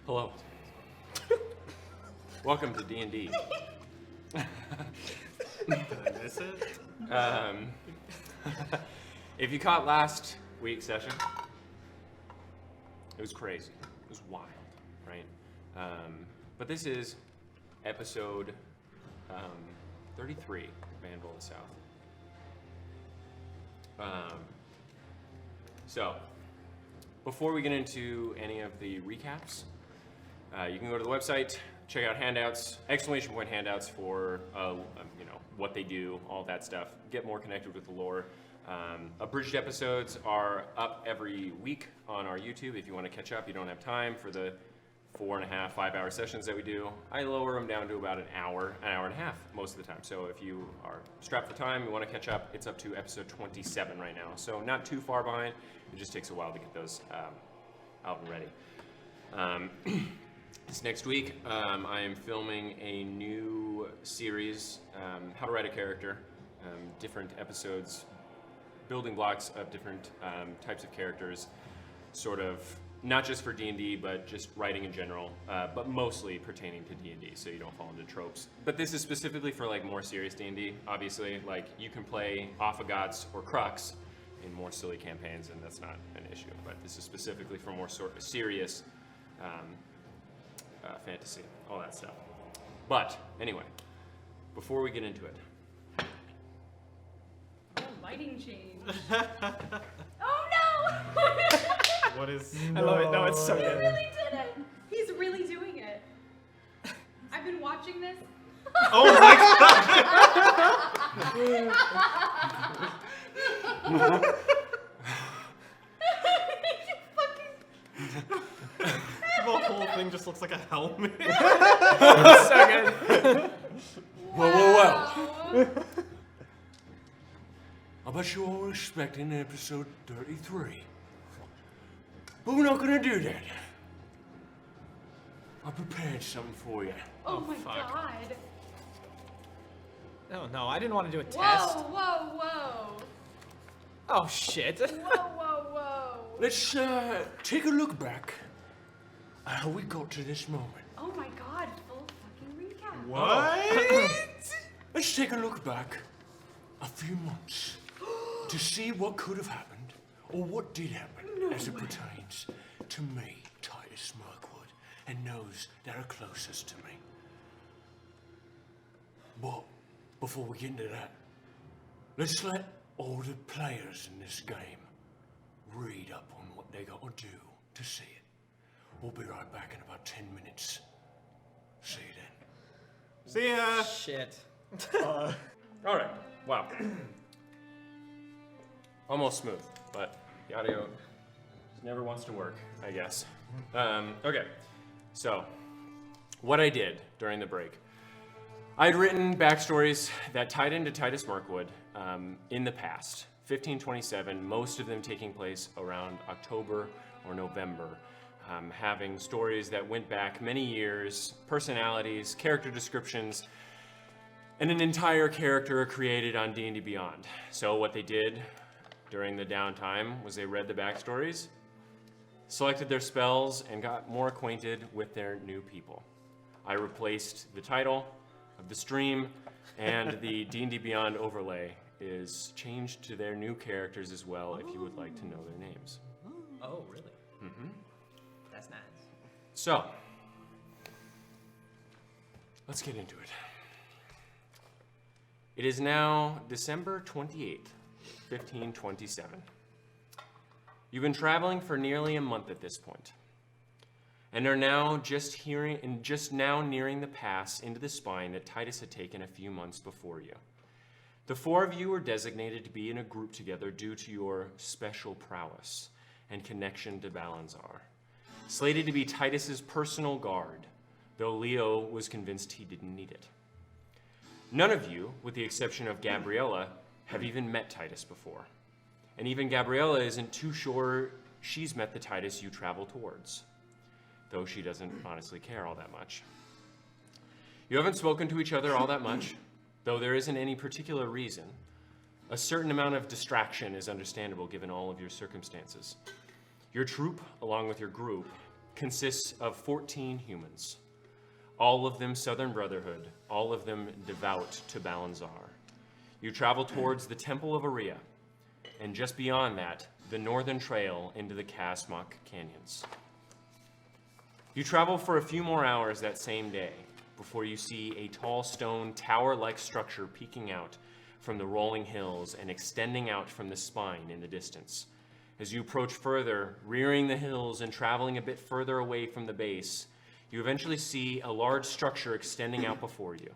Hello. Welcome to D&D. Did I miss it? If you caught last week's session, it was crazy. It was wild, right? But this is episode 33 of Anvil of the South. So, before we get into any of the recaps, you can go to the website, check out handouts, exclamation point handouts for what they do, all that stuff. Get more connected with the lore. Abridged episodes are up every week on our YouTube. If you want to catch up, you don't have time for the 4.5, 5 hour sessions that we do. I lower them down to about an hour and a half most of the time. So if you are strapped for time, you want to catch up, it's up to episode 27 right now. So not too far behind. It just takes a while to get those out and ready. This next week, I am filming a new series, How to Write a Character, different episodes, building blocks of different types of characters, sort of not just for D&D, but just writing in general, but mostly pertaining to D&D, so you don't fall into tropes. But this is specifically for like more serious D&D, obviously. Like you can play Ophagots or Crux in more silly campaigns, and that's not an issue. But this is specifically for more sort of serious fantasy, all that stuff. But anyway, before we get into it. Oh, lighting change. Oh no! What is... I love it. No, it's so He good. really did it. He's really doing it. I've been watching this. Oh my god! The whole thing just looks like a helmet. It's so good. Whoa. I bet you all were expecting episode 33. But we're not gonna do that. I prepared something for you. Oh my fuck. god. No, I didn't want to do a test. Whoa. Oh, shit. Whoa. Let's take a look back at how we got to this moment. Oh my god, full fucking recap. What? Let's take a look back a few months to see what could have happened or what did happen as it pertains to me, Titus Mirkwood, and those that are closest to me. But before we get into that, let's let all the players in this game read up on what they got to do to see it. We'll be right back in about 10 minutes. See you then. See ya! Shit. All right. Wow. Almost smooth, but the audio never wants to work, I guess. Okay. So, what I did during the break. I'd written backstories that tied into Titus Mirkwood in the past, 1527, most of them taking place around October or November, having stories that went back many years, personalities, character descriptions, and an entire character created on D&D Beyond. So what they did during the downtime was they read the backstories, selected their spells, and got more acquainted with their new people. I replaced the title of the stream, and the D&D Beyond overlay is changed to their new characters as well, if you would like to know their names. Oh, really? Mm-hmm. That's nice. So, let's get into it. It is now December 28th, 1527. You've been traveling for nearly a month at this point, and are now just now nearing the pass into the spine that Titus had taken a few months before you. The four of you were designated to be in a group together due to your special prowess and connection to Balanzar, slated to be Titus's personal guard, though Leo was convinced he didn't need it. None of you, with the exception of Gabriella, have even met Titus before. And even Gabriella isn't too sure she's met the Titus you travel towards, though she doesn't honestly care all that much. You haven't spoken to each other all that much, though there isn't any particular reason. A certain amount of distraction is understandable given all of your circumstances. Your troop, along with your group, consists of 14 humans, all of them Southern Brotherhood, all of them devout to Balanzar. You travel towards the Temple of Aria, and just beyond that, the northern trail into the Kasmok Canyons. You travel for a few more hours that same day before you see a tall stone tower-like structure peeking out from the rolling hills and extending out from the spine in the distance. As you approach further, rearing the hills and traveling a bit further away from the base, you eventually see a large structure extending out before you.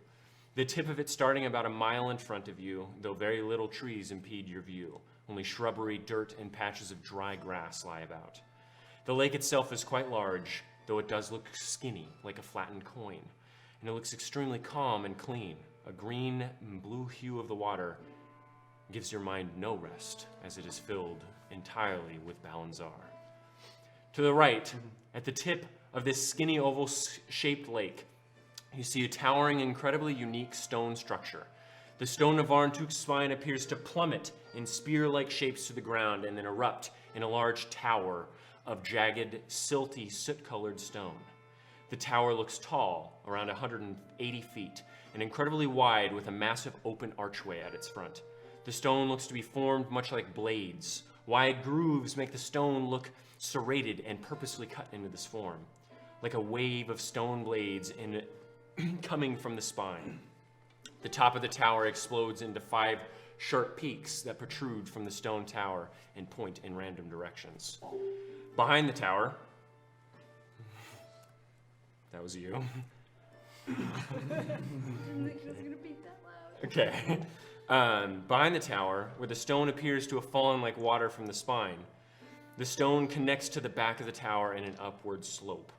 The tip of it starting about a mile in front of you, though very little trees impede your view. Only shrubbery, dirt, and patches of dry grass lie about. The lake itself is quite large, though it does look skinny, like a flattened coin. And it looks extremely calm and clean. A green and blue hue of the water gives your mind no rest, as it is filled entirely with Balanzar. To the right, at the tip of this skinny oval-shaped lake, you see a towering, incredibly unique stone structure. The stone of Varntuck's spine appears to plummet in spear-like shapes to the ground and then erupt in a large tower of jagged, silty, soot-colored stone. The tower looks tall, around 180 feet, and incredibly wide with a massive open archway at its front. The stone looks to be formed much like blades. Wide grooves make the stone look serrated and purposely cut into this form, like a wave of stone blades coming from the spine. The top of the tower explodes into 5 sharp peaks that protrude from the stone tower and point in random directions. Behind the tower, that was you. I didn't think she was gonna beat that loud. Okay. Behind the tower, where the stone appears to have fallen like water from the spine, the stone connects to the back of the tower in an upward slope.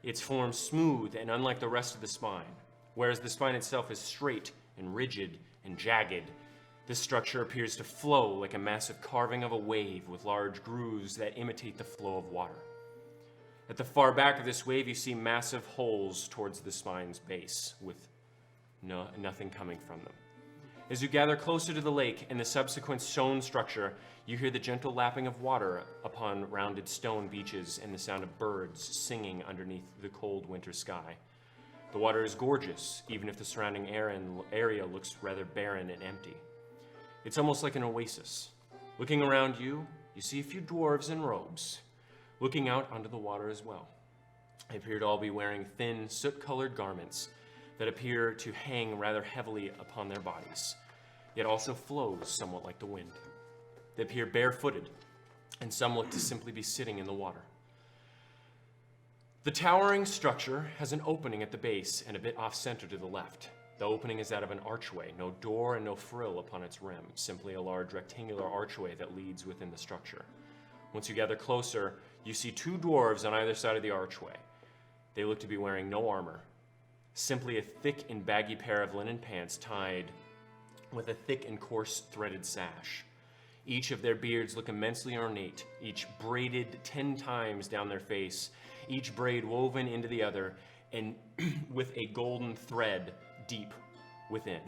Its form smooth and unlike the rest of the spine. Whereas the spine itself is straight and rigid and jagged, this structure appears to flow like a massive carving of a wave with large grooves that imitate the flow of water. At the far back of this wave, you see massive holes towards the spine's base with nothing coming from them. As you gather closer to the lake and the subsequent stone structure, you hear the gentle lapping of water upon rounded stone beaches and the sound of birds singing underneath the cold winter sky. The water is gorgeous, even if the surrounding area looks rather barren and empty. It's almost like an oasis. Looking around you, you see a few dwarves in robes, looking out onto the water as well. They appear to all be wearing thin, soot-colored garments that appear to hang rather heavily upon their bodies, yet also flows somewhat like the wind. They appear barefooted, and some look to simply be sitting in the water. The towering structure has an opening at the base and a bit off-center to the left. The opening is that of an archway, no door and no frill upon its rim, simply a large rectangular archway that leads within the structure. Once you gather closer, you see 2 dwarves on either side of the archway. They look to be wearing no armor, simply a thick and baggy pair of linen pants tied with a thick and coarse threaded sash. Each of their beards look immensely ornate, each braided 10 times down their face, each braid woven into the other, and with a golden thread deep within.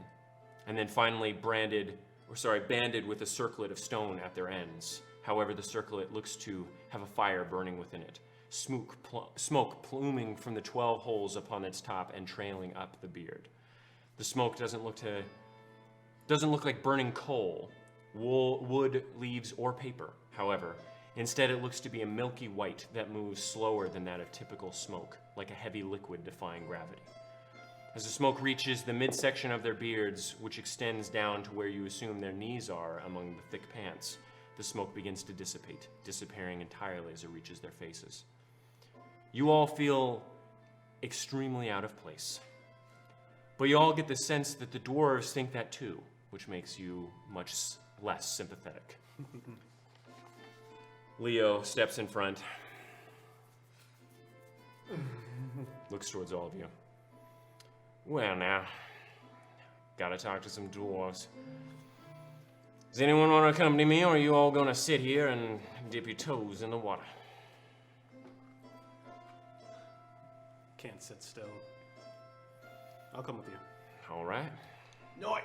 And then finally banded with a circlet of stone at their ends. However, the circlet looks to have a fire burning within it, smoke pluming from the 12 holes upon its top and trailing up the beard. The smoke doesn't look like burning coal, wood, leaves, or paper. However, instead it looks to be a milky white that moves slower than that of typical smoke, like a heavy liquid defying gravity. As the smoke reaches the midsection of their beards, which extends down to where you assume their knees are among the thick pants, the smoke begins to dissipate, disappearing entirely as it reaches their faces. You all feel extremely out of place. But you all get the sense that the dwarves think that too, which makes you much less sympathetic. Leo steps in front, looks towards all of you. Well now, gotta talk to some dwarves. Does anyone want to accompany me, or are you all gonna sit here and dip your toes in the water? Can't sit still. I'll come with you. All right. No,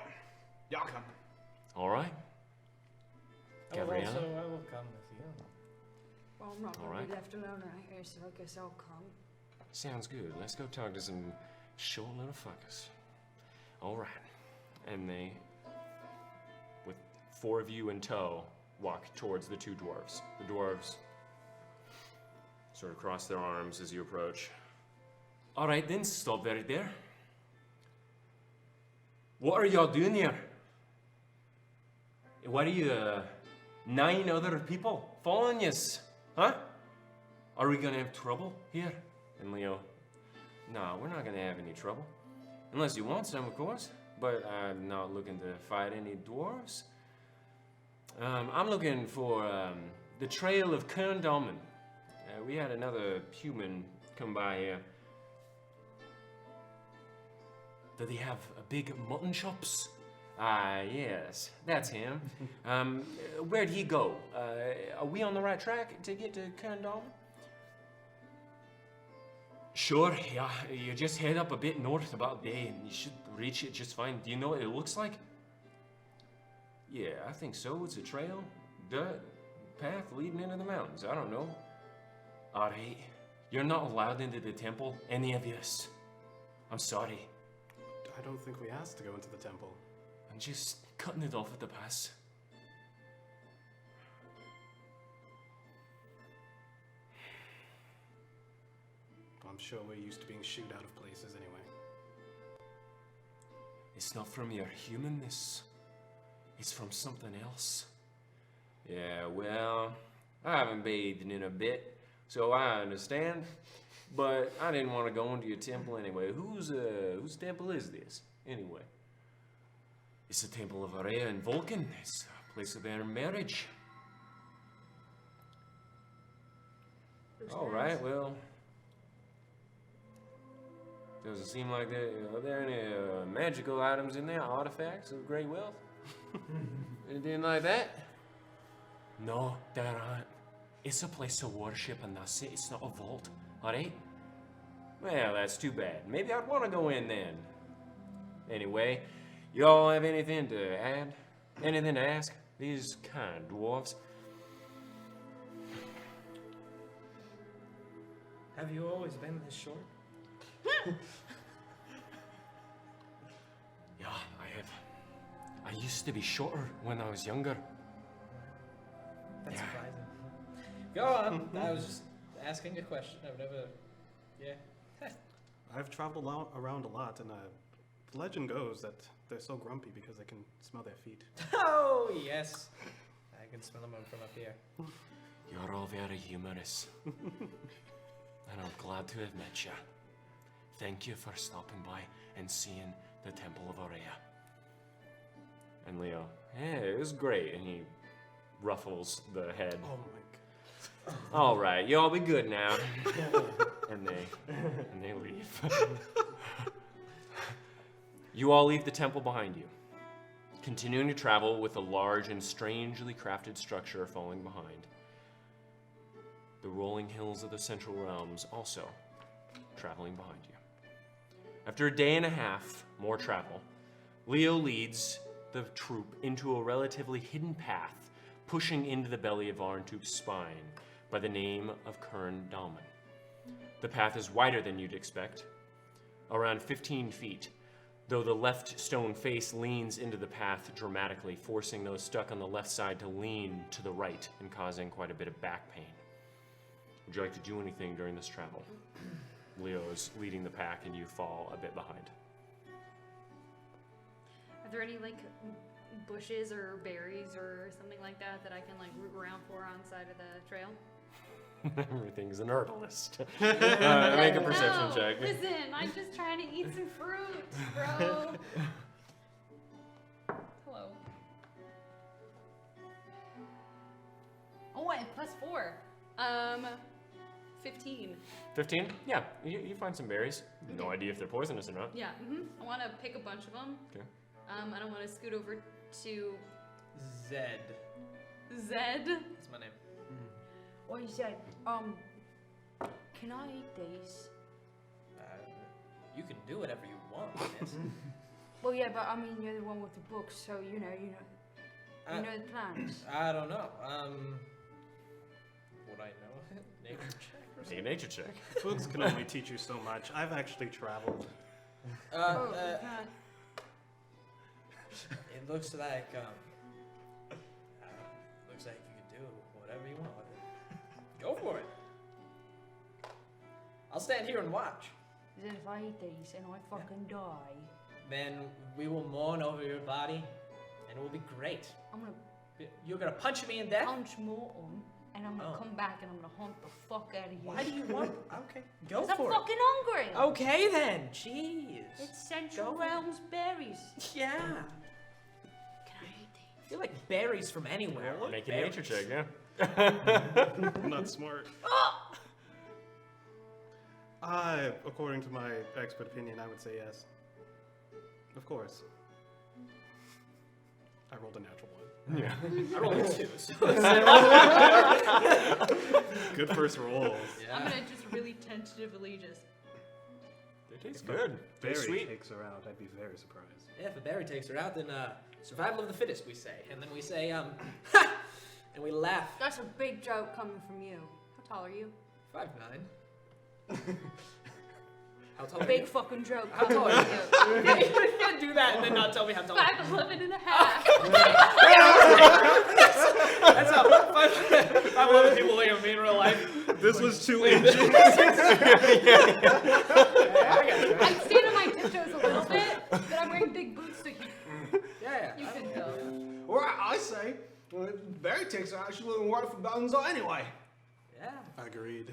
y'all come. All right. I will Gabriella? also, I will come with you. Well, I'm not All gonna right. be left alone out here, so I guess I'll come. Sounds good. Let's go talk to some short little fuckers. All right. And they, with 4 of you in tow, walk towards the 2 dwarves. The dwarves sort of cross their arms as you approach. All right then, stop right there. What are y'all doing here? What are you, 9 other people following yous? Huh? Are we gonna have trouble here? And Leo, no, we're not gonna have any trouble. Unless you want some, of course. But I'm not looking to fight any dwarves. I'm looking for the trail of Kern Dolman. We had another human come by here. Do they have big mutton chops? Ah, yes, that's him. Where'd he go? Are we on the right track to get to Kern Dolman? Sure, yeah. You just head up a bit north about a day and you should reach it just fine. Do you know what it looks like? Yeah, I think so. It's a trail, dirt, path leading into the mountains. I don't know. Alright, you're not allowed into the temple, any of yous. I'm sorry. I don't think we asked to go into the temple. I'm just cutting it off at the pass. I'm sure we're used to being shooed out of places anyway. It's not from your humanness. It's from something else. Yeah, well, I haven't bathed in a bit, so I understand. But I didn't want to go into your temple anyway. Whose temple is this, anyway? It's the temple of Area and Vulcan. It's a place of their marriage. All right, well, doesn't seem like there are there any magical items in there, artifacts of great wealth? Anything like that? No, there aren't. It's a place to worship and that's it. It's not a vault, alright? Well, that's too bad. Maybe I'd want to go in then. Anyway, y'all have anything to add? Anything to ask? These kind dwarves. Have you always been this short? Yeah, I have. I used to be shorter when I was younger. That's Yeah. surprising. Go on. I was just asking a question. I've never. Yeah. I've traveled around a lot, and the legend goes that they're so grumpy because they can smell their feet. Oh, yes. I can smell them from up here. You're all very humorous. And I'm glad to have met you. Thank you for stopping by and seeing the Temple of Area. And Leo, yeah, it was great. And he ruffles the head. Oh my god. All right, you all be good now. and they leave. You all leave the temple behind you, continuing to travel with a large and strangely crafted structure falling behind. The rolling hills of the Central Realms also traveling behind you. After a day and a half more travel, Leo leads the troop into a relatively hidden path, pushing into the belly of Varntuck's spine by the name of Kern Dalman. The path is wider than you'd expect, around 15 feet, though the left stone face leans into the path dramatically, forcing those stuck on the left side to lean to the right and causing quite a bit of back pain. Would you like to do anything during this travel? Leo is leading the pack and you fall a bit behind. Are there any like bushes or berries or something like that that I can like root around for on the side of the trail? Everything's an herbalist. Make a perception No, check. Listen, I'm just trying to eat some fruit, bro. Hello. Oh, I have +4. 15. 15? Yeah, you find some berries. No idea if they're poisonous or not. Yeah. I want to pick a bunch of them. Okay. I don't want to scoot over to Zed. Zed. That's my name. What you said, can I eat these? You can do whatever you want, miss. Well, yeah, but I mean, you're the one with the books, so you know the plans. I don't know. Would I know nature check or Make a nature check. Books can only teach you so much. I've actually traveled. Oh, something? okay. It looks like looks like you can do whatever you want with it. Go for it. I'll stand here and watch. Then if I eat these and I fucking die, Then we will mourn over your body, and it will be great. I'm gonna You're gonna punch me in death? punch Morton and I'm gonna Oh. come back and I'm gonna hunt the fuck out of you. Why do you want? Okay, go 'Cause I'm for it. fucking hungry. Okay then. Jeez. It's Central Go for it. Realms berries. Yeah. Can I eat these? You're like berries from anywhere. What Make a berries? nature check, yeah. I'm not smart. According to my expert opinion, I would say yes. Of course. I rolled a natural one. Yeah. I rolled a 2. So Good first rolls. I'm gonna just really tentatively just. It tastes good. Berry Tastes sweet. takes her out, I'd be very surprised. Yeah, if a berry takes her out, then survival of the fittest, we say. And then we say, and we laugh. That's a big joke coming from you. How tall are you? 5'9". How tall are Big you? fucking joke How coming tall are from you? you. You can't do that and then not tell me how tall. 5'11" and a half. That's how 5'11" people look at me in real life. This was 2 inches. Yeah, I got you. I stand on my tiptoes a little bit, but I'm wearing big boots, so Yeah. you can go. Or I say, well, Barry takes her out. She wouldn't work for Balanzar anyway. Yeah. Agreed.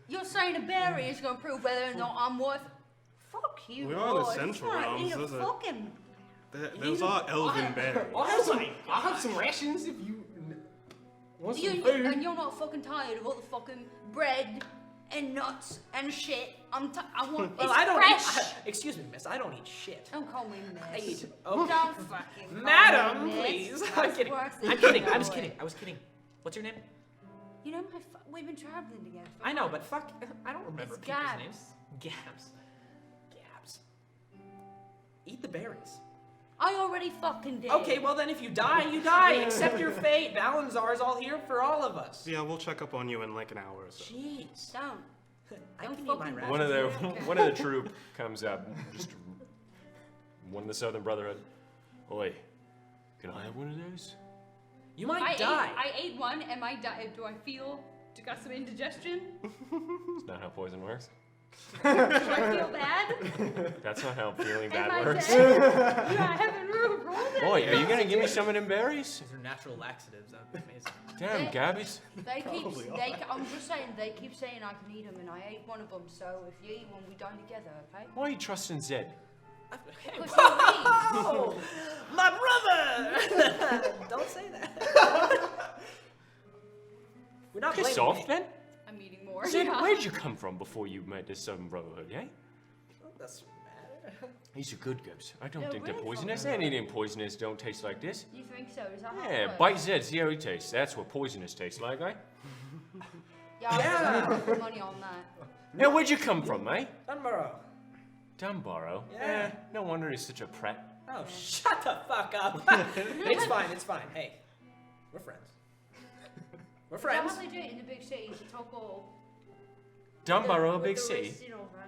You're saying a berry is gonna prove whether or not I'm worth. Fuck you. We are in the boys. Central It's not Realms, in a those are- fucking. Those are elven berries. I'll have some rations if you want some You, food. and you're not fucking tired of all the fucking bread and nuts and shit. I want. Well, It's I don't fresh. excuse me, miss. I don't eat shit. Don't call me I miss. eat. Oh, Don't fucking call madam, me miss. please. I'm That's kidding. worse than I'm kidding. you, I was boy. kidding. I was kidding. What's your name? You know, we've been traveling together. for I know, but fuck, I don't remember It's people's Gabs. names. Gabs. Gabs. Eat the berries. I already fucking did. Okay, well then if you die, you die. Accept your fate. Balanzar's all here for all of us. Yeah, we'll check up on you in like an hour or so. Jeez. Don't. I Don't can eat my fucking- rations. One of the troop comes up, just one of the Southern Brotherhood. Oi, can I have one of those? You might die. I ate one, and do I feel got some indigestion? That's not how poison works. Do I feel bad? That's not how feeling Am bad I works. dead? Yeah, I haven't rolled it. Oi, are you gonna give me some of them berries? These are natural laxatives. That'd be amazing. Damn, Gabbies. They keep. Probably I'm just saying. They keep saying I can eat them, and I ate one of them. So if you eat one, we die together. Okay? Why are you trusting Zed? Hey, Because whoa! My brother! Don't say that. We're not Piss blaming off, me. then. I'm eating more. Zed, yeah. where'd you come from before you met this Southern Brotherhood, eh? Doesn't matter. These are good goats. I don't They're think they're really poisonous. fucking Anything poisonous don't taste like this. You think so? Is that how it Yeah, works? bite Zed, see how he tastes. That's what poisonous tastes like, eh? Yeah, Yeah. I put money on that. Now, where'd you come from, eh? Dunborough. Dunborough? Yeah. No wonder he's such a prat. Oh, shut the fuck up. It's fine, it's fine. Hey, we're friends. We're Is that friends. how they do it in the big cities? The top all. Dunborough, a with big the city? wrists and all that.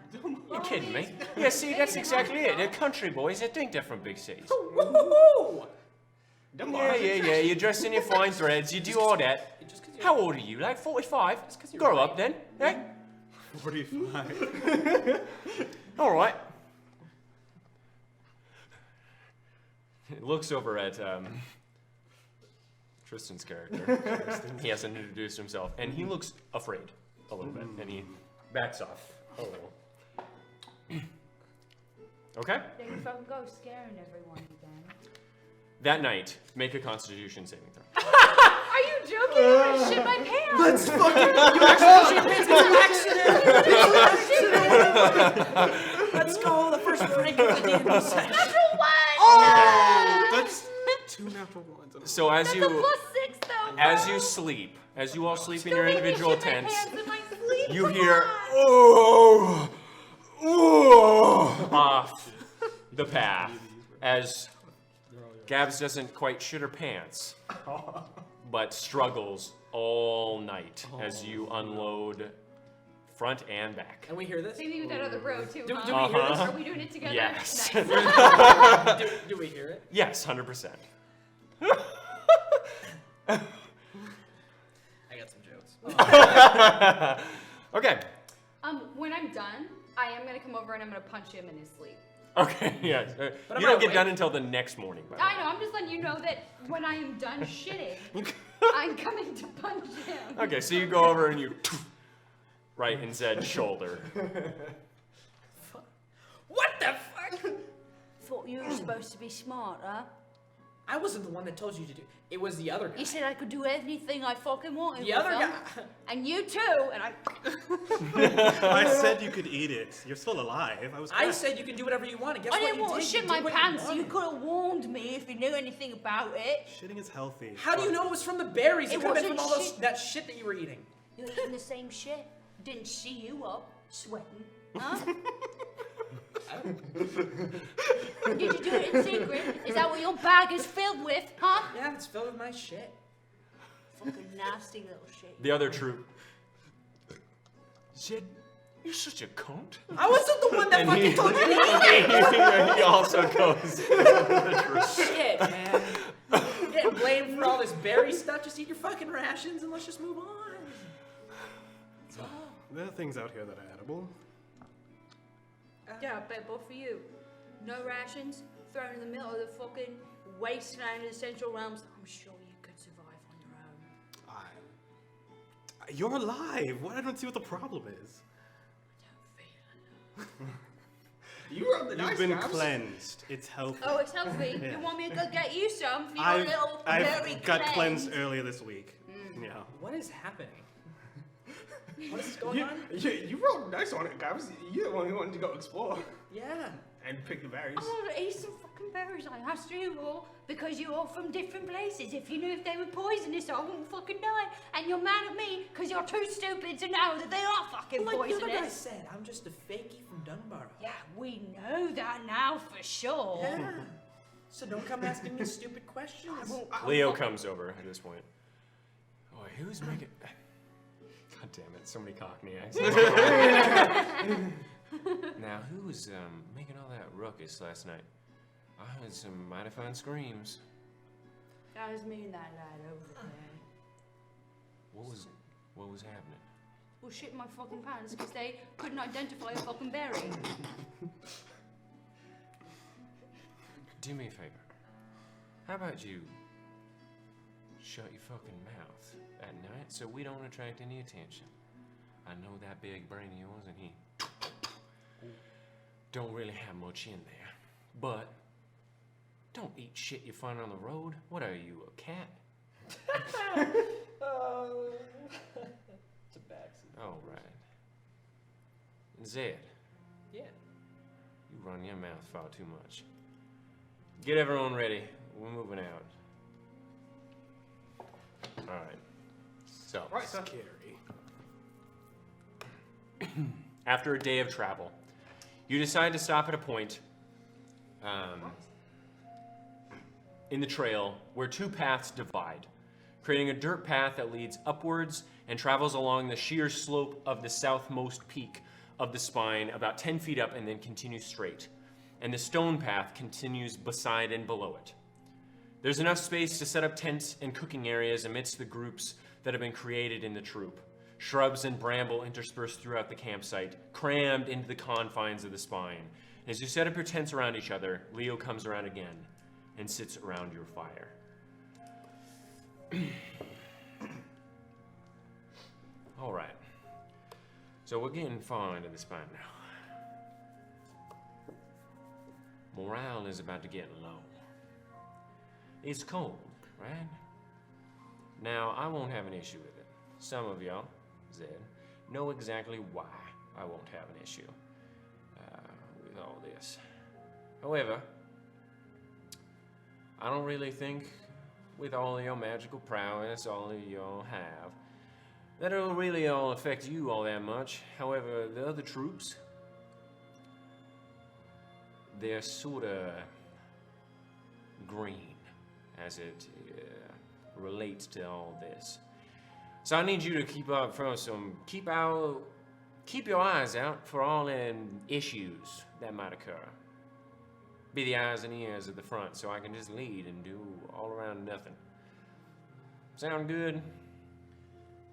You kidding me? Yeah, see, that's exactly it. They're country boys. They think they're from big cities. Woohoo! Yeah. You dress in your fine threads. You do all that. Just 'cause you're- How old are you? Like 45? 'cause you're Grow white. up then, eh? 45. All right. It looks over at Tristan's character. He hasn't introduced himself, and he looks afraid a little bit, and he backs off a little. Okay. There you fucking go, scaring everyone again. That night, make a Constitution saving throw. Are you joking? I'm gonna shit my pants. Let's fucking. Let's go, the first break of the D&D session. Natural one. That's 2 natural ones. So as That's a you +6 though. as you sleep, as you all sleep in your Don't make me individual shit my tents, pants in my sleep. you Come hear on. oh off the path as Gabs doesn't quite shit her pants, but struggles all night as you unload front and back. And we hear this? Same thing with that other road too. Do- huh? do we hear this? Are we doing it together? Yes. Nice. do we hear it? Yes, 100%. I got some jokes. Okay. When I'm done, I am gonna come over and I'm gonna punch him in his sleep. Okay, yes. But You am I don't get awake? done until the next morning, by the way. I know. I'm just letting you know that when I am done shitting, I'm coming to punch him. Okay, so you go over and you right in Zed's shoulder. What the fuck? Thought you were supposed to be smart, huh? I wasn't the one that told you to do. It was the other guy. You said I could do anything I fucking wanted. The with other them. guy. And you too. And I. I said you could eat it. You're still alive. I said you can do whatever you want. And guess I what didn't you want to did? shit You my did what pants. You You wanted. could have warned me if you knew anything about it. Shitting is healthy. How do you know it was from the berries? It It could have been from wasn't all shit. that shit that you were eating. You're eating the same shit. Didn't see you up sweating, huh? Did you do it in secret? Is that what your bag is filled with, huh? Yeah, it's filled with my shit. Fucking nasty little shit. The other troop. Zed, you're such a cunt. I wasn't the one that And fucking he- told you to eat it. he also goes. Shit, man. You're getting blamed for all this berry stuff. Just eat your fucking rations and let's just move on. There are things out here that are edible. Yeah, I bet both of you. No rations, thrown in the middle of the fucking wasteland of the Central Realms. I'm sure you could survive on your own. You're alive. What? I don't see what the problem is. You were the You've nice been guys. cleansed. It's healthy. Oh, it's healthy. Yeah. You want me to go get you some for your I've, little I've berry got cleanse? cleansed earlier this week. Yeah. What is happening? What is going You, on? you rolled nice on it, guys. You're the one who wanted to go explore Yeah. and pick the berries. I want to eat some fucking berries. I asked you all because you're all from different places. If you knew if they were poisonous, I wouldn't fucking die. And you're mad at me because you're too stupid to know that they are fucking Like the other guy poisonous. said, I'm just a fakie from Dunbar. Yeah, we know that now for sure. Yeah. So don't come asking me stupid questions. Leo comes over at this point. Oh, who's making? God damn it! So many Cockney accents. Now, who was making all that ruckus last night? I heard some mighty fine screams. That was me and that lad over there. What was happening? Well, shit my fucking pants because they couldn't identify a fucking berry. Do me a favor. How about you shut your fucking mouth at night so we don't attract any attention? I know that big brain of yours and he don't really have much in there. But don't eat shit you find on the road. What are you, a cat? It's a backseat. Oh, right. Zed, Yeah. you run your mouth far too much. Get everyone ready. We're moving out. Alright. So, Right, scary. after a day of travel, you decide to stop at a point in the trail where two paths divide, creating a dirt path that leads upwards and travels along the sheer slope of the southmost peak of the spine about 10 feet up and then continues straight. And the stone path continues beside and below it. There's enough space to set up tents and cooking areas amidst the groups that have been created in the troop. Shrubs and bramble interspersed throughout the campsite, crammed into the confines of the spine. As you set up your tents around each other, Leo comes around again and sits around your fire. All right. So we're getting far into the spine now. Morale is about to get low. It's cold, right? Now, I won't have an issue with it. Some of y'all, Zed, know exactly why I won't have an issue with all this. However, I don't really think with all your magical prowess all of y'all have, that it'll really all affect you all that much. However, the other troops, they're sort of green as it relates to all this. So I need you to keep your eyes out for all issues that might occur. Be the eyes and ears at the front so I can just lead and do all around nothing. Sound good?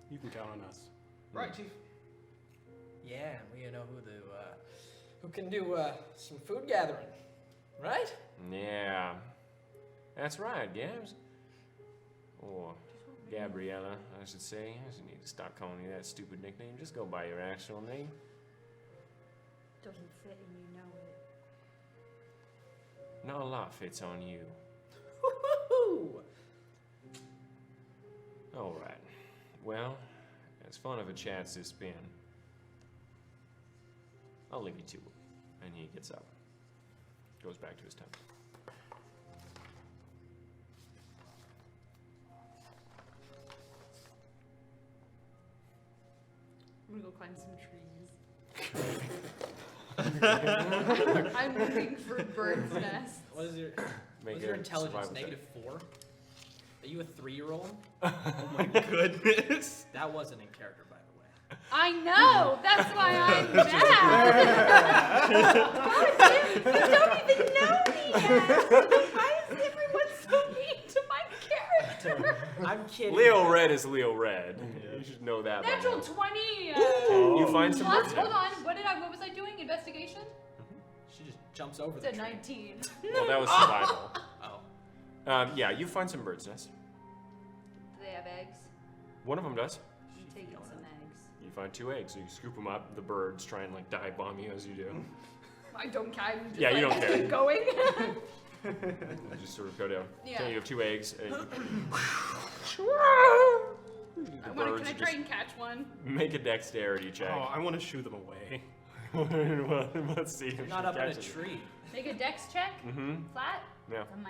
You can count on us. Right, Chief. Yeah, we know who can do some food gathering, right? Yeah. That's right, Gabs. Or Gabriella, I should say. I should need to stop calling you that stupid nickname. Just go by your actual name. Doesn't fit and you know it. Not a lot fits on you. Woo-hoo-hoo! All right. Well, as fun of a chat as it's been, I'll leave you to it. And he gets up. Goes back to his tent. I'm gonna go climb some trees. I'm looking for birds' nests. What is your Make what's your a intelligence? survival check. -4? Are you a 3-year-old? Oh my goodness. That wasn't in character, by the way. I know! That's why I'm mad! God damn, you don't even know me yet! Why is everyone so mean to my character? I'm kidding. Leo Red is Leo Red. You should know that. by Natural now. 20! You find some Plus, birds. hold on, what was I doing? Investigation? She just jumps over It's the a tree. 19. Well, that was survival. Oh. Yeah, you find some birds' nests. Do they have eggs? One of them does. I'm taking some eggs. You find 2 eggs, so you scoop them up. The birds try and like dive bomb you as you do. I don't care. I'm just Yeah, you like, don't care. keep going. You just sort of go down. Yeah. Okay, you have 2 eggs. And the Can birds I just try and catch one? make a dexterity check. Oh, I want to shoo them away. Well, let's see. You're not up in a tree. Make a dex check? Mm-hmm. Flat? Yeah. A -1.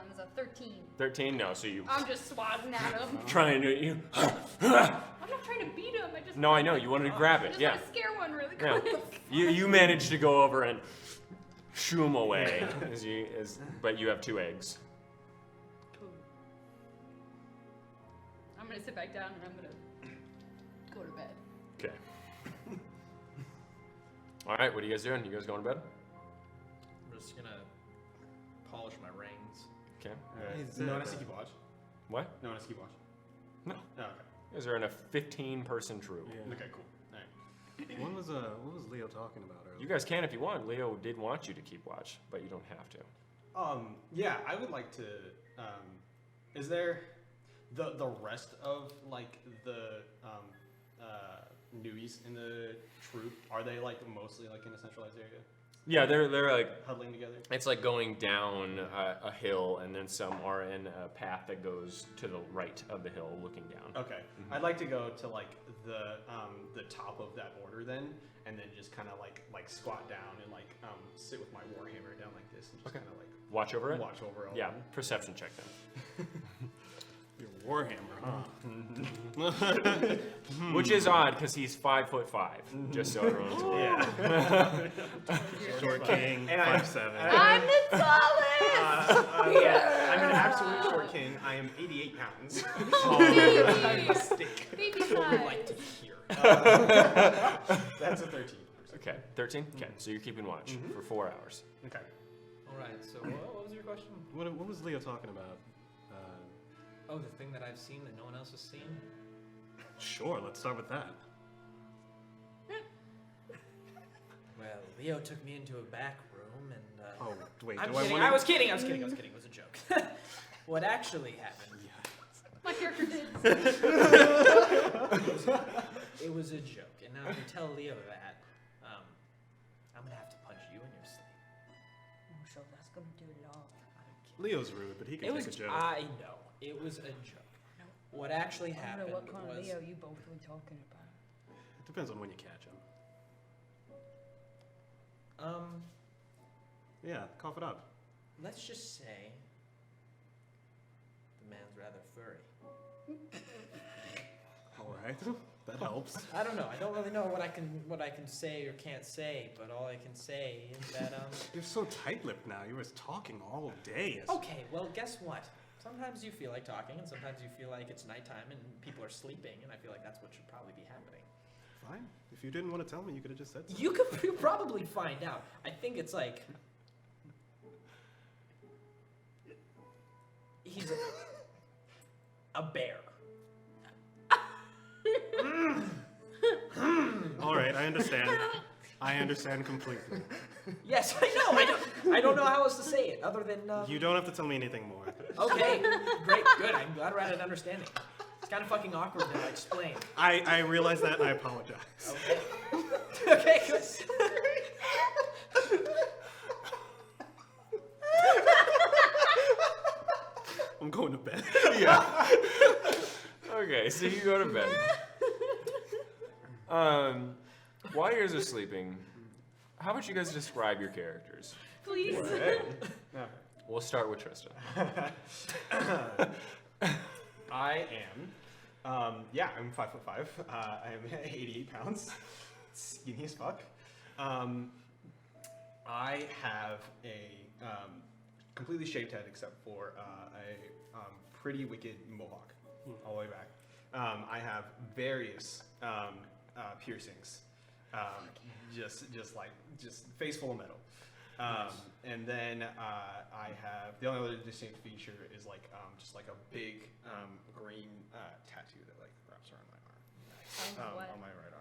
There's a 13. 13? No, so you I'm just swatting at him. trying to you. I'm not trying to beat him. I just No, I know you wanted to grab I it. just Yeah. want to scare one really Yeah. quick. You managed to go over and shoo him away but you have 2 eggs. Cool. I'm gonna sit back down and I'm gonna go to bed. Okay. All right, what are you guys doing? You guys going to bed? I'm just gonna polish my reins. Okay. No one has to keep watch. What? No one has to keep watch. No. Oh, okay. You guys are in a 15-person troop. Yeah. Okay, cool. All right. What was Leo talking about earlier? You guys can if you want. Leo did want you to keep watch, but you don't have to. Yeah, I would like to. Is there the rest of like the newies in the troop? Are they like mostly like in a centralized area, Yeah, they're like huddling together? it's like going down a hill, and then some are in a path that goes to the right of the hill, looking down. Okay, I'd like to go to like the top of that order then, and then just kind of like squat down and like sit with my warhammer down like this and just Okay. kind of like Watch over it. watch over all. Yeah, of them. perception check then. Your Warhammer, huh? Which is odd because he's 5'5", just so everyone's aware. Yeah. Short king, And I- 5'7". I'm the tallest! Yeah, I'm an absolute short king. I am 88 pounds. Baby! Stick. Baby What would size. like to hear? That's a 13. Okay, 13? Okay, so you're keeping watch for 4 hours. Okay. All right. So what was your question? What was Leo talking about? Oh, the thing that I've seen that no one else has seen. Sure, let's start with that. Well, Leo took me into a back room and. Oh, wait, I'm do kidding. I I want was kidding. It was a joke. What actually happened? My character did. It was a joke, and now if you tell Leo that, I'm gonna have to punch you in your sleep. Oh, so that's gonna do it all. Leo's rude, but he can It take was. a joke. I know. It was a joke. What actually I don't happened know what kind of was. Leo you both were talking about. It depends on when you catch him. Yeah, cough it up. Let's just say the man's rather furry. All right, that helps. I don't know. I don't really know what I can say or can't say, but all I can say is that You're so tight-lipped now. You were talking all day. Okay, well, guess what? Sometimes you feel like talking, and sometimes you feel like it's nighttime and people are sleeping, and I feel like that's what should probably be happening. Fine. If you didn't want to tell me, you could have just said so. You could probably find out. I think it's like he's a bear. All right, I understand. I understand completely. Yes, I know. I don't know how else to say it other than. You don't have to tell me anything more. Okay, great, good. I'm glad we're at an understanding. It's kind of fucking awkward to explain. I realize that, and I apologize. Okay. Okay, good. I'm going to bed. Yeah. Okay, so you go to bed. While you guys are sleeping, how about you guys describe your characters? Please. We'll start with Tristan. I am, I'm 5'5". I am 88 pounds, skinny as fuck. I have a completely shaved head except for a pretty wicked mohawk all the way back. I have various piercings, just face full of metal. And then I have the only other distinct feature is just like a big green tattoo that like wraps around my arm, on my right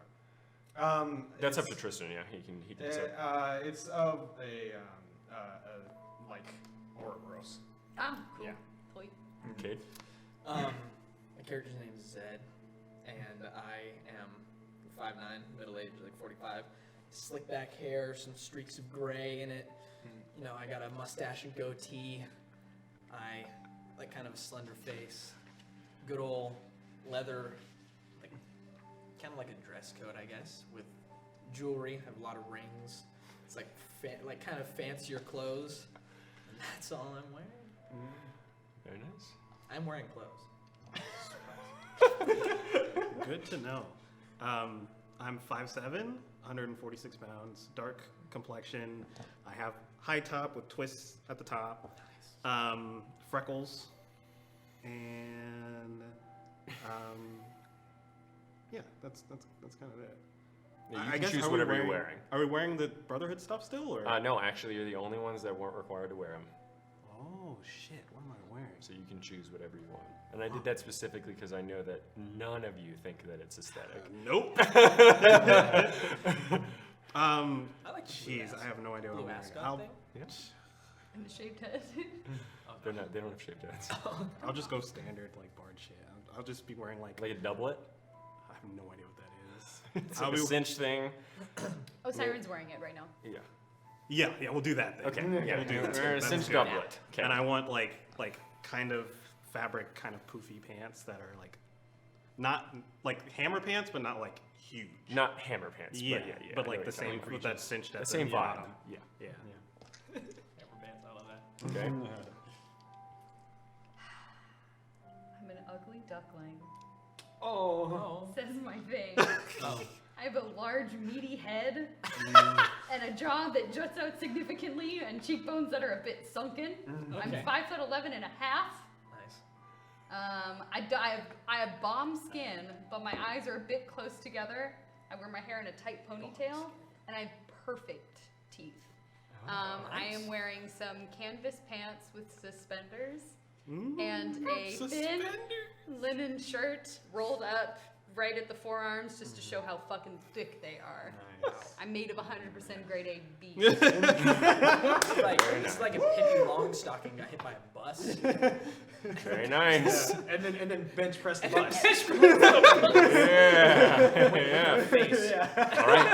arm. That's up to Tristan. Yeah, he can say. It's of a like Ouroboros. Ah, cool. Yeah. Toy. Okay. My character's name is Zed, and I am 5'9", middle-aged, like 45. Slick back hair, some streaks of gray in it. You know, I got a mustache and goatee. I like kind of a slender face. Good old leather, like kind of like a dress coat, I guess, with jewelry. I have a lot of rings. It's like kind of fancier clothes. And that's all I'm wearing. Very nice. I'm wearing clothes. Good to know. I'm 5'7", 146 pounds, dark complexion. I have high top with twists at the top, freckles, and yeah, that's kind of it. Yeah, you can choose whatever you're wearing. Are we wearing the Brotherhood stuff still, or? No, actually, you're the only ones that weren't required to wear them. Oh shit! What am I wearing? So you can choose whatever you want. And I did that specifically because I know that none of you think that it's aesthetic. Nope. I like the blue Jeez, ascot- I have no idea what I'm blue wearing. ascot thing. Yes. And the shaved head. They don't have shaved heads. I'll just go standard like bard shit. I'll just be wearing like Like a doublet? I have no idea what that is. It's like a cinch thing. Oh, Siren's wearing it right now. Yeah. Yeah, we'll do that then. Okay. Yeah, we'll do that. we're a That's cinch good. doublet. Okay. And I want like kind of fabric, kind of poofy pants that are like not like hammer pants, but not like huge. Not hammer pants, Yeah, but yeah. but I know like what the you're same talking with about. that cinched at The same vibe. bottom. Yeah. Yeah. Hammer pants, I love that. Okay. I'm an ugly duckling. Oh. Says my thing. Oh. I have a large, meaty head and a jaw that juts out significantly and cheekbones that are a bit sunken. I'm Okay. 5'11" and a half. Nice. I have bomb skin, but my eyes are a bit close together. I wear my hair in a tight ponytail, and I have perfect teeth. I am wearing some canvas pants with suspenders and a thin linen shirt rolled up right at the forearms just to show how fucking thick they are. Nice. I'm made of 100% grade A beef. It's like if Pippi Longstocking got hit by a bus. Very nice. And then bench press the bus. Yeah. Yeah. Face. All right.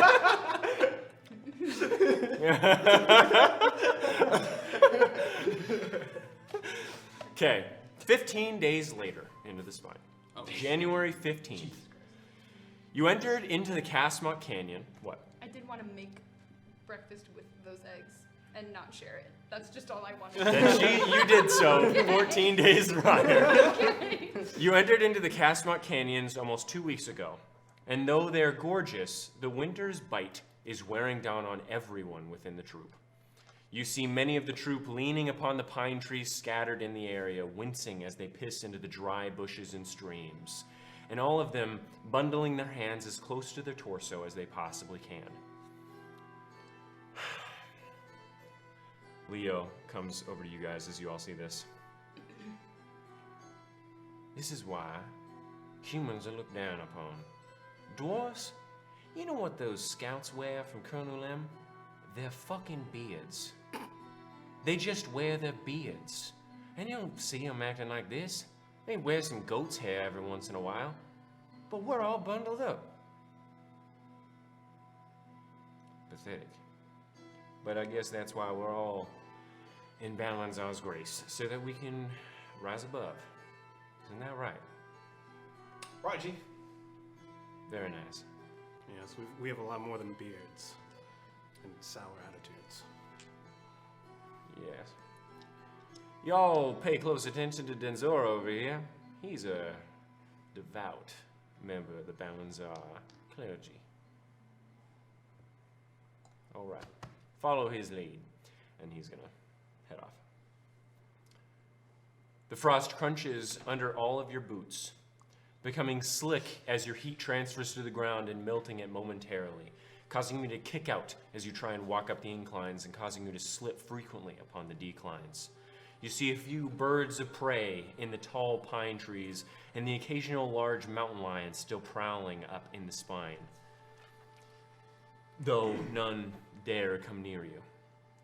Okay. 15 days later into the spine. January 15th. You entered into the Casmut Canyon. What? I did want to make breakfast with those eggs and not share it. That's just all I wanted. And you did so 14 days prior. You entered into the Casmut Canyons almost 2 weeks ago. And though they're gorgeous, the winter's bite is wearing down on everyone within the troop. You see many of the troop leaning upon the pine trees scattered in the area, wincing as they piss into the dry bushes and streams, and all of them bundling their hands as close to their torso as they possibly can. Leo comes over to you guys as you all see this. This is why humans are looked down upon. Dwarves, you know what those scouts wear from Colonel M? Their fucking beards. They just wear their beards. And you don't see them acting like this. They wear some goat's hair every once in a while. But we're all bundled up. Pathetic. But I guess that's why we're all in Balanzar's grace, so that we can rise above. Isn't that right? Right, G. Very nice. Yes, we have a lot more than beards and sour attitudes. Yes. Y'all pay close attention to Denzora over here. He's a devout member of the Balanzar clergy. All right. Follow his lead, and he's gonna head off. The frost crunches under all of your boots, becoming slick as your heat transfers to the ground and melting it momentarily, causing you to kick out as you try and walk up the inclines and causing you to slip frequently upon the declines. You see a few birds of prey in the tall pine trees and the occasional large mountain lion still prowling up in the spine, though none dare come near you.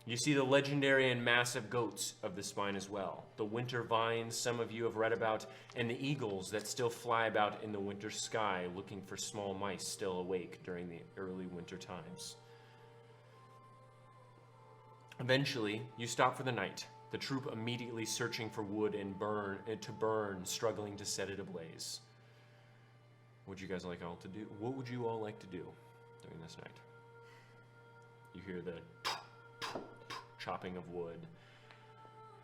You see the legendary and massive goats of the spine as well, the winter vines some of you have read about, and the eagles that still fly about in the winter sky looking for small mice still awake during the early winter times. Eventually, you stop for the night, the troop immediately searching for wood and to burn, struggling to set it ablaze. What would you guys like all to do? What would you all like to do during this night? You hear the chopping of wood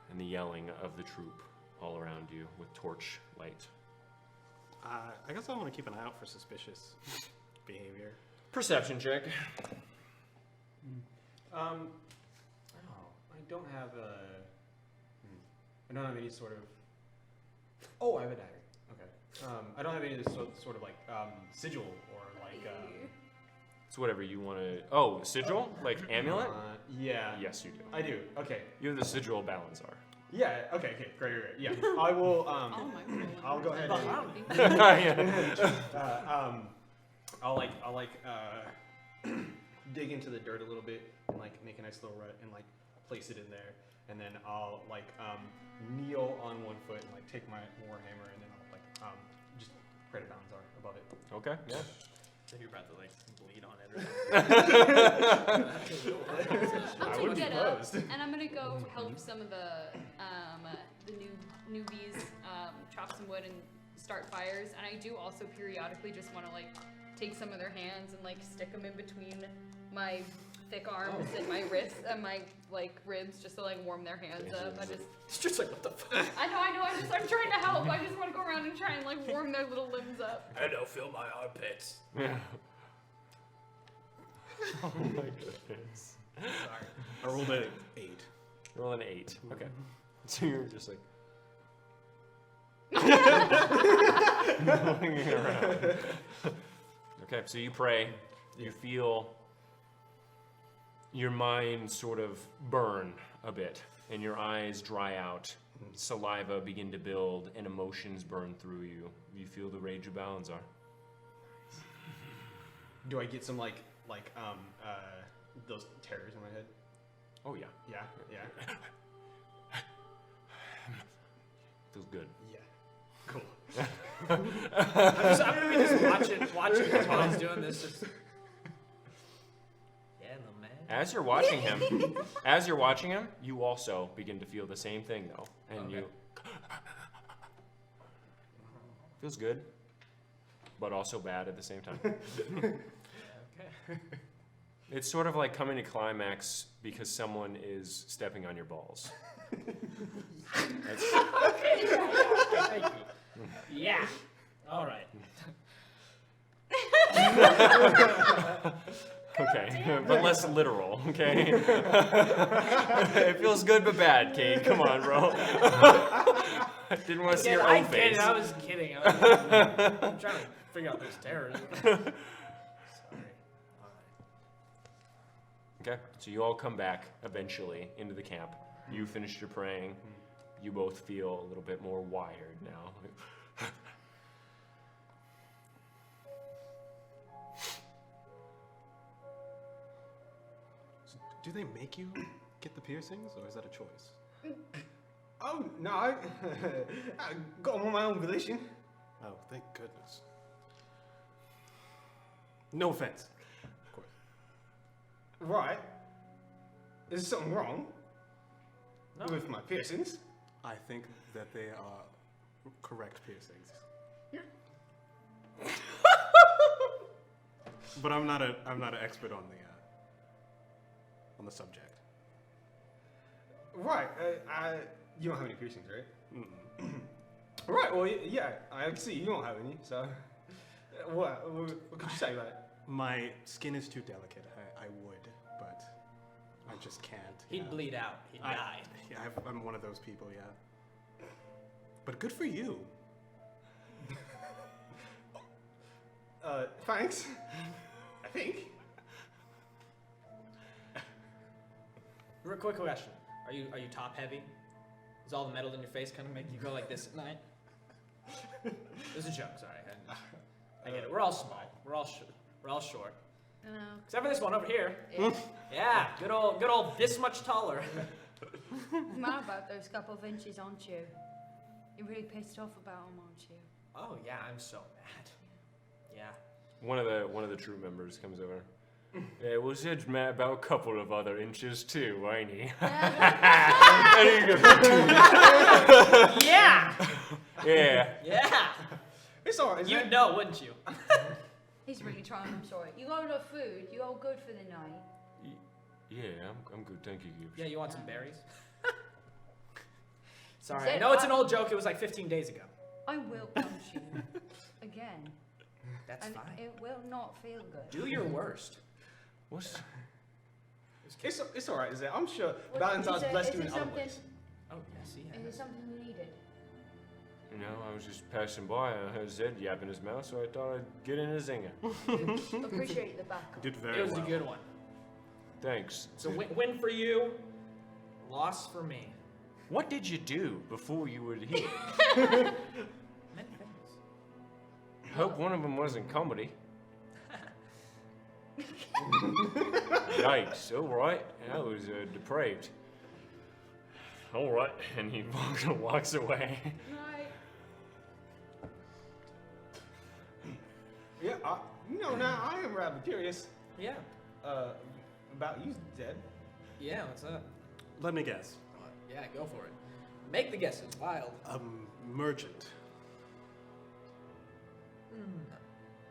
and the yelling of the troop all around you with torch light. I guess I want to keep an eye out for suspicious behavior. Perception check. I don't have I don't have any sort of. Oh, I have a dagger. Okay. I don't have any sort of like sigil or like. It's whatever you want to. Oh, sigil? Like amulet? Yeah. Yes, you do. I do. Okay. You have the sigil of Balanzar. Yeah. Okay. Great. Yeah. I will. Oh my god. I'll go ahead and. I'll dig into the dirt a little bit and like make a nice little rut and like place it in there, and then I'll like kneel on one foot and like take my warhammer and then I'll like just pray to Balanzar above it. Okay, yeah. So you're about to like bleed on it or I'll would take be that up, closed. and I'm gonna go help some of the newbies chop some wood and start fires. And I do also periodically just want to like take some of their hands and like stick them in between my thick arms and my wrists and my like ribs just to like warm their hands up. it's just like what the fuck. I know. I'm trying to help. I just want to go around and try and like warm their little limbs up. I don't feel my armpits. Yeah. Oh my goodness. Sorry. I rolled an 8. Roll an 8. Okay. So you're just like looking around. Okay, so you pray. You feel your mind sort of burn a bit, and your eyes dry out. Saliva begin to build, and emotions burn through you. You feel the rage of Balanzar. Do I get some like those terrors in my head? Oh yeah, Yeah. feels good. Yeah. Cool. I'm gonna be just watching him while he's doing this. Just... Yeah, little man. As you're watching him, you also begin to feel the same thing though, and Okay. you feels good, but also bad at the same time. Okay. It's sort of like coming to climax because someone is stepping on your balls. That's, Thank you. Yeah. All right. Okay, but less literal, okay? It feels good but bad, Kate. Come on, bro. I didn't want to see your I own get face. it. I was kidding. I'm trying to figure out this terrorism. Sorry. Okay, so you all come back eventually into the camp. You finished your praying. You both feel a little bit more wired now. Do they make you get the piercings, or is that a choice? Oh, no, I got them on my own volition. Oh, thank goodness. No offense, of course. Right. Is there something wrong No. with my piercings? I think that they are correct piercings. But I'm not an expert on the subject. Right. You don't have any piercings, right? Mm-mm. Right. Well, yeah. I can see you don't have any. So, what could you say about it? My skin is too delicate. I would, but I just can't. He'd yeah. bleed out. He'd die. Yeah, I'm one of those people. Yeah. But good for you. Thanks. I think. Real quick question: Are you top heavy? Does all the metal in your face kind of make you go like this at night? This is a joke. Sorry. I get it. We're all small. We're all short. I know. Except for this one over here. Yeah. Yeah, good old this much taller. I'm mad about those couple of inches, aren't you? You're really pissed off about them, aren't you? Oh yeah, I'm so mad. Yeah. One of the troop members comes over. Yeah, well, Zed's mad about a couple of other inches too, ain't he? Yeah. Yeah. Yeah. It's alright. You'd know, wouldn't you? He's really trying, I'm sorry. You got enough food? You all good for the night? Yeah, I'm good, thank you, Gibbs. Yeah, you want some berries? Sorry, Zed, I know it's an old joke. It was like 15 days ago. I will punch you. Again. That's And fine. it will not feel good. Do your worst. What's... It's alright, is it? I'm sure What- Balanzar's is it- blessed is you in it other something- ways. Oh yes, he Is it has. something you needed? You know, I was just passing by and I heard Zed yapping his mouth, so I thought I'd get in a zinger. Appreciate the backup. Did very It was well. a good one. Thanks. So win for you, loss for me. What did you do before you were here? Many things. Hope one of them wasn't comedy. Yikes, alright. That was depraved. Alright, and he walks away. Right. Yeah, now I am rather curious Yeah. about you, Zed. Yeah. What's up? Let me guess. Yeah, go for it. Make the guesses. Wild. Merchant.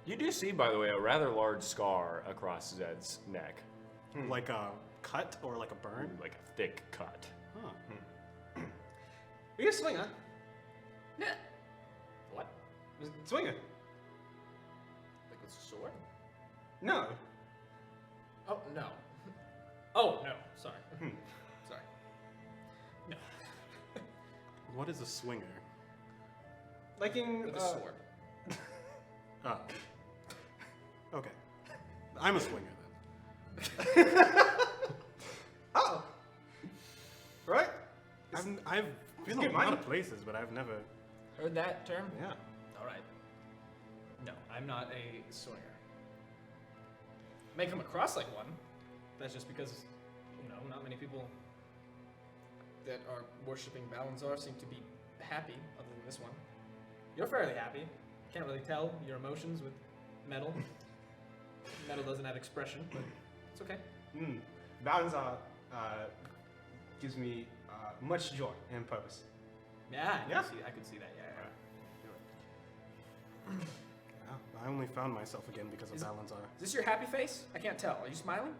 You do see, by the way, a rather large scar across Zed's neck. Like a cut or like a burn? Like a thick cut. Huh. Are you a swinger? What? Swinger? Like with a sword? No. Oh no. Oh no. Sorry. Sorry. No. What is a swinger? Like in With a sword. Oh. Okay. I'm a swinger Oh. Right? I've been good a lot money. of places, but I've never. Heard that term? Yeah. All right. No, I'm not a swinger. May come across like one. That's just because, not many people that are worshiping Balanzar seem to be happy, other than this one. You're fairly happy. Can't really tell your emotions with metal. Metal doesn't have expression, but it's okay. Balanzar gives me much joy and purpose. Yeah, Yeah. I could see that. Yeah. Yeah, I only found myself again because of Is- Balanzar. Is this your happy face? I can't tell. Are you smiling?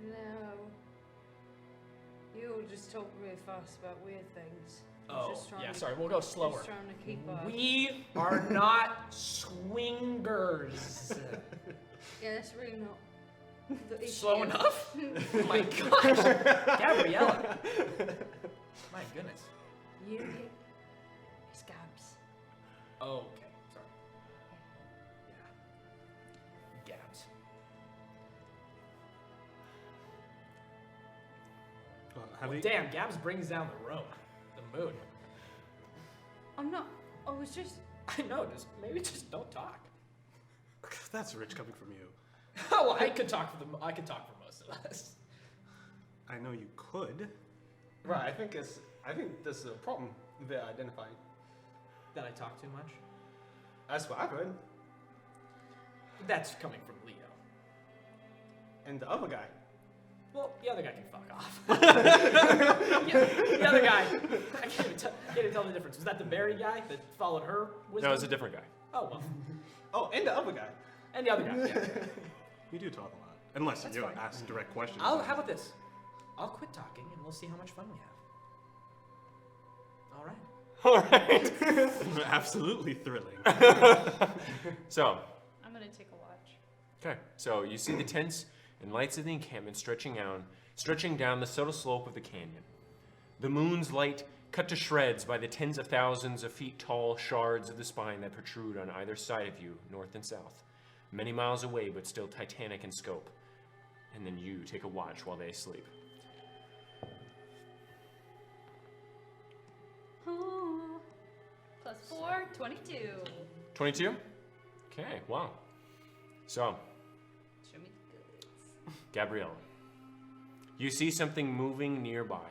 No. You all just talk really fast about weird things. Oh, Just trying yeah. to- Sorry, we'll go slower. Just trying to keep up. We are not swingers. Yeah, that's really not Is Slow she- enough? Oh my gosh. Gabriella. My goodness. You. It's Gabs. Oh, okay. Sorry. Yeah. Gabs. Have Well, you- damn, Gabs brings down the room. The mood. I'm not. I was just. I know, maybe just don't talk. That's rich coming from you. Oh, I could talk for most of us. I know you could. Right. I think this is a problem they're identifying. That I talk too much? That's what I've heard. That's coming from Leo. And the other guy. Well, the other guy can fuck off. Yeah, the other guy. I can't even tell the difference. Was that the berry guy that followed her wisdom? No, it's a different guy. Oh, well. Oh, and the other guy. And the other guy. Yeah. You do talk a lot. Unless That's you fine. ask direct questions. How about this? I'll quit talking and we'll see how much fun we have. All right. All right. Absolutely thrilling. So, I'm gonna take a watch. okay. So you see the tents and lights of the encampment stretching down the subtle slope of the canyon. The moon's light cut to shreds by the tens of thousands of feet tall shards of the spine that protrude on either side of you, north and south, many miles away but still titanic in scope. And then you take a watch while they sleep. Ooh. Plus 4, 22. 22? Okay, wow. So, Show me the goods. Gabrielle, you see something moving nearby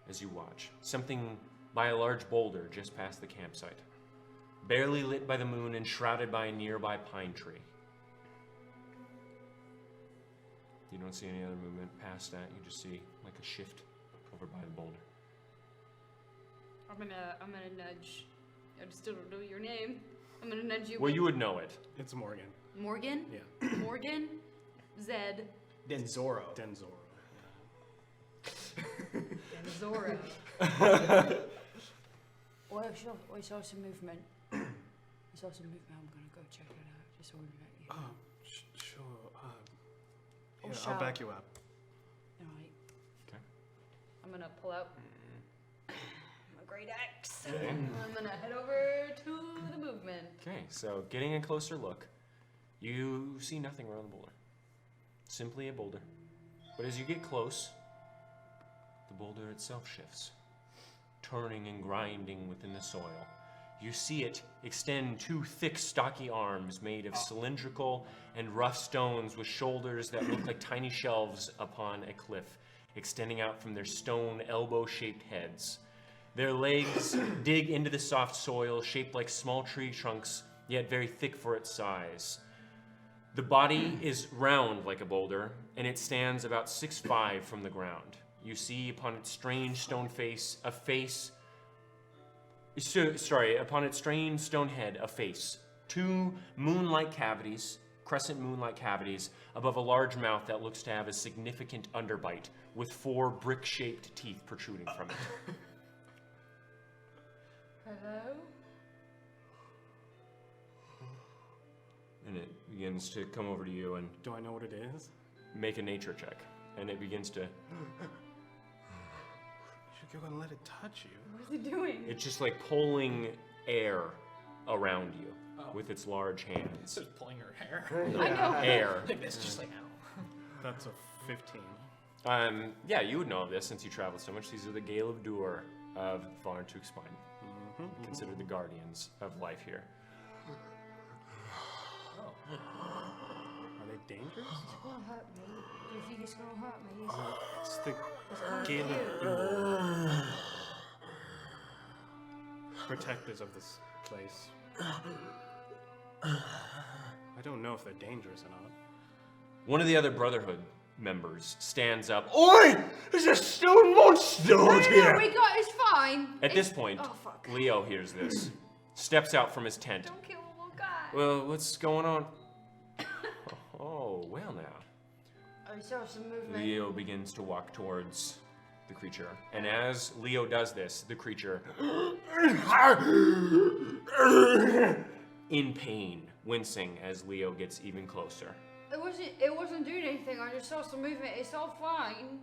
as you watch. Something by a large boulder just past the campsite, barely lit by the moon and shrouded by a nearby pine tree. You don't see any other movement past that. You just see like a shift over by the boulder. I'm gonna nudge. I still don't know your name. I'm gonna nudge you. Well, you would know it. It's Morgan. Morgan. Yeah. Morgan. Zed. Then Zorro. Denzoro. And Zora. Oh, I saw some movement. I saw some movement. I'm gonna go check it out. Just so we met you. Oh, sure. Oh, Yeah, shall- I'll back you up. Alright. I'm gonna pull out My great axe. I'm gonna head over to the movement. Okay, so getting a closer look, you see nothing around the boulder. Simply a boulder. But as you get close, the boulder itself shifts, turning and grinding within the soil. You see it extend two thick, stocky arms made of cylindrical and rough stones with shoulders that look like tiny shelves upon a cliff, extending out from their stone, elbow-shaped heads. Their legs dig into the soft soil, shaped like small tree trunks, yet very thick for its size. The body is round like a boulder, and it stands about 6'5" from the ground. You see upon its strange stone face, upon its strange stone head, a face. Two moon-like cavities, crescent moon-like cavities, above a large mouth that looks to have a significant underbite, with 4 brick-shaped teeth protruding from it. Hello? And it begins to come over to you and Do I know what it is? make a nature check. And it begins to, You're gonna let it touch you. What is it doing? it's just like pulling air around you Oh. with its large hands. Just pulling her hair. I know. Air. Like this, just like now. That's a 15. Yeah, you would know of this since you traveled so much. These are the Gale of Dur of Varntuck spine, considered the guardians of life here. Are they dangerous? It's gonna hurt me. Do you think it's gonna hurt me? It's the It's gonna Gale cute. of protectors of this place. I don't know if they're dangerous or not. One of the other Brotherhood members stands up. Oi! There's a stone monster out No, here! we got. It's fine. At this point, Oh fuck. Leo hears this, steps out from his tent. Don't kill a little guy. Well, what's going on? Oh, well now. I saw some movement. Leo begins to walk towards the creature. And as Leo does this, the creature, in pain, wincing as Leo gets even closer. It wasn't doing anything. I just saw some movement. It's all fine.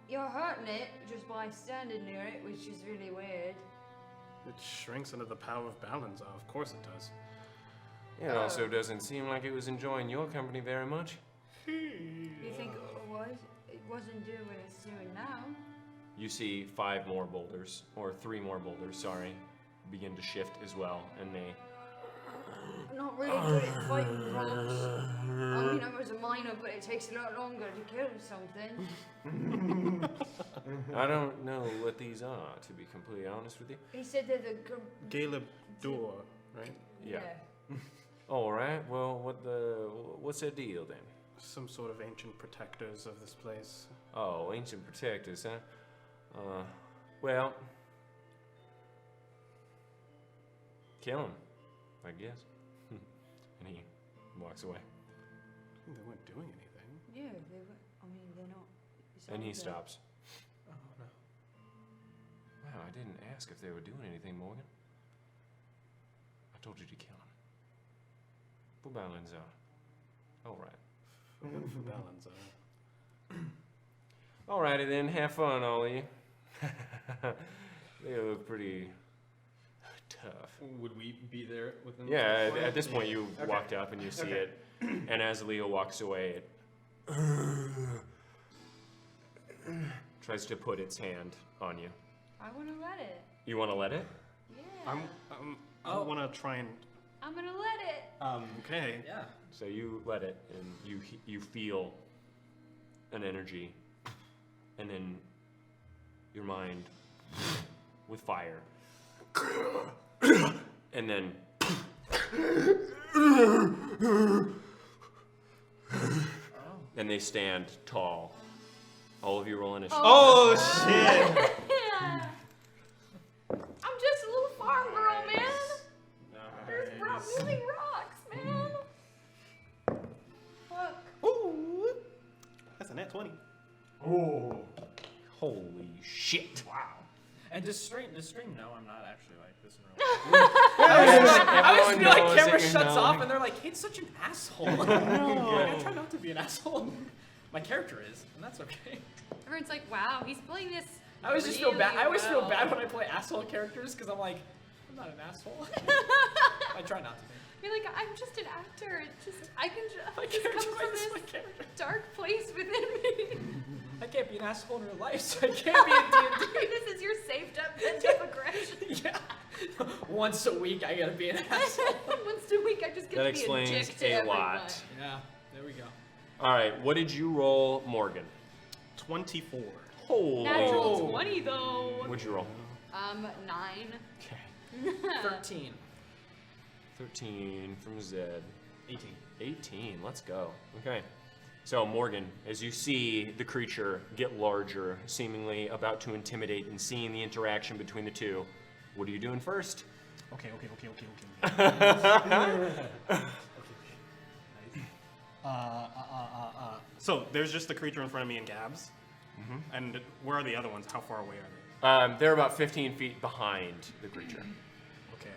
You're hurting it just by standing near it, which is really weird. It shrinks under the power of Balanzar. Of course it does. It also doesn't seem like it was enjoying your company very much. You think it was? It wasn't doing what it's doing now. You see 5 more boulders, or 3 more boulders, sorry, begin to shift as well, and they... I'm not really good at fighting rocks. I mean, I was a miner, but it takes a lot longer to kill something. I don't know what these are, to be completely honest with you. He said they're the... Galeb door, right? Yeah. All right. Well, what's their deal then? Some sort of ancient protectors of this place. Oh, ancient protectors, huh? Well, kill him, I guess. And he walks away. They weren't doing anything. Yeah, they were... I mean, they're not... And he stops. Oh no. Wow, I didn't ask if they were doing anything, Morgan. I told you to kill him. For Balanzar. All right. For Balanzar. Alrighty then, have fun, all of you. They look pretty tough. Would we be there within? Yeah, at this point you Okay. walked up and you see it, and as Leo walks away, it tries to put its hand on you. I want to let it. You want to let it? Yeah. I want to try and... I'm gonna let it. Okay. Yeah. So you let it, and you feel an energy, and then your mind with fire, and then and they stand tall. All of you roll initiative. Oh, shit! Yeah. I'm just a little farm girl, man. There's moving rocks, man. Look. Ooh. That's a net 20. Oh, holy shit! Wow. And does stream know I'm not actually like this in real life? I always feel like knows camera that you're shuts not. off and they're like, "He's such an asshole." Like, I try not to be an asshole. My character is, and that's okay. Everyone's like, wow, he's playing this. I always just feel really bad. I always feel well. bad when I play asshole characters because I'm like, I'm not an asshole. I try not to be. You're like, I'm just an actor. It's just I can My just character come from is this my character. dark place within me. I can't be an asshole in real life, so I can't be in D&D. This is your saved up pent up aggression. Yeah. Once a week, I gotta be an asshole. Once a week, I just get That to be a explains dick to a everyone. lot. Yeah, there we go. All right, what did you roll, Morgan? 24. Holy. Natural 20 though. What'd you roll? 9. Okay. 13. 13 from Zed. 18. 18, let's go. Okay. So, Morgan, as you see the creature get larger, seemingly about to intimidate, and seeing the interaction between the two, what are you doing first? Okay. So there's just the creature in front of me and Gabs. And where are the other ones? How far away are they? They're about 15 feet behind the creature. Okay.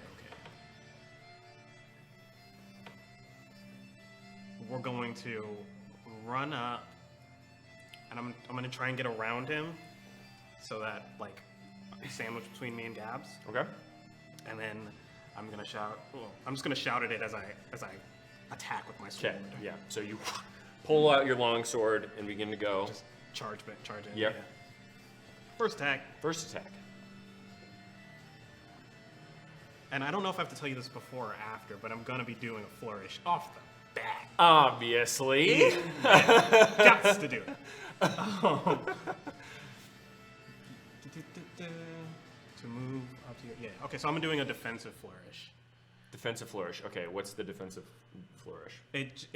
We're going to run up, and I'm gonna try and get around him, so that like sandwich between me and Gabs. Okay. And then I'm gonna shout. Well, I'm just gonna shout at it as I attack with my sword. Okay. Yeah. So you pull out your long sword and begin to go. Just charge in. Yep. Yeah. First attack. First attack. And I don't know if I have to tell you this before or after, but I'm gonna be doing a flourish off the bat. Obviously. Gots to do it. To move up to yeah. Okay, so I'm doing a defensive flourish. Defensive flourish. Okay, what's the defensive flourish? It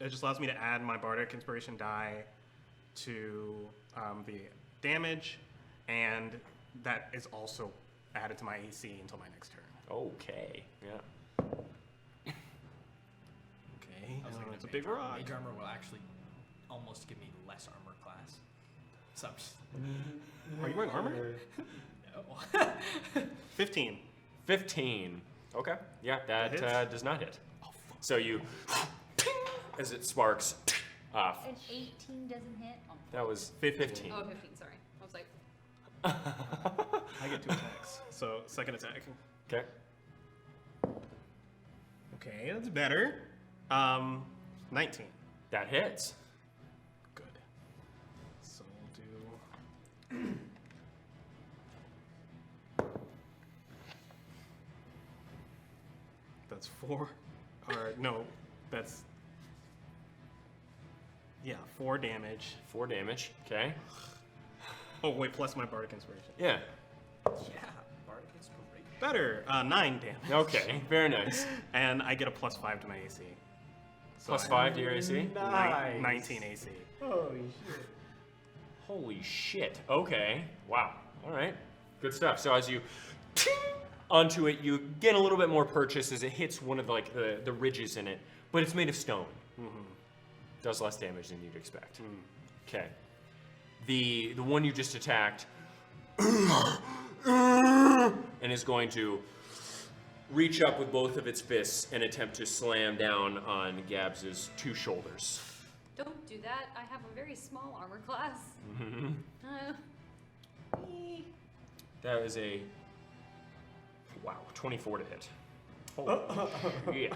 just allows me to add my bardic inspiration die to the damage, and that is also added to my AC until my next turn. Okay. Yeah. Okay. I was thinking It's a mage big armor. rock. Mage armor will actually almost give me less armor class. So I'm just... Are you wearing armor? No. 15. 15. Okay. Yeah, that That hits? does not hit. So you as it sparks off. An 18 doesn't hit. Oh, That was 15. Oh, 15, sorry. I was like, I get 2 attacks. So second attack. Okay. Okay, that's better. 19. That hits. Good. So we'll do. That's 4. Or no, that's. Yeah, 4 damage. 4 damage. Okay. Oh wait, plus my bardic inspiration. Yeah. Yeah, Bardic Inspiration. Better. 9 damage. Okay. Very nice. And I get a +5 to my AC. So Plus I- 5 to your AC? Nice. 19 AC. Holy shit. Holy shit. Okay. Wow. All right. Good stuff. So as you onto it, you get a little bit more purchase as it hits one of the ridges in it, but it's made of stone. Does less damage than you'd expect. Okay. The one you just attacked and is going to reach up with both of its fists and attempt to slam down on Gabs's 2 shoulders. don't do that. I have a very small armor class. That is a 24 to hit. Yeah.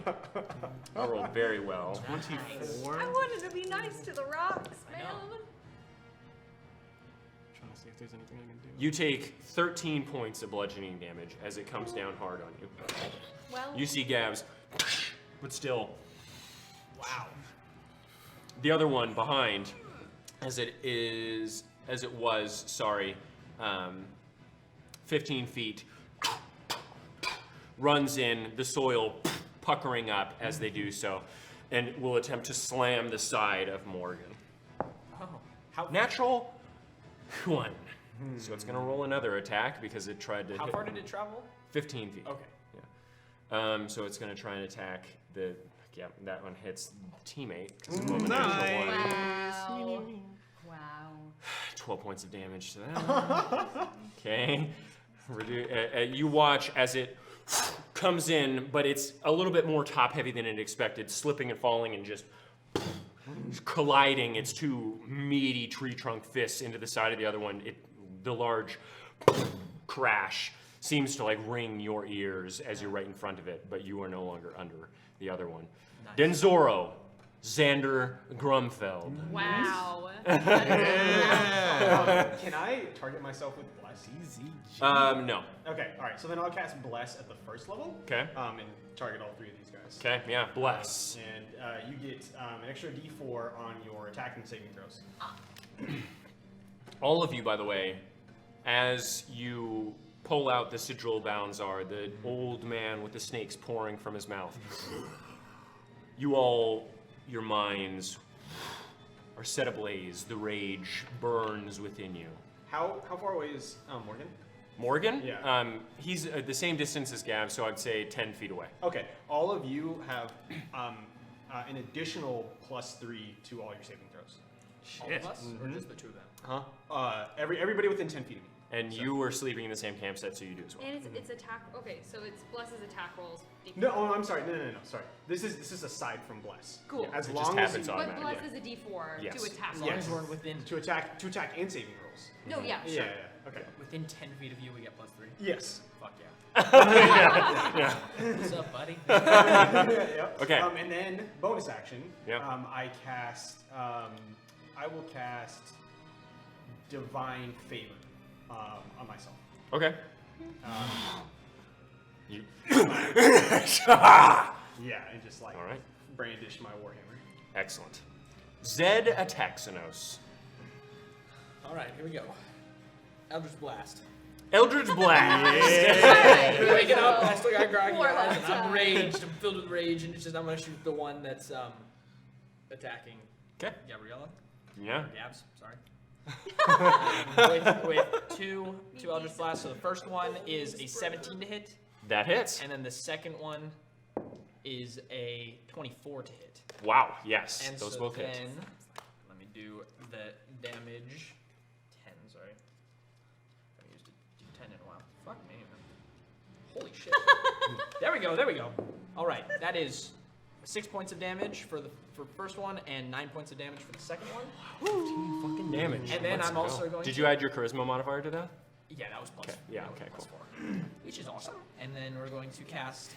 I rolled very well. 24. I wanted to be nice to the rocks, man. Trying to see if there's anything I can do. You take 13 points of bludgeoning damage as it comes down hard on you. Well, You see Gabs, but still. Wow. The other one behind, as it was, 15 feet, runs in, the soil puckering up as they do so, and will attempt to slam the side of Morgan. Oh. How Natural 1. So it's going to roll another attack because it tried to How hit far did it travel? 15 feet. Okay. Yeah. So it's going to try and attack the. Yeah, that one hits teammate. 'Cause it's a natural one. wow. Wow. 12 points of damage to that. Okay. You watch as it comes in, but it's a little bit more top heavy than it expected, slipping and falling and just colliding its 2 meaty tree trunk fists into the side of the other one. The large crash seems to ring your ears as you're right in front of it, but you are no longer under the other one. Nice. Denzoro, Xander Grumfeld. Wow. Can I target myself with Bless? No. Okay, alright, so then I'll cast Bless at the first level. Okay. And target all 3 of these guys. Okay, yeah, bless. And you get an extra d4 on your attack and saving throws. All of you, by the way, as you pull out the sigil Balanzar, the old man with the snakes pouring from his mouth, you all, your minds are set ablaze. The rage burns within you. How far away is Morgan? Morgan? Yeah. He's the same distance as Gab, so I'd say 10 feet away. Okay, all of you have an additional +3 to all your saving throws. All of us, or just the 2 of them? Huh? Everybody within 10 feet of me. And you were sleeping in the same campsite, so you do as well. And it's attack. Okay, so it's Bless's attack rolls. No, oh, I'm sorry. No. Sorry. This is aside from Bless. Cool. As It long just as happens you, on- But automatic, Bless is a D4 Yes. to attack. As long Yes. as we're within to attack and saving rolls. No, yeah, sure. Yeah. Okay. within 10 feet of you, we get +3. Yes. Fuck yeah. Yeah. What's up, buddy? Yep. Okay. And then bonus action. Yep. I will cast Divine Favor on myself. Okay. You. Yeah, and just All right. brandish my warhammer. Excellent. Zed Ataxanos. All right, here we go. Eldritch Blast. Eldritch Blast. Waking up, I still got groggy More eyes, and left I'm raged. I'm filled with rage, and it's just I'm gonna shoot the one that's attacking Okay. Gabriella. Yeah. Gabs, sorry. with two Eldritch Blasts. So the first one is a 17 to hit, That hits. and then the second one is a 24 to hit. Wow. Yes. And Those so both then, hit. let me do the damage. 10, sorry. I haven't used a D10 in a while. Fuck me, man. Holy shit. There we go. All right, that is 6 points of damage for the first one and 9 points of damage for the second one. Fucking damage. And then Let's I'm go. also going Did to... you add your charisma modifier to that? Yeah, that was plus. Okay, yeah, that was okay, plus cool. 4, which is awesome. And then we're going to cast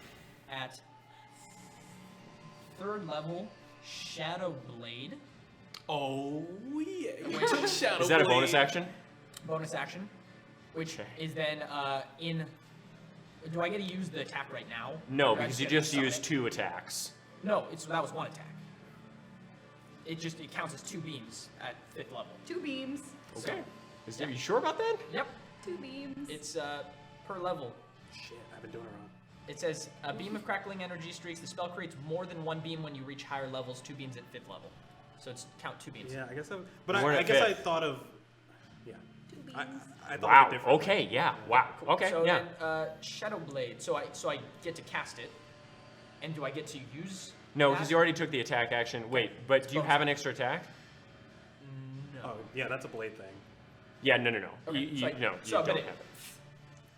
at 3rd level Shadow Blade. Oh yeah. Is that a bonus action? Bonus action, which Okay. is then in. Do I get to use the attack right now? No, Or do I because you get to just summon used it? 2 attacks. No, that was 1 attack. It counts as 2 beams at 5th level. 2 beams. Okay. Are you sure about that? Yep. 2 beams. It's per level. Shit, I've been doing it wrong. It says a beam of crackling energy streaks. The spell creates more than 1 beam when you reach higher levels. 2 beams at 5th level. So it's count 2 beams. Yeah, I guess but We're I at guess I fifth. thought of. Yeah. 2 beams. I thought Wow. of it differently. Okay. Yeah. Wow. Okay. So yeah. then Shadow Blade. So I get to cast it, and do I get to use? No, that? because you already took the attack action. Wait, but do you bonus have an extra attack? No. Oh, yeah, that's a blade thing. Yeah. No. Okay, You, so you, no. so you but don't it, have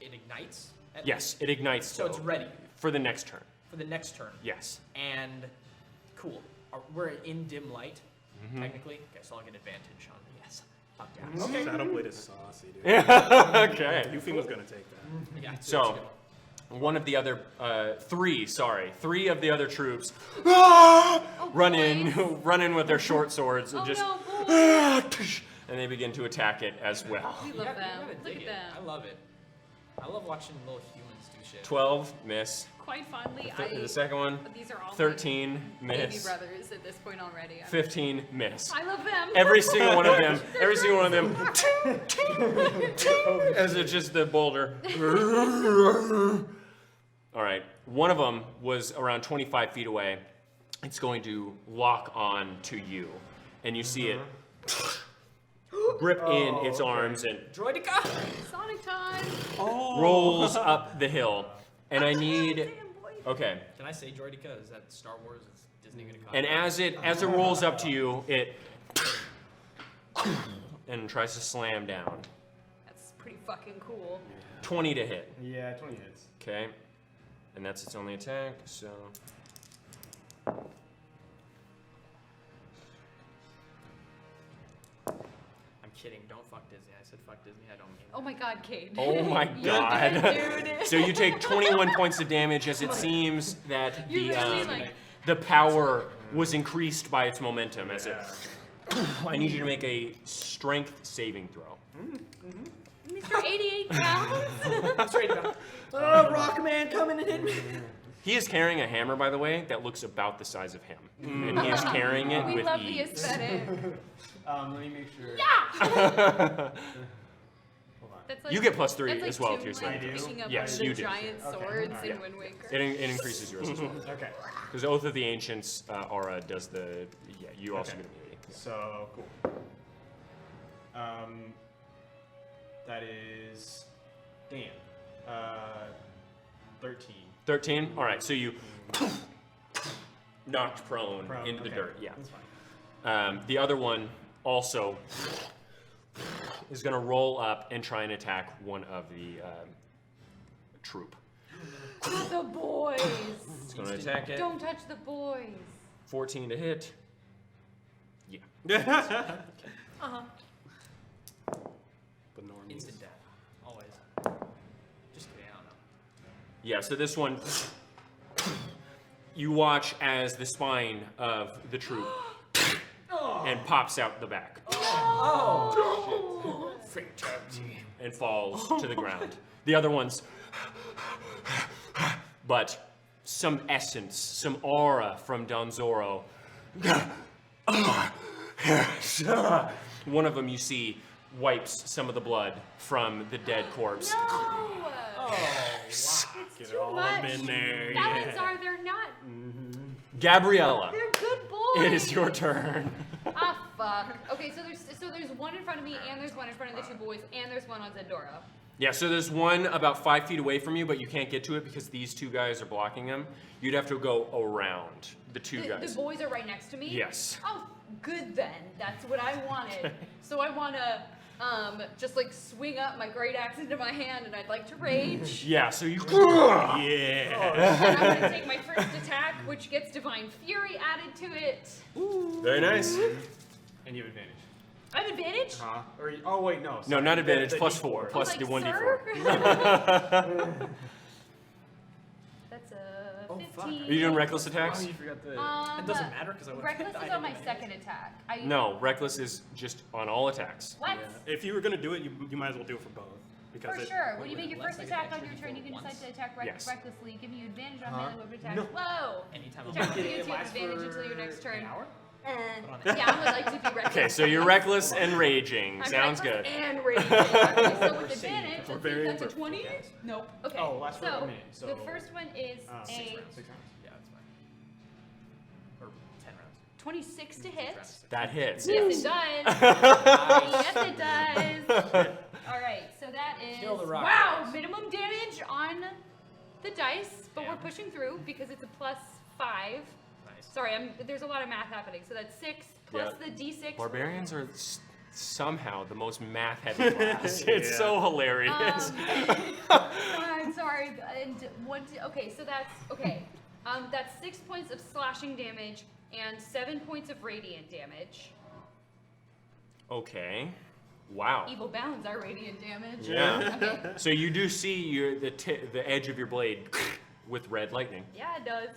it. it ignites. At Yes, it ignites. So it's though, ready for the next turn. for the next turn. Yes. And cool. We're in dim light, technically. Okay, so I'll get advantage on yes. Fuck yeah. Okay. Shadow blade is saucy, dude. Okay. Yufing was gonna take that. Yeah. So, one of the other, three of the other troops run in with their short swords and Oh just, no, boys. and they begin to attack it as well. We You love gotta them. dig Look at it. them. I love it. I love watching little humans do shit. 12, miss. Quite fondly, The second one, these are all 13, my baby miss. brothers at this point already. 15, miss. I love them. Every single one of them, as it's just the boulder. All right, one of them was around 25 feet away. It's going to lock on to you, and you see it grip in its arms and Droidica! Sonic time. rolls up the hill. And I need, Damn, boy. okay. Can I say Droidica? Is that Star Wars? Is Disney gonna call And as it rolls up to you, it and tries to slam down. That's pretty fucking cool. 20 to hit. Yeah, 20 hits. Okay. And that's its only attack, so. I'm kidding. Don't fuck Disney. I said fuck Disney. I don't mean Oh my god, Cade. Oh my god. Dude. So you take 21 points of damage as it seems that You really, like- the power was increased by its momentum as it. I need you to make a strength saving throw. Mr. 88 pounds. That's Droidica. Oh, Rockman coming and hit me. He is carrying a hammer, by the way, that looks about the size of him. And he is carrying it We with love the ease. aesthetic. Let me make sure. Yeah. Hold on. That's like, You get +3 that's like as well Tomb to your Raider saving throw. picking up Yes, the you do. giant Okay, swords alright. in Wind Waker. It increases yours as well. Okay. Because Oath of the Ancients aura does the. Yeah, you also Okay. get immunity. So cool. That is Dan. 13. 13? Alright, so you knocked prone into the okay. dirt. Yeah. That's fine. The other one also is going to roll up and try and attack one of the troop. Not the boys. It's going to attack it. Don't touch the boys. 14 to hit. Yeah. Uh-huh. The normies. Instant death. Always. Just kidding. I don't know. Yeah, so this one, you watch as the spine of the troop and pops out the back Oh! Fatality. And falls to the ground. The other ones, but some essence, some aura from Donzoro. One of them you see wipes some of the blood from the dead corpse. No. Oh, It's Get too all much. up in there. Balanzar, they're not. Gabriella, They're good boys. it is your turn. Ah, fuck. Okay, so there's one in front of me, and there's one in front of the two boys, and there's one on Zendora. Yeah, so there's one about 5 feet away from you, but you can't get to it because these two guys are blocking them. You'd have to go around the two The guys. boys are right next to me? Yes. Oh, good then. That's what I wanted. So I want to just like swing up my great axe into my hand, and I'd like to rage. Yeah, so you. Yeah. And I'm gonna take my first attack, which gets Divine Fury added to it. Very nice. And you have advantage. I have advantage? Huh? Or oh wait, no. No, sorry. not advantage. The Plus D4. 4. Plus Like, the 1d4. sir? That's a Oh, 15. fuck. Are you doing reckless Oh, attacks? you forgot the. It doesn't matter because I would Reckless is on my second attack. No, reckless is just on all attacks. What? Yeah. If you were gonna do it, you might as well do it for both. Because For it, sure. When you wait, make your unless first I get attack on extra your turn, you can D4 decide to attack Yes. recklessly, giving you advantage on Huh? melee weapon attacks. No. Whoa! Anytime Which I'm actually ready. gives you lasts advantage for until your next turn. An hour? Yeah, I would like to be reckless. Okay, so you're reckless and raging. I'm Sounds reckless good. And raging. Okay, so with advantage, We're let's very see if that's a imperfect. 20? Yes. Nope. Okay. Oh, last for so a minute, so- the first one is 6 a rounds. 6 rounds. Yeah, that's fine. Or 10 rounds. 26 to hit. That hits. Yes, it does. Yes, it does. All right, so that is Kill the rock wow, guys. minimum damage on the dice, but Yeah. we're pushing through because it's a +5. Nice. Sorry, there's a lot of math happening. So that's 6 plus Yeah. the D6. Barbarians are somehow the most math heavy class. It's Yeah. so hilarious. I'm sorry. And okay, so that's okay. That's 6 points of slashing damage and 7 points of radiant damage. Okay. Wow. Evil Balanzar radiant damage. Yeah. Okay. So you do see the edge of your blade with red lightning. Yeah, it does.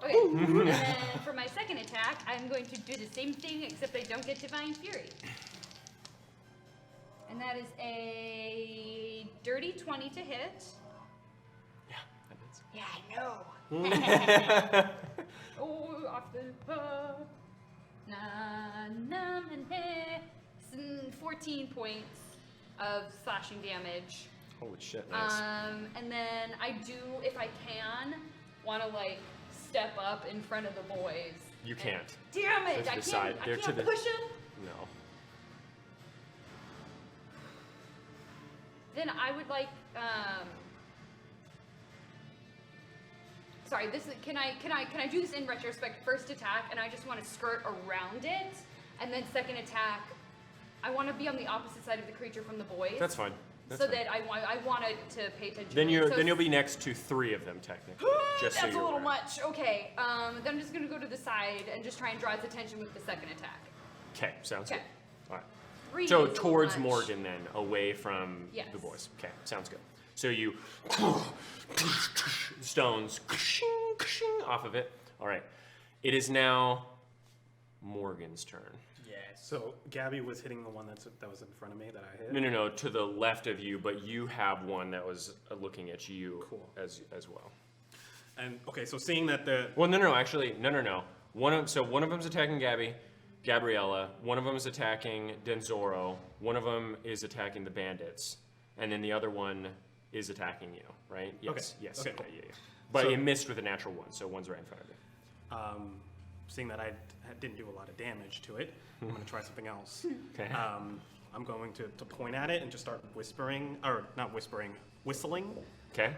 Okay. And then for my second attack, I'm going to do the same thing, except I don't get Divine Fury. And that is a dirty 20 to hit. Yeah, that is. Yeah, I know. Oh, off the na na na. 14 points of slashing damage. Holy shit, nice. And then I do, if I can, want to like step up in front of the boys. You And- can't. Damn They're it! to I the can't. side. I They're to can't the- push him. No. Then I would like. Sorry. This is. Can I do this in retrospect? First attack, and I just want to skirt around it, and then second attack, I want to be on the opposite side of the creature from the boys. That's fine. That's so fine. that I wanted to pay attention. Then to it. you're So then you'll be next to 3 of them technically. Just so That's a you're little aware. much. Okay. Then I'm just gonna go to the side and just try and draw its attention with the second attack. Okay, sounds Okay. good. All right. 3 So is a little towards much. Morgan then, away from Yes. the boys. Okay, sounds good. So you stones off of it. All right. It is now Morgan's turn. Yes. So Gabby was hitting the one that was in front of me that I hit. No, to the left of you, but you have one that was looking at you Cool. as well. And okay, so seeing that the Well, no. Actually, no. One of them's attacking Gabriella. One of them is attacking Denzoro. One of them is attacking the bandits, and then the other one is attacking you. Right? Yes. Okay. Yes. Okay, Okay. cool. Yeah. But So- it missed with a natural 1, so one's right in front of you. seeing that I didn't do a lot of damage to it, I'm gonna try something else. Okay. I'm going to point at it and just start whispering, or not whispering, whistling. Okay.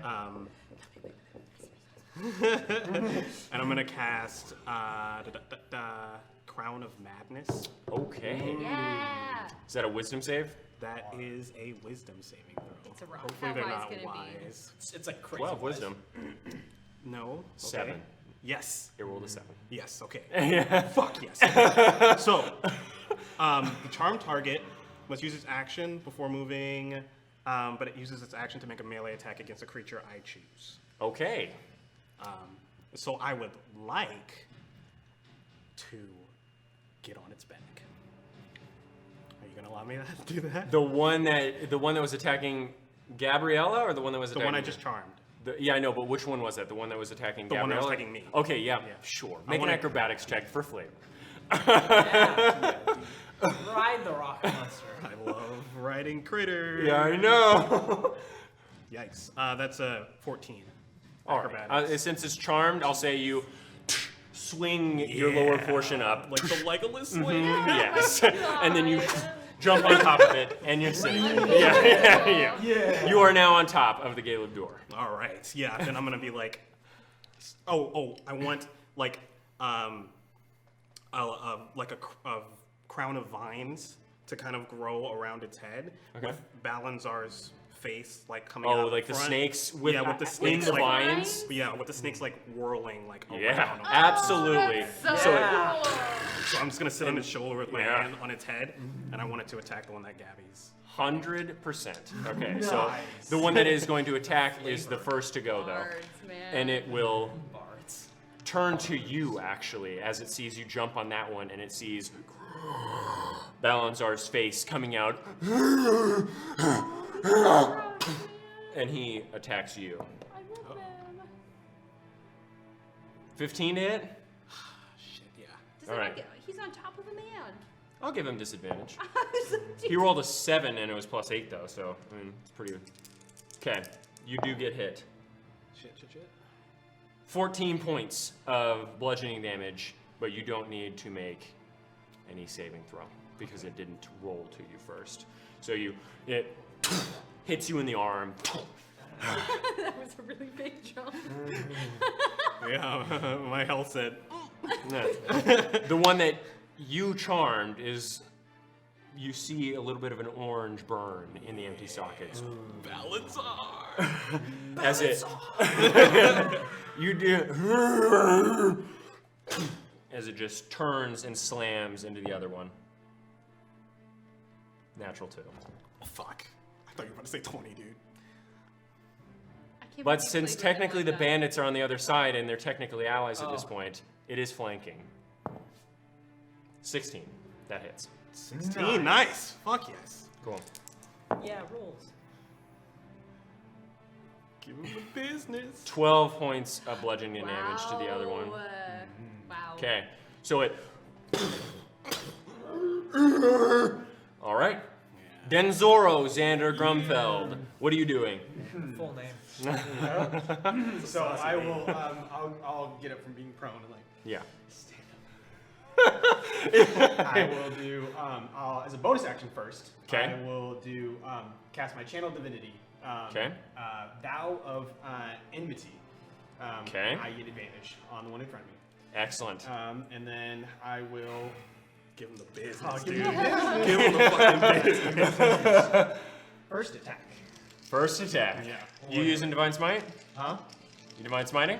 And I'm gonna cast Crown of Madness. Okay. Yeah. Is that a wisdom save? That is a wisdom saving throw. It's a rock. Hopefully How they're wise not can it be? wise. It's like crazy. 12 wise. wisdom. No. Okay. 7. Yes. It rolled a 7. Yes. Okay. Yeah. Fuck yes. So, the charmed target must use its action before moving, but it uses its action to make a melee attack against a creature I choose. Okay. So I would like to get on its back. Are you gonna allow me to do that? The one that was attacking Gabriella, or the one that was The attacking one I you? just charmed. Yeah, I know, but which one was that? The one that was attacking The one Gabriella? that was attacking me. Okay, yeah, Yeah. sure. I Make an wanna- acrobatics check for flavor. Ride the rock monster. I love riding critters. Yeah, I know. Yikes. That's a 14. All right. Acrobatics. Since it's charmed, I'll say you swing your lower portion up. Like the Legolas swing. Yes. And then you jump on top of it, and you're sitting. Yeah. You are now on top of the Galeb door. All right. Yeah. Then I'm gonna be like, I want like a crown of vines to kind of grow around its head Okay. with Balanzar's face like coming out. Oh, like the front. snakes with with the in snakes the like, vines. Yeah, with the snakes like whirling like around Yeah, him. absolutely. So So it- cool. So I'm just gonna sit on his shoulder with my Yeah. hand on its head, and I want it to attack the one that Gabby's. 100%. Okay, so the one that is going to attack is the first to go, though. Bards, man. And it will turn to you, actually, as it sees you jump on that one, and it sees Balanzar's face coming out. And he attacks you. I love him. 15 to hit? Shit, yeah. Does All it right. make it- He's on top of a man. I'll give him disadvantage. I was like, He rolled a 7 and it was plus 8 though, so I mean it's pretty. Okay, you do get hit. Shit. 14 points of bludgeoning damage, but you don't need to make any saving throw because it didn't roll to you first. So it hits you in the arm. that was a really big jump. Yeah, my health said. The one that you charmed is. You see a little bit of an orange burn in the empty sockets. Balanzar! As it. You do. As it just turns and slams into the other one. Natural 2. Oh, fuck. I thought you were about to say 20, dude. I can't But believe you since played with him technically like the that. bandits are on the other side and they're technically allies at this Oh. point, it is flanking. 16. That hits. 16, nice. Fuck yes. Cool. Yeah, rolls. Give him the business. 12 points of bludgeoning damage to the other one. Wow. Okay, so it. All right. Denzoro Xander Grumfeld. What are you doing? Full name. So I will. I'll get up from being prone and like Yeah. stand up. I will do. As a bonus action first. Okay. I will do cast my channel divinity. Okay. Vow of enmity. Okay. I get advantage on the one in front of me. Excellent. And then I will. Give him the business, I'll dude. give you business. Give him the fucking business. First attack. First attack. Yeah. You using Divine Smite? Huh? You Divine Smiting?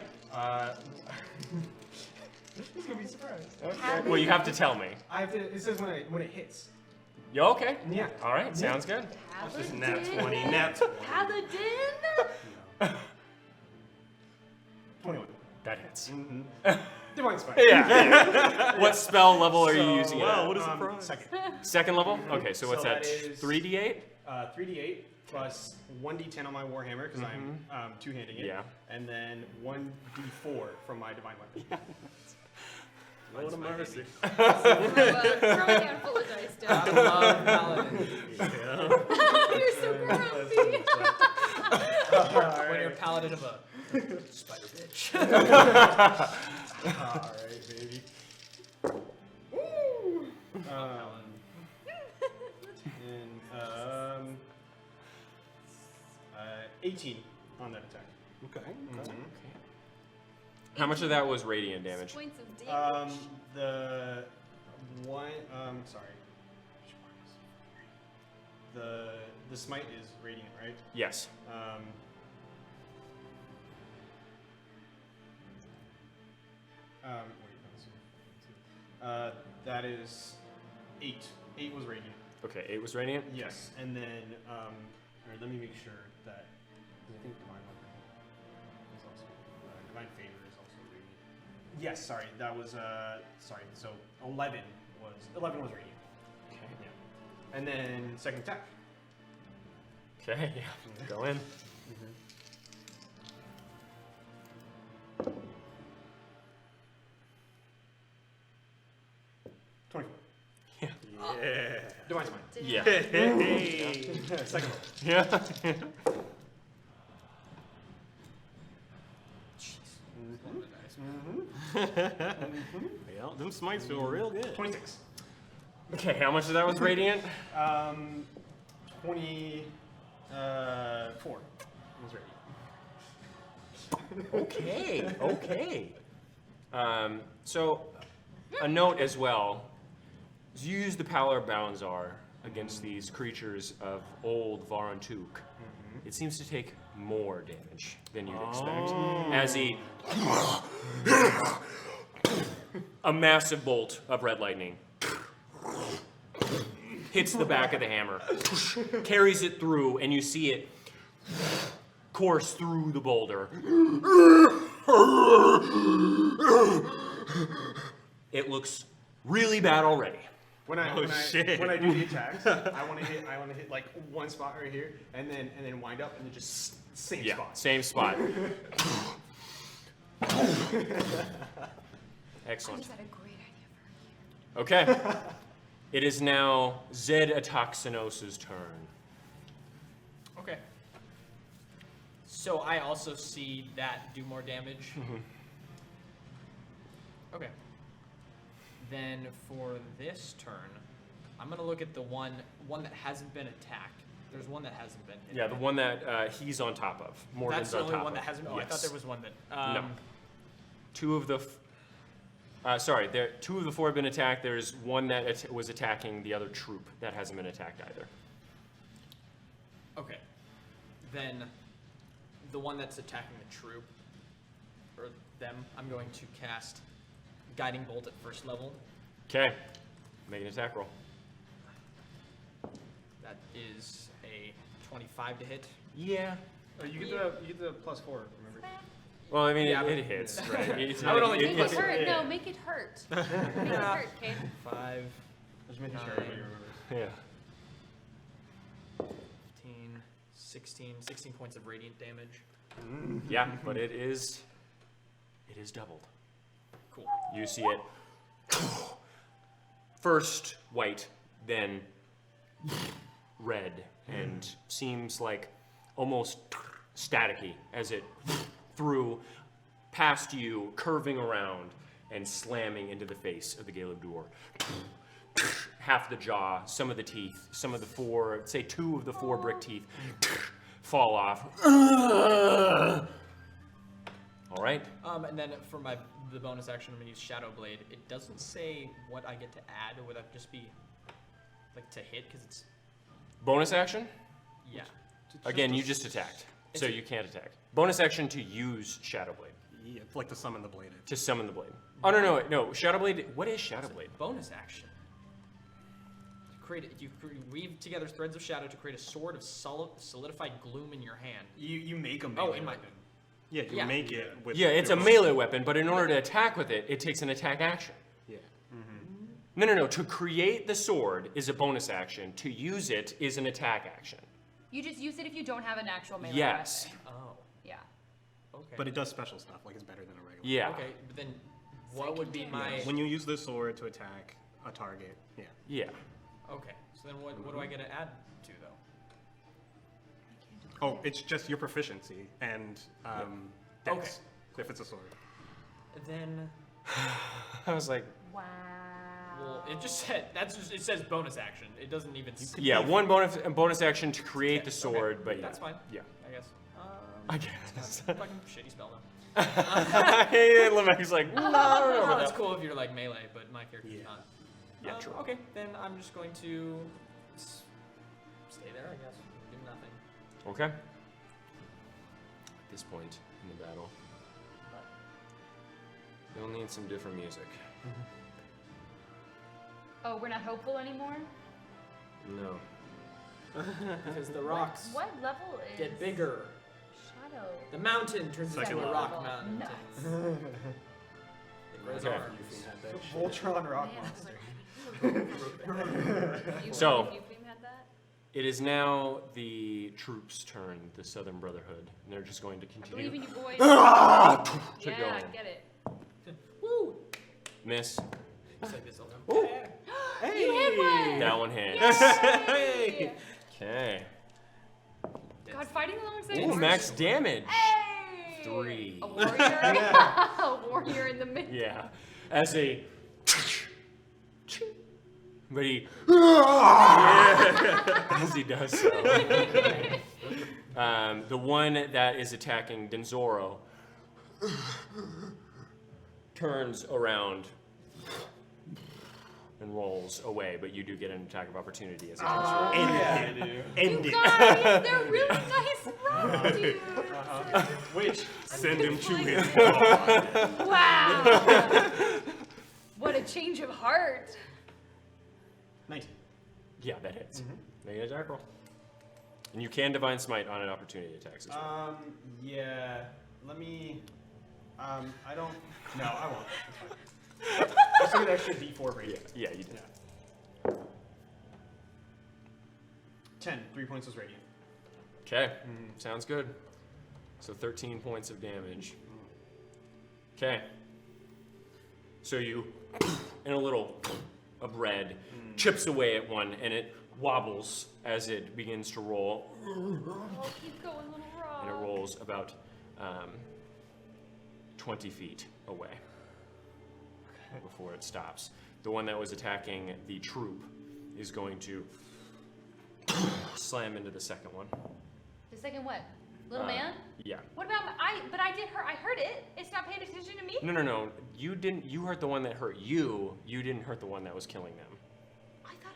He's gonna be surprised. Okay. Well, you have to tell me. I have to. It says when it hits. You okay? Yeah. All right. Sounds good. Just nat 20, nat 20. Paladin? 21. That hits. Divine Smite. Yeah. What spell level are you using it wow, at? what a surprise. Second. Second level? Okay, so what's So that? that is- 3d8? 3d8 plus 1d10 on my Warhammer because I'm two-handing it. Yeah. And then 1d4 from my Divine Weapon. What a mercy. Throw a handful of dice I down. love Paladin. You're so grumpy. When you're a Paladin of a spider bitch. Alright, baby. And 18 on that attack. Okay. How much of that was radiant damage? Points of damage. The one, sorry. The smite is radiant, right? Yes. That is 8. 8 was radiant. Okay, 8 was radiant? Yes, and then, alright, let me make sure that, 'cause I think Divine Weapon is also, Divine Favor is also radiant. Yes, sorry, that was, sorry, so 11 was radiant. Okay. Yeah. And then second attack. Okay, yeah. Go in. Yeah. Divine Smite. Yeah. Hey. Second level. Yeah. Yeah, them smites feel real good. 26. Okay, how much of that was radiant? 24 was radiant. Okay, okay. So, a note as well. Is you use the power of Balanzar against these creatures of old Varntuck, it seems to take more damage than you'd expect. As he a massive bolt of red lightning hits the back of the hammer, carries it through, and you see it course through the boulder. It looks really bad already. When I do the attacks, I want to hit like one spot right here, and then wind up, and then just same spot. Same spot. I Excellent. just had a great idea for Okay. It is now Zed Ataxinos' turn. Okay. So I also see that do more damage. Okay. Then for this turn, I'm gonna look at the one that hasn't been attacked. There's one that hasn't been hit. Yeah, the one that he's on top of. Morgan's That's the on only top one of. that hasn't. Oh, I thought Yes. there was one that. No. Two of the four have been attacked. There's one that was attacking the other troop that hasn't been attacked either. Okay. Then the one that's attacking the troop, or them, I'm going to cast Guiding Bolt at first level. Okay. Make an attack roll. That is a 25 to hit. Yeah. You get the +4. Remember? Well, I mean, Yeah, it hits, right? It's I would only Make do it plus- hurt. yeah. No, make it hurt. Make it hurt, Kate. 5, Just making sure 9, everybody remembers. Yeah. 15, 16 points of radiant damage. Yeah, but it is doubled. Cool. You see it first white, then red, and seems like almost staticky as it threw past you, curving around and slamming into the face of the Gale of Dur. Half the jaw, some of the teeth, some of the four, say two of the four brick teeth fall off. All right. And then for the bonus action, I'm gonna use Shadow Blade. It doesn't say what I get to add, or would that just be like to hit? Because it's Bonus action? yeah. Again, you just attacked, so you can't attack. Bonus action to use Shadow Blade, Yeah, like to summon the blade. to summon the blade. Oh, no, Shadow Blade, what is Shadow Blade? Bonus action. You weave together threads of shadow to create a sword of solidified gloom in your hand. You make them. Oh, in my. Yeah, you Yeah. make it with. Yeah, it's a your- melee weapon, but in order to attack with it, it takes an attack action. Yeah. No, to create the sword is a bonus action. To use it is an attack action. You just use it if you don't have an actual melee Yes. weapon. Oh. Yeah. Okay. But it does special stuff. Like it's better than a regular. Yeah. Okay, but then what would be my? When you use the sword to attack a target, yeah. Yeah. Okay, so then what do I get to add to though? Oh, it's just your proficiency and dex, if it's a sword. Then I was like, Wow. well, it just said it says bonus action. It doesn't even. yeah, one bonus action to create the sword, Okay, but yeah. that's fine. Yeah. I guess. I guess. Fucking shitty spell though. Hey, Lemek's like, no, No, that's cool if you're like melee, but my character's not. Yeah, true. Okay, then I'm just going to stay there, I guess. Do nothing. Okay. At this point in the battle, you'll need some different music. Oh, we're not hopeful anymore? No. Because the rocks What level is get bigger. Shadow? The mountain turns into Second a level. rock mountain. Nuts. It grows Okay. arms. Voltron rock Man, monster. you So- Eupheim had that? It is now the troops' turn, the Southern Brotherhood, and they're just going to I believe in continue. you, boys. To Yeah, go. get it. Woo! Miss. It's like this all time. Ooh. You hit one! That one hits. Yay! Okay. God, fighting alongside Ooh, max damage. Hey! 3. A warrior? A warrior in the mid. Yeah. As a. But he. As he does so. The one that is attacking Denzoro turns around and rolls away, but you do get an attack of opportunity as it comes through. End it. End You it. guys, they're really nice rock dudes. Which Send him to his Wow. What a change of heart. 19. Yeah, that hits. Make an attack roll. And you can Divine Smite on an opportunity attacks as well. Yeah. Let me. I don't. No, I won't. It's fine. Let's do an extra D4 for you. Yeah, you did. 10. 3 points was radiant. Okay, sounds good. So 13 points of damage. Okay. So you, in a little of red, chips away at one, and it wobbles as it begins to roll, Oh, keep going, little rock. and it rolls about 20 feet away before it stops. The one that was attacking the troop is going to slam into the second one. The second what? Little man? Yeah. What about but I did hurt. I heard it. It's not paying attention to me. No. You didn't. You hurt the one that hurt you. You didn't hurt the one that was killing them. I thought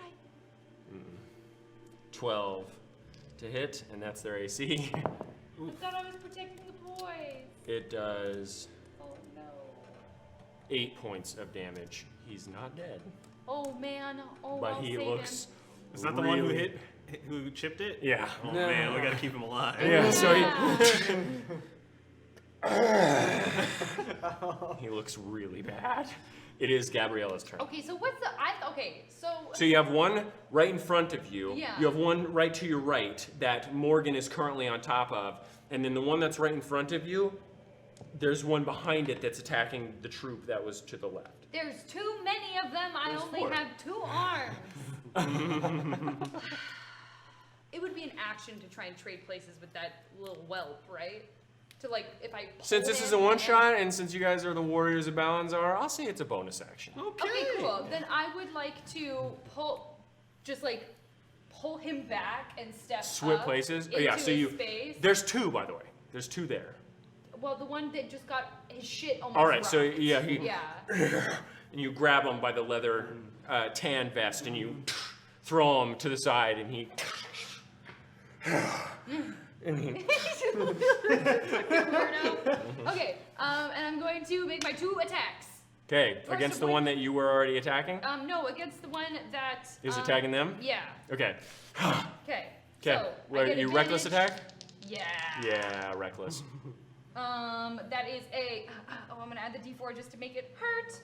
12 to hit, and that's their AC. I thought I was protecting the boys. It does Oh no. 8 points of damage. He's not dead, Oh man. Oh, but I'll he save looks. Is that the one who really- who chipped it? Yeah. Oh man, we gotta keep him alive. Yeah. So him. he looks really bad. It is Gabriella's turn. Okay, so what's the So you have one right in front of you. Yeah. You have one right to your right that Morgan is currently on top of, and then the one that's right in front of you, there's one behind it that's attacking the troop that was to the left. there's too many of them. I There's only 4. have 2 arms. It would be an action to try and trade places with that little whelp, right? To like, if I pull Since this is a him one and- shot, and since you guys are the warriors of Balanzar, I'll say it's a bonus action. Okay, cool. Then I would like to pull him back and step Switch up places. Oh, into yeah. So his you. space. There's 2, by the way. There's 2 there. Well, the one that just got his shit almost All right. So rocked. yeah, he. Yeah. And you grab him by the leather tan vest, and you throw him to the side, and he. and he. Weirdo. Okay, and I'm going to make my 2 attacks. Okay, First against of the which- one that you were already attacking? No, against the one that Is attacking them? Yeah. Okay. Okay. Okay. So, Well, I get you reckless advantage. attack? Yeah. Yeah, reckless. That is a. Oh, I'm gonna add the D4 just to make it hurt.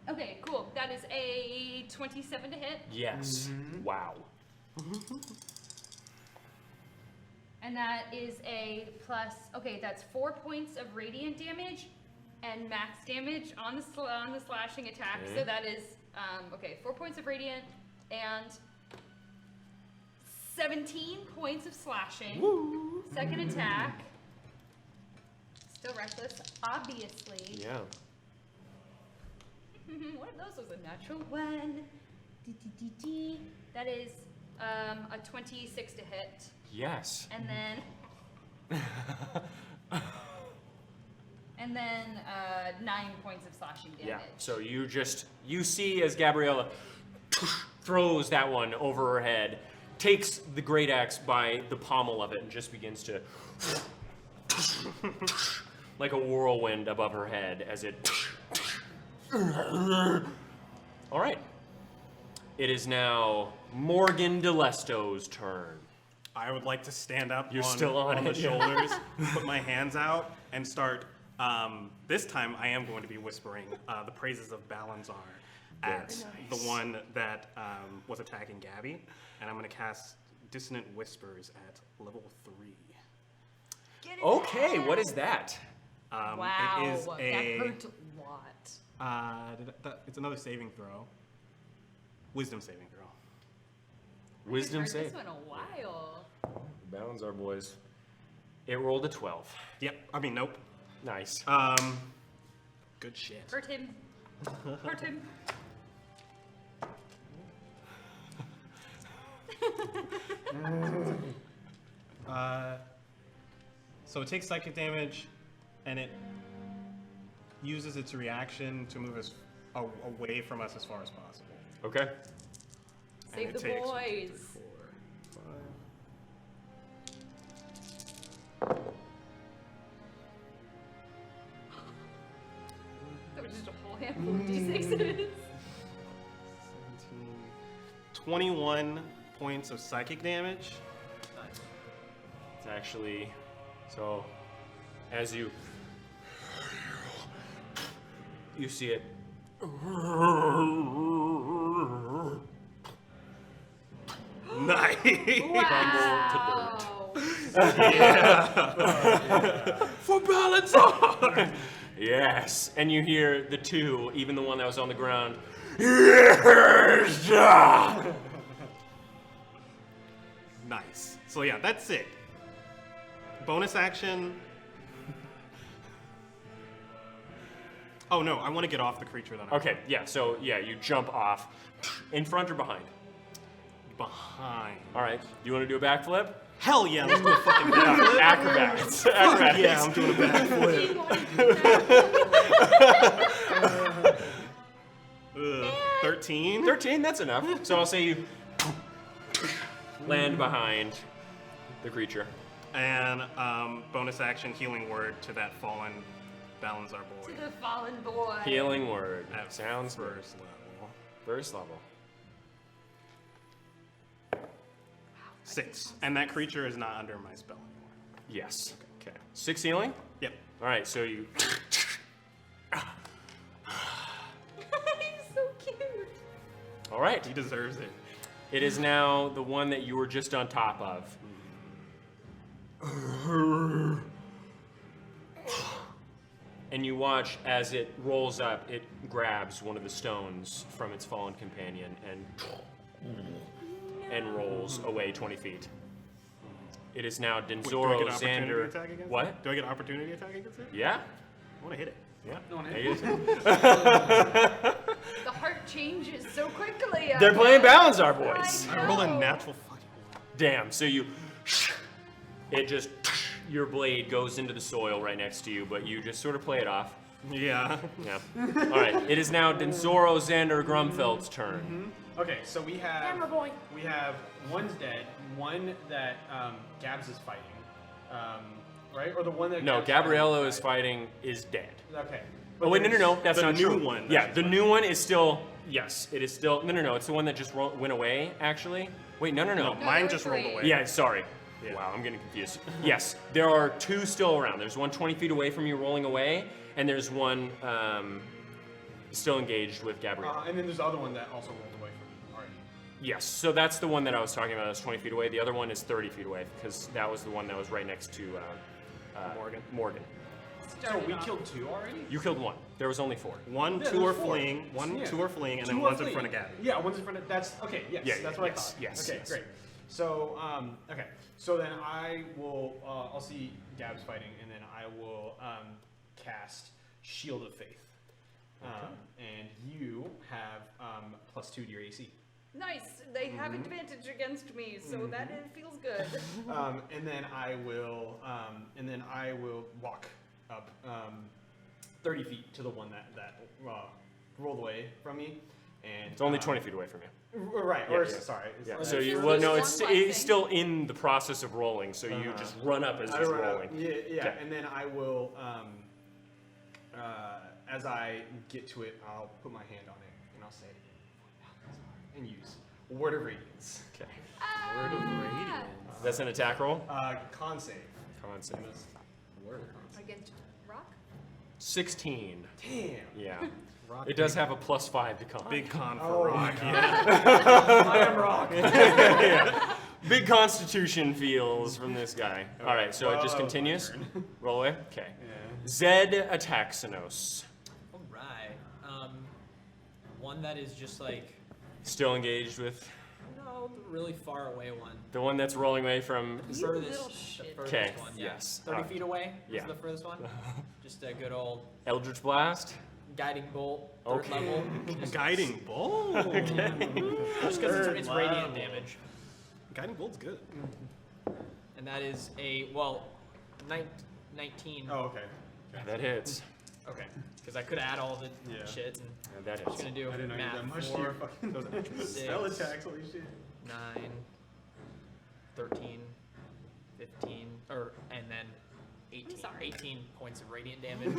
Okay, cool. That is a 27 to hit, Yes. Wow. and that is a plus. Okay, that's 4 points of radiant damage, and max damage on the slashing attack. Okay. So that is 4 points of radiant and 17 points of slashing. Woo. Second attack. Still reckless, obviously. Yeah. One of those was a natural one. That is a 26 to hit. Yes. And then 9 points of slashing damage. Yeah. So you see as Gabriella throws that one over her head, takes the great axe by the pommel of it, and just begins to like a whirlwind above her head as it. All right. It is now Morgan DeLesto's turn. I would like to stand up You're still on the it, yeah. shoulders, put my hands out, and start. This time I am going to be whispering the praises of Balanzar at Very the nice. one that was attacking Gabby, and I'm going to cast Dissonant Whispers at level 3. Okay, what is that? Wow, It is that a. hurt a lot. It's another saving throw. Wisdom saving throw. Wisdom I've heard save. this one a while. Balanzar boys. It rolled a 12. Yep. I mean, nope. Nice. Good shit. Hurt him. Hurt him. So it takes psychic damage, and it uses its reaction to move as away from us as far as possible. Okay. Save And the it takes 1, boys. 2, 3, 4, That was just a whole handful of D6s. 17, 21 points of psychic damage. It's actually, so as you see it. Nice. Wow. For Balanzar! Yes, and you hear the two, even the one that was on the ground. Yes! Nice. So yeah, that's it. Bonus action. Oh no, I want to get off the creature that I'm Okay, yeah, so yeah, you jump off. In front or behind? behind. All right, you want to do a backflip? Hell yeah, let's do a fucking backflip. Acrobats. Acrobats. Yeah, I'm doing a backflip. 13. 13, that's enough. So I'll say you land behind the creature. And bonus action healing word to that fallen Balanzar boy. To the fallen boy. Healing word. At Sounds good. first level. First level. 6. And that creature is not under my spell anymore. Yes. Okay. 6 healing? Yep. All right, so you. He's so cute. All right. He deserves it. It is now the one that you were just on top of. And you watch as it rolls up, it grabs one of the stones from its fallen companion and rolls away 20 feet. It is now Do I Denzoro get an opportunity Xander. attack against What? it? Do I get an opportunity attack against it? Yeah? I want to hit it. Yeah. No one Take hit. it. The heart changes so quickly. They're playing Balanzar, boys. I rolled a natural fucking one. Damn. So you, it just, your blade goes into the soil right next to you, but you just sort of play it off. Yeah. Yeah. All right. It is now Denzoro Xander Grumfeld's turn. Okay, so we have Camera boy. we have one's dead, one that Gabs is fighting, right? Or the one that No, Gabs Gabriello is fighting. fighting is dead. Okay. Oh wait, no, that's the not new true. one. Yeah, the new one is still. Yes, it is still. No, it's the one that just went away. Actually, wait, no. No, there mine were just rolled 3. away. Yeah, sorry. Yeah. Wow, I'm getting confused. Yes, there are 2 still around. There's one 20 feet away from you rolling away, and there's one still engaged with Gabrielle. And then there's the other one that also rolled away from me already. Yes, so that's the one that I was talking about. That's 20 feet away. The other one is 30 feet away because that was the one that was right next to Morgan. So we killed 2 already? You killed 1. There was only 4. One, Yeah, 2 are there's 4. fleeing. One, Yeah. 2 are fleeing, and Two then are one's in fleeing. front of Gabby. Yeah, one's in front of. That's okay. Yes, Yeah, that's yeah, what yes, I thought. yes, Okay, yes. great. So okay. So then I will. I'll see Gabs fighting, and then I will cast Shield of Faith. And you have +2 to your AC. Nice. They have advantage against me, so that feels good. And then I will. Walk up 30 feet to the one that rolled away from me. And It's only 20 feet away from you. Right. Yeah, or yeah. sorry. It's Yeah. like- So you Just well, no, one it's blessing. still in the process of rolling. So you just run up as I it's run up. rolling. Yeah. Okay. And then I will. As I get to it, I'll put my hand on it and I'll say, and use Word of Radiance. Okay. Word of radiance. That's an attack roll. Con save. Con save. Against rock? 16. Damn. Yeah. It does have a +5 to con. Big con for Oh Rock. my Yeah. I am rock. Yeah. Big constitution feels from this guy. All right, so it just Whoa, continues. my turn. Roll away. Okay. Yeah. Zed Ataxanos. All right. One that is just like Still engaged with no, the really far away one. the one that's rolling away from. The You furthest, little the shit. furthest Okay, one. Yeah. yes. 30 feet away yeah. is the furthest one. Just a good old Eldritch Blast. guiding bolt, third Okay. level. Guiding Bolt. Just because it's radiant damage. Guiding Bolt's good. And that is a, 19. Oh, okay. That hits. Okay. Because I could add all the Yeah. shit and That I'm just hits. gonna do I didn't know you math. had that much. 4, Those are naturals. 6, Spell attacks, holy shit. 9, 13, 15, and then 18. sorry. 18 points of radiant damage.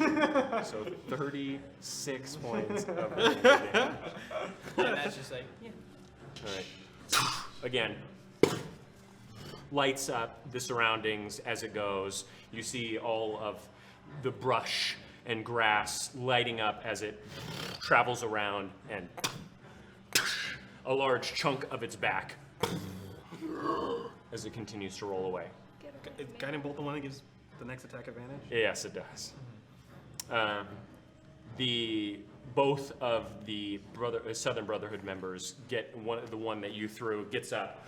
So 36 points of radiant damage. And that's just like, yeah. All right. Again, lights up the surroundings as it goes. You see all of the brush and grass lighting up as it travels around, and a large chunk of its back as it continues to roll away. Is Guiding Bolt the one that gives the next attack advantage? Yes, it does. Both of the Southern Brotherhood members get the one that you threw gets up,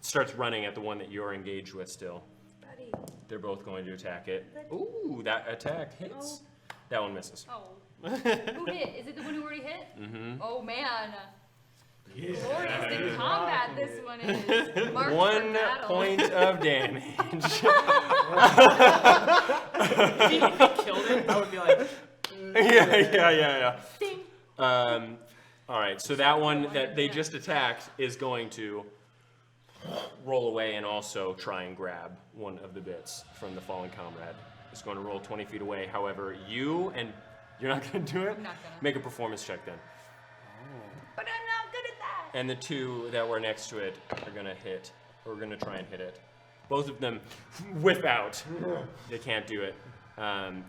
starts running at the one that you're engaged with still. Buddy. They're both going to attack it. Ooh, that attack hits. That one misses. Oh. Who hit? Is it the one who already hit? Mm-hmm. Oh man. Yeah. Glorious in combat this one is. Marked for 1 battle. point of damage. If he killed it, I would be like, yeah. Ding. All right, so that one that they just attacked is going to roll away and also try and grab one of the bits from the fallen comrade. It's going to roll 20 feet away. However, you're not going to do it? I'm not gonna. Make a performance check then. But I'm not good at that. And the two that were next to it are going to hit, or going to try and hit it. Both of them whip out. They can't do it.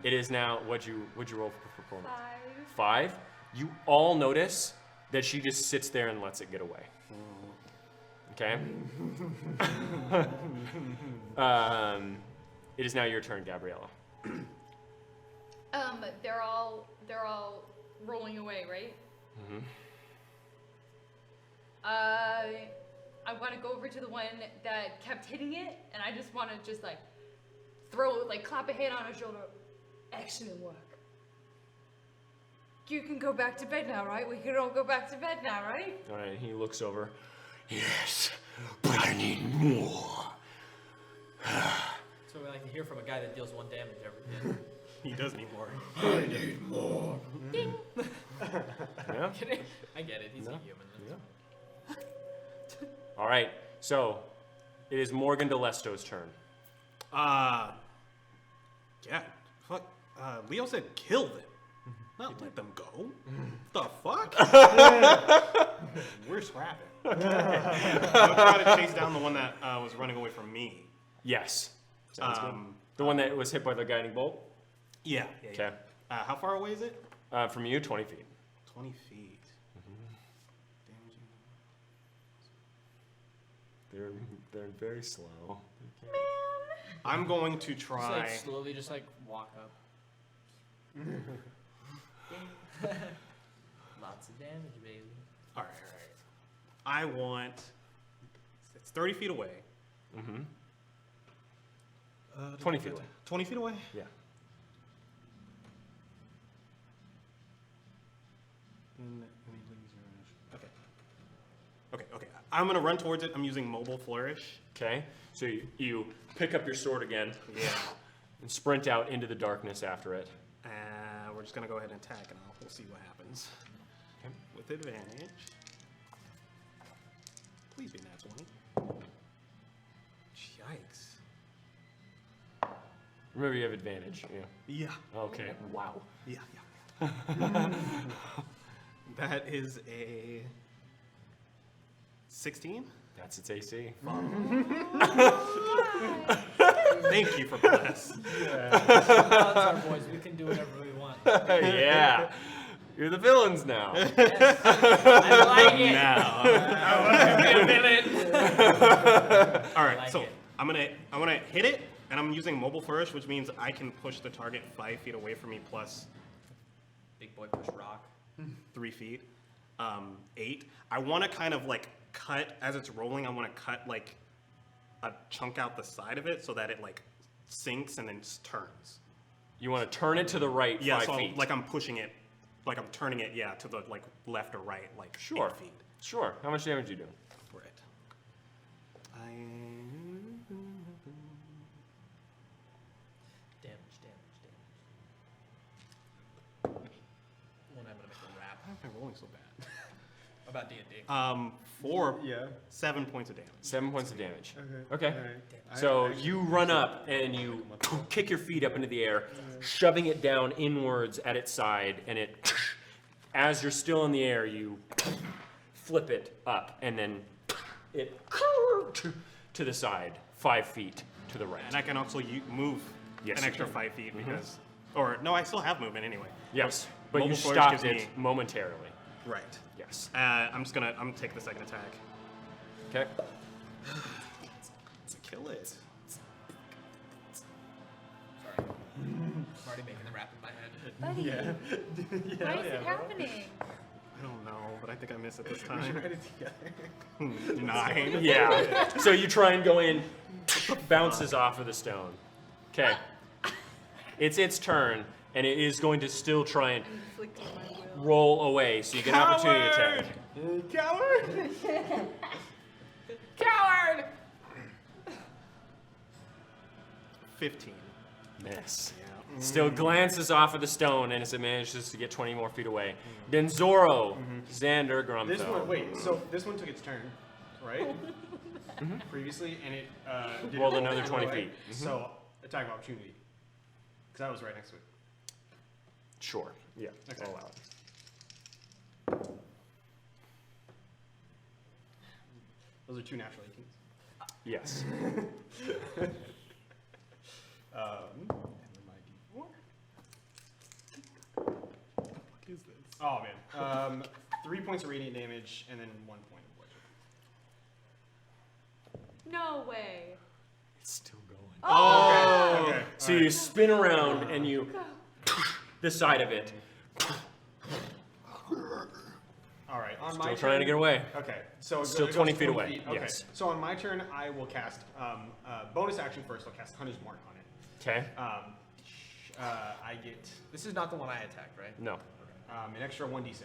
It is now, what'd you roll for performance? 5. 5. You all notice that she just sits there and lets it get away. Okay? It is now your turn, Gabriella. They're all rolling away, right? Mm-hmm. I want to go over to the one that kept hitting it, and I just want to clap a hand on her shoulder. Excellent work. You can go back to bed now, right? We can all go back to bed now, right? All right, he looks over. Yes, but I need more. so we like to hear from a guy that deals 1 damage every day. He does need more. I need more. Ding. Yeah? I get it, he's No. a human. Yeah. All right, so it is Morgan DeLesto's turn. Yeah. Fuck. Leo said kill them. Not let them go. The fuck? We're scrapping. I'm trying to chase down the one that was running away from me. Yes. Sounds good. The one that was hit by the guiding bolt? Yeah. Okay. How far away is it? From you, 20 feet. 20 feet. Damaging. They're very slow. I'm going to Just try. like slowly just like walk up. Lots of damage, baby. All right. I want. It's 30 feet away. Mm-hmm. 20 feet away. 20 feet away? Yeah. Okay. I'm going to run towards it. I'm using mobile flourish. Okay. So you pick up your sword again Yeah. and sprint out into the darkness after it. We're just going to go ahead and attack, and we'll see what happens. Okay. With advantage. Please be nat 20. Yikes. Remember, you have advantage. Yeah. Yeah. Okay. Wow. Yeah. That is a 16. That's its AC. Thank you for bless. Balanzar boys, we can do whatever we want. Yeah. You're the villains now. Yes. I like it. Now. All right, like so it. I'm gonna hit it, and I'm using mobile flourish, which means I can push the target 5 feet away from me plus Big boy push rock. 3 feet. 8. I want to kind of like cut as it's rolling. I want to cut like a chunk out the side of it so that it like sinks and then turns. You want to turn it to the right Yeah, 5 so feet. like I'm pushing it, like I'm turning it, yeah, to the like left or right, like Sure. 8 feet. Sure. How much damage are you doing? Right. Damage. so bad. About D&D. 7 points of damage. 7 points of damage. Okay. Okay. All right. So you run up and you kick your feet up into the air, shoving it down inwards at its side, and it, as you're still in the air, you flip it up, and then it to the side, 5 feet to the right. And I can also move Yes, an you extra can. 5 feet because, or no, I still have movement anyway. Yes, but you Mobile Force stopped gives it me- momentarily. Right. Yes. I'm gonna take the second attack. Okay. To kill it. Sorry. I'm already making the rap in my head. Buddy, why is it happening? I don't know, but I think I missed it this We should time. write it together. 9. Yeah. So you try and go in, bounces off of the stone. Okay. It's its turn, and it is going to still try and Inflicting my will. roll away, so you get an opportunity attack. Coward! Coward! 15. Miss. Yeah. Still glances off of the stone, and as it manages to get 20 more feet away. Then Zoro, Xander, Grumfell. This one, wait, so this one took its turn, right? Previously, and it did Rolled it another roll 20 away. feet. So, attack of opportunity. Because I was right next to it. Sure. Yeah. Okay. I'll allow it. Those are 2 natural 18s. Yes. And then my D4. What is this? Oh man. 3 points of radiant damage and then 1 point of bludgeoning. No way. It's still going. Oh! Okay. So you spin around, and you the side of it. All right. On my Still turn, trying to get away. Okay. So it Still goes 20 feet 20 away, Okay. yes. So on my turn, I will cast bonus action first. I'll cast Hunter's Mark on it. Okay. I get This is not the one I attacked, right? No. an extra 1d6.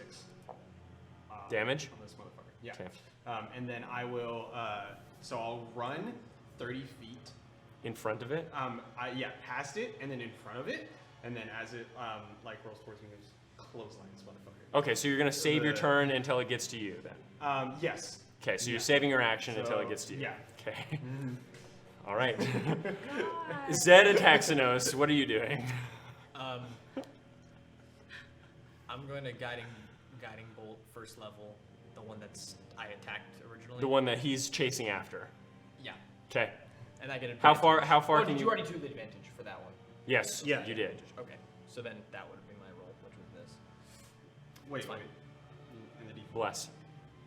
Damage? On this motherfucker. Yeah. Okay. And then I will. So I'll run 30 feet. In front of it. Past it and then in front of it, and then as it rolls towards me, there's clotheslines, motherfucker. Okay, so you're gonna save your turn until it gets to you, then. Yes. Okay, so you're Yeah. saving your action until it So, gets to you. yeah. Okay. All right. Zed and Taxonos, what are you doing? I'm going to guiding bolt first level, the one that's I attacked originally. The one that he's chasing after. Yeah, Okay. and I get an How advantage. far Oh, can did you? you already do the advantage for that one? Yes. Yeah. You did. Okay, so then that would be my roll, which was this. Wait. fine. And the d4. Bless.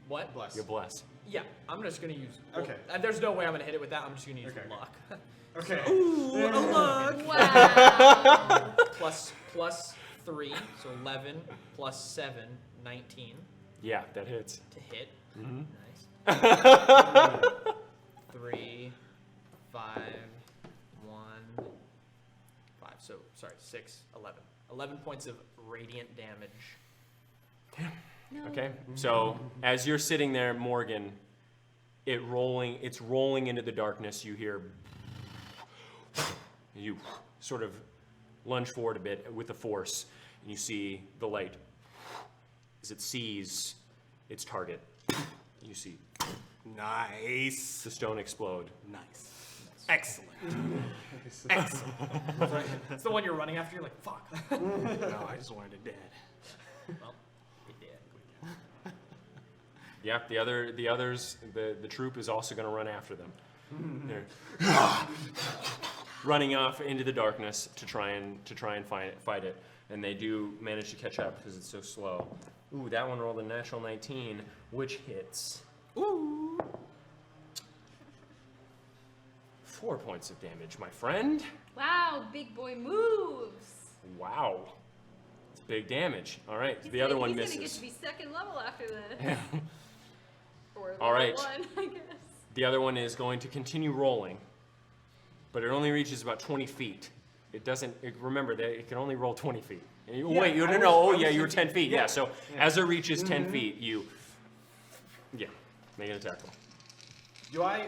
What? Bless. You're blessed. Yeah, I'm just gonna use. Okay. There's no way I'm gonna hit it with that. I'm just gonna use Okay. luck. Okay. Ooh, a luck. Wow. plus 3, so 11 plus 7, 19 Yeah, that hits. to hit. Mm-hmm. Nice. 3, 5, 1, 5. So sorry, 6, 11. 11 points of radiant damage. Okay. So as you're sitting there, Morgan, it's rolling into the darkness. You hear. You sort of lunge forward a bit with the force, and you see the light as it sees its target. You see Nice. the stone explode. Nice. Excellent. Excellent. It's the one you're running after. You're like, fuck. No, I just wanted it dead. Well, we did. Yeah, the others, the troop is also going to run after them. They're running off into the darkness to try and fight it, and they do manage to catch up because it's so slow. Ooh, that one rolled a natural 19, which hits. Ooh. 4 points of damage, my friend. Wow, big boy moves. Wow. It's big damage. All right, He's the other gonna- one he's misses. gonna get to be second level after this. Or level All right. 1, I guess. The other one is going to continue rolling, but it only reaches about 20 feet. It doesn't, remember that it can only roll 20 feet. And you, Yeah, wait, you I no, was- no, I oh was yeah, you were thinking- 10 feet. Yeah, so yeah. as it reaches 10 feet, you, make an attack roll. Do I,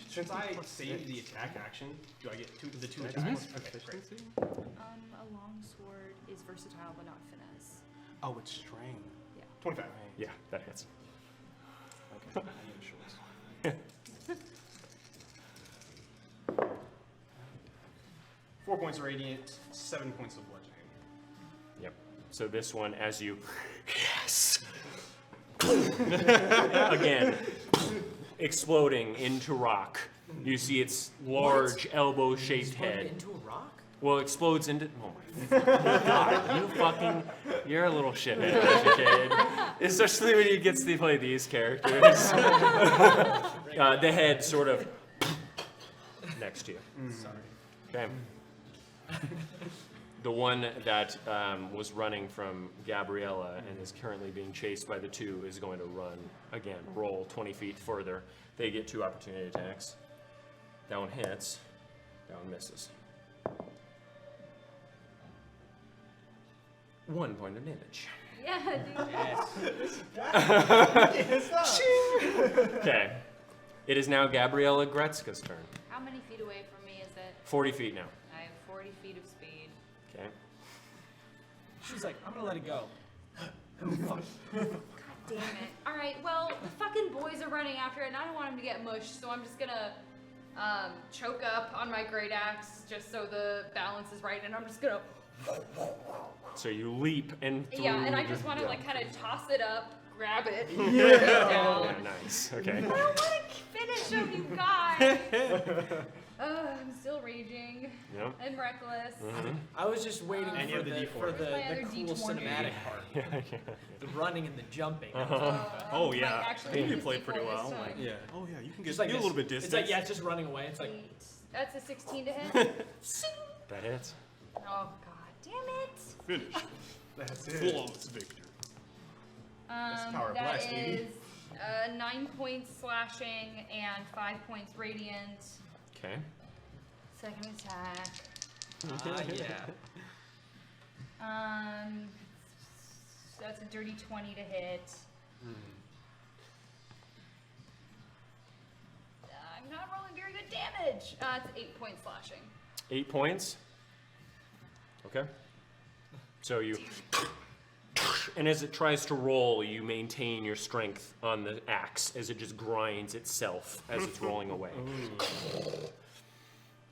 since I saved the attack action, do I get the two attacks? Okay, great. A long sword is versatile but not finesse. Oh, it's strain. Yeah. 25. Yeah, that hits. Okay. 4 points of radiant, 7 points of bludgeoning. Yep. So this one, as you, yes, again, exploding into rock. You see its large elbow-shaped head. Into a rock? Well, explodes into. Oh my God! You're a little shithead as a kid, especially when you get to play these characters. The head sort of next to you. Sorry. Okay. The one that was running from Gabriella and is currently being chased by the two is going to run again, roll 20 feet further. They get 2 opportunity attacks. That one hits, that one misses. 1 point of damage. Yeah, dude. Okay. It is now Gabriella Gretzka's turn. How many feet away from me is it? 40 feet now. I have 40 feet of speed. Okay. She's like, I'm gonna let it go. God damn it. Alright, well, the fucking boys are running after it, and I don't want them to get mushed, so I'm just gonna choke up on my great axe just so the balance is right, and I'm just gonna. So you leap and through. Yeah, and I just want to like kind of toss it up, grab it, Yeah. bring it down. Yeah, nice. Okay. I don't want to finish them, you guys. I'm still raging Yep. and reckless. I was just waiting And you for have the the, D4. for the, Where's my the other cool D20? cinematic part. Yeah, yeah. The running and the jumping. Oh, Might yeah. actually You use played pretty D4 this well. time. Like, Yeah. oh, yeah, you can Just get like a this. little bit distance. It's like, yeah, it's just running away. It's like, Eight. That's a 16 to hit. That hits. Oh god, damn it. Finish. That's Flawless victory. power of That blast, baby. is 9 points slashing and 5 points radiant. Okay. Second attack. yeah. That's a dirty 20 to hit. I'm not rolling very good damage. It's 8 points slashing. 8 points. Okay. So you, and as it tries to roll, you maintain your strength on the axe as it just grinds itself as it's rolling away.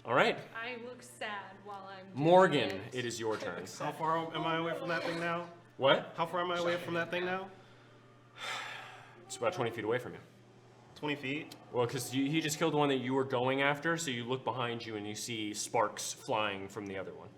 All right, I look sad while I'm doing Morgan, it is your turn. How far am I away from that thing now? What? How far am I away from that thing now? It's about 20 feet away from you. 20 feet? Well, because he just killed the one that you were going after, so you look behind you and you see sparks flying from the other one.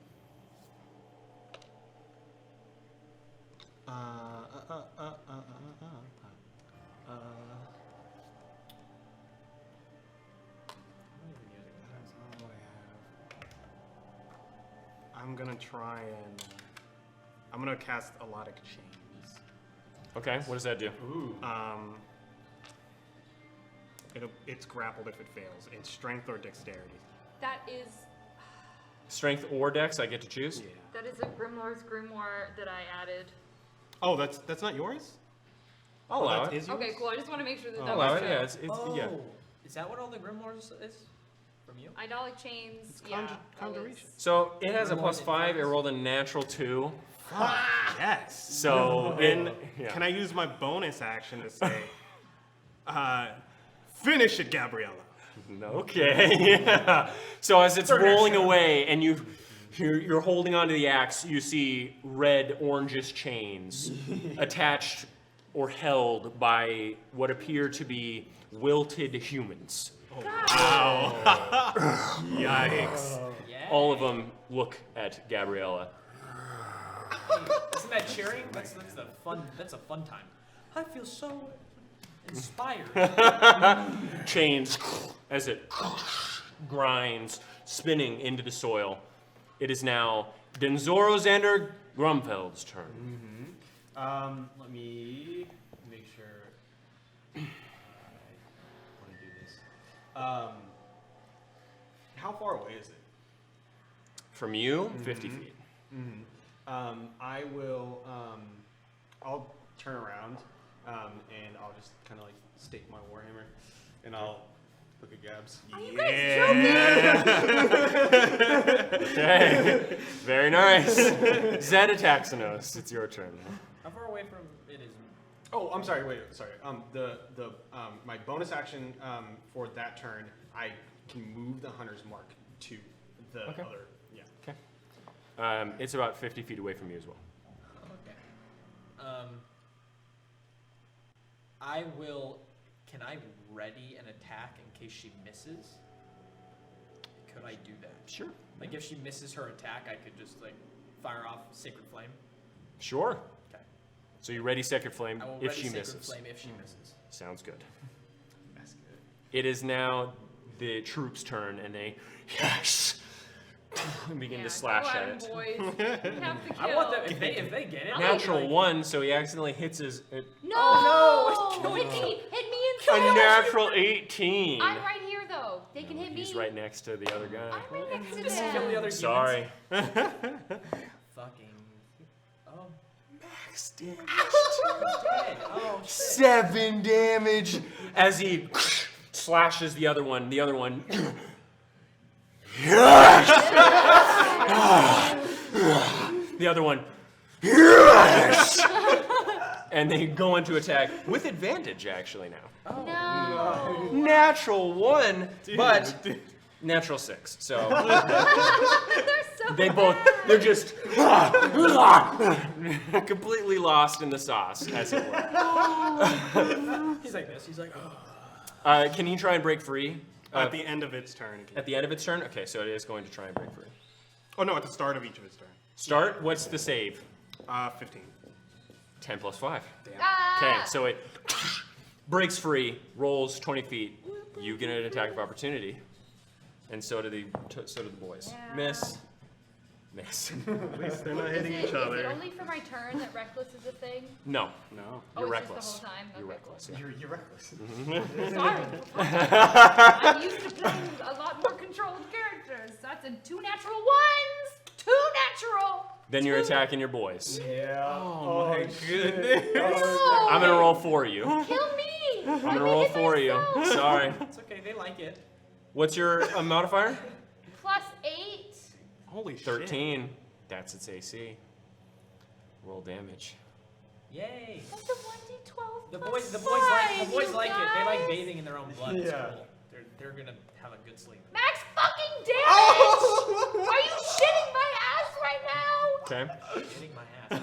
I'm gonna try and I'm gonna cast Elotic Chains. Okay, what does that do? Ooh. It's grappled if it fails. It's strength or dexterity. That is Strength or dex, I get to choose? Yeah. that is a Grimoire's Grimoire that I added. Oh, that's not yours? I'll Oh, allow that it. is yours? Okay, cool. I just want to make sure that I'll that allow was it, true. yeah, it's yeah. Oh, is that what all the grimoires is from you? Idolic chains. It's Yeah. that conjuration. was- So it has a Grimoire plus that 5, it fires. rolled a natural 2. Yes. So Then yeah. can I use my bonus action to say, finish it, Gabriella? Okay. Yeah. So as it's rolling away and you're holding onto the axe, you see red orangish chains attached or held by what appear to be wilted humans. Yikes. Yeah. All of them look at Gabriella. Isn't that cheering? That's the fun. That's a fun time. I feel so inspired. Chains as it grinds, spinning into the soil. It is now Denzoro Xander Grumfeld's turn. Let me make sure I want to do this. How far away is it? From you, 50 feet. I will. I'll turn around, and I'll just kind of like stake my warhammer, and I'll look at Gabs. Are you guys joking? Okay. Very nice. Zed Taxonos, it's your turn. How far away from it is Oh, I'm sorry. Wait, sorry. My bonus action for that turn, I can move the hunter's mark to the Okay. other. Yeah. Okay. It's about 50 feet away from you as well. Okay. I will. Can I ready an attack in case she misses? Could I do that? Sure. Like if she misses her attack, I could just like fire off Sacred Flame. Sure. Okay. So you ready Sacred Flame I will if ready she Sacred misses. Flame if she misses. Sounds good. That's good. It is now the troops' turn, and they begin to slash go at at it. him, boys. We have to kill. I want them if they get it. Natural like, 1, so he accidentally hits his No! Hit me in a natural 18. I'm right here though. They can hit me. He's right next to the other guy. I'm right next to Just kill the them. other Sorry. Fucking. Oh. Max damage. Dead. Oh shit. 7 damage as he slashes the other one. The other one. Yes! The other one. Yes! And they go into attack with advantage actually now. No. Natural 1, but natural 6. So They're so they they're just completely lost in the sauce, as it were. He's like this. He's like. Oh. Can he try and break free? At the end of its turn. At the end of its turn? Okay, so it is going to try and break free. Oh no, at the start of each of its turn. Start, what's the save? 15. 10 plus 5. Damn. Okay, so it breaks free, rolls 20 feet. You get an attack of opportunity. And so do the boys. Yeah. Miss. Miss. At least they're not hitting Is each it other. only for my turn that reckless is a thing? No, No. Oh, you're it's reckless. just the whole time? You're Okay, reckless. cool. Yeah. You're reckless. Sorry. I'm used to playing a lot more controlled characters. That's in 2 natural 1s. 2 natural. Then you're attacking your boys. Yeah. Oh my goodness. No. I'm gonna roll for you. Kill me. I'm gonna roll for you. Sorry. It's okay. They like it. What's your modifier? Plus 8. Holy shit. 13. That's its AC. Roll damage. Yay. That's a 1d12. The plus boys five, like you it. They like guys. bathing in their own blood. It's Yeah. cool. They're gonna have a good sleep. Max fucking damage! Are you shitting my ass right now? Okay. Hitting my ass.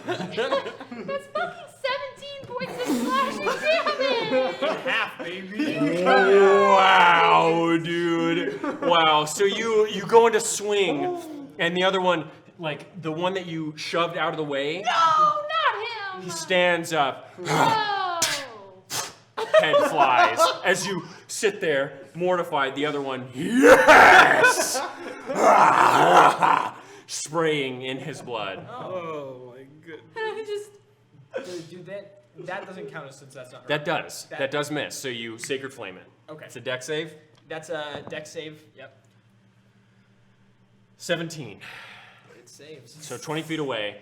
That's fucking 17 points of slashing damage! Half, baby. Wow, dude. Wow. So you go into swing, and the other one, like the one that you shoved out of the way, No, not he him! stands up. No! Head flies as you sit there, mortified. The other one, yes, spraying in his blood. Oh my goodness. I just... Dude, that doesn't count as since that's not her. That does miss. So you sacred flame it. Okay. It's a deck save. That's a deck save. Yep. 17. It saves. So 20 feet away.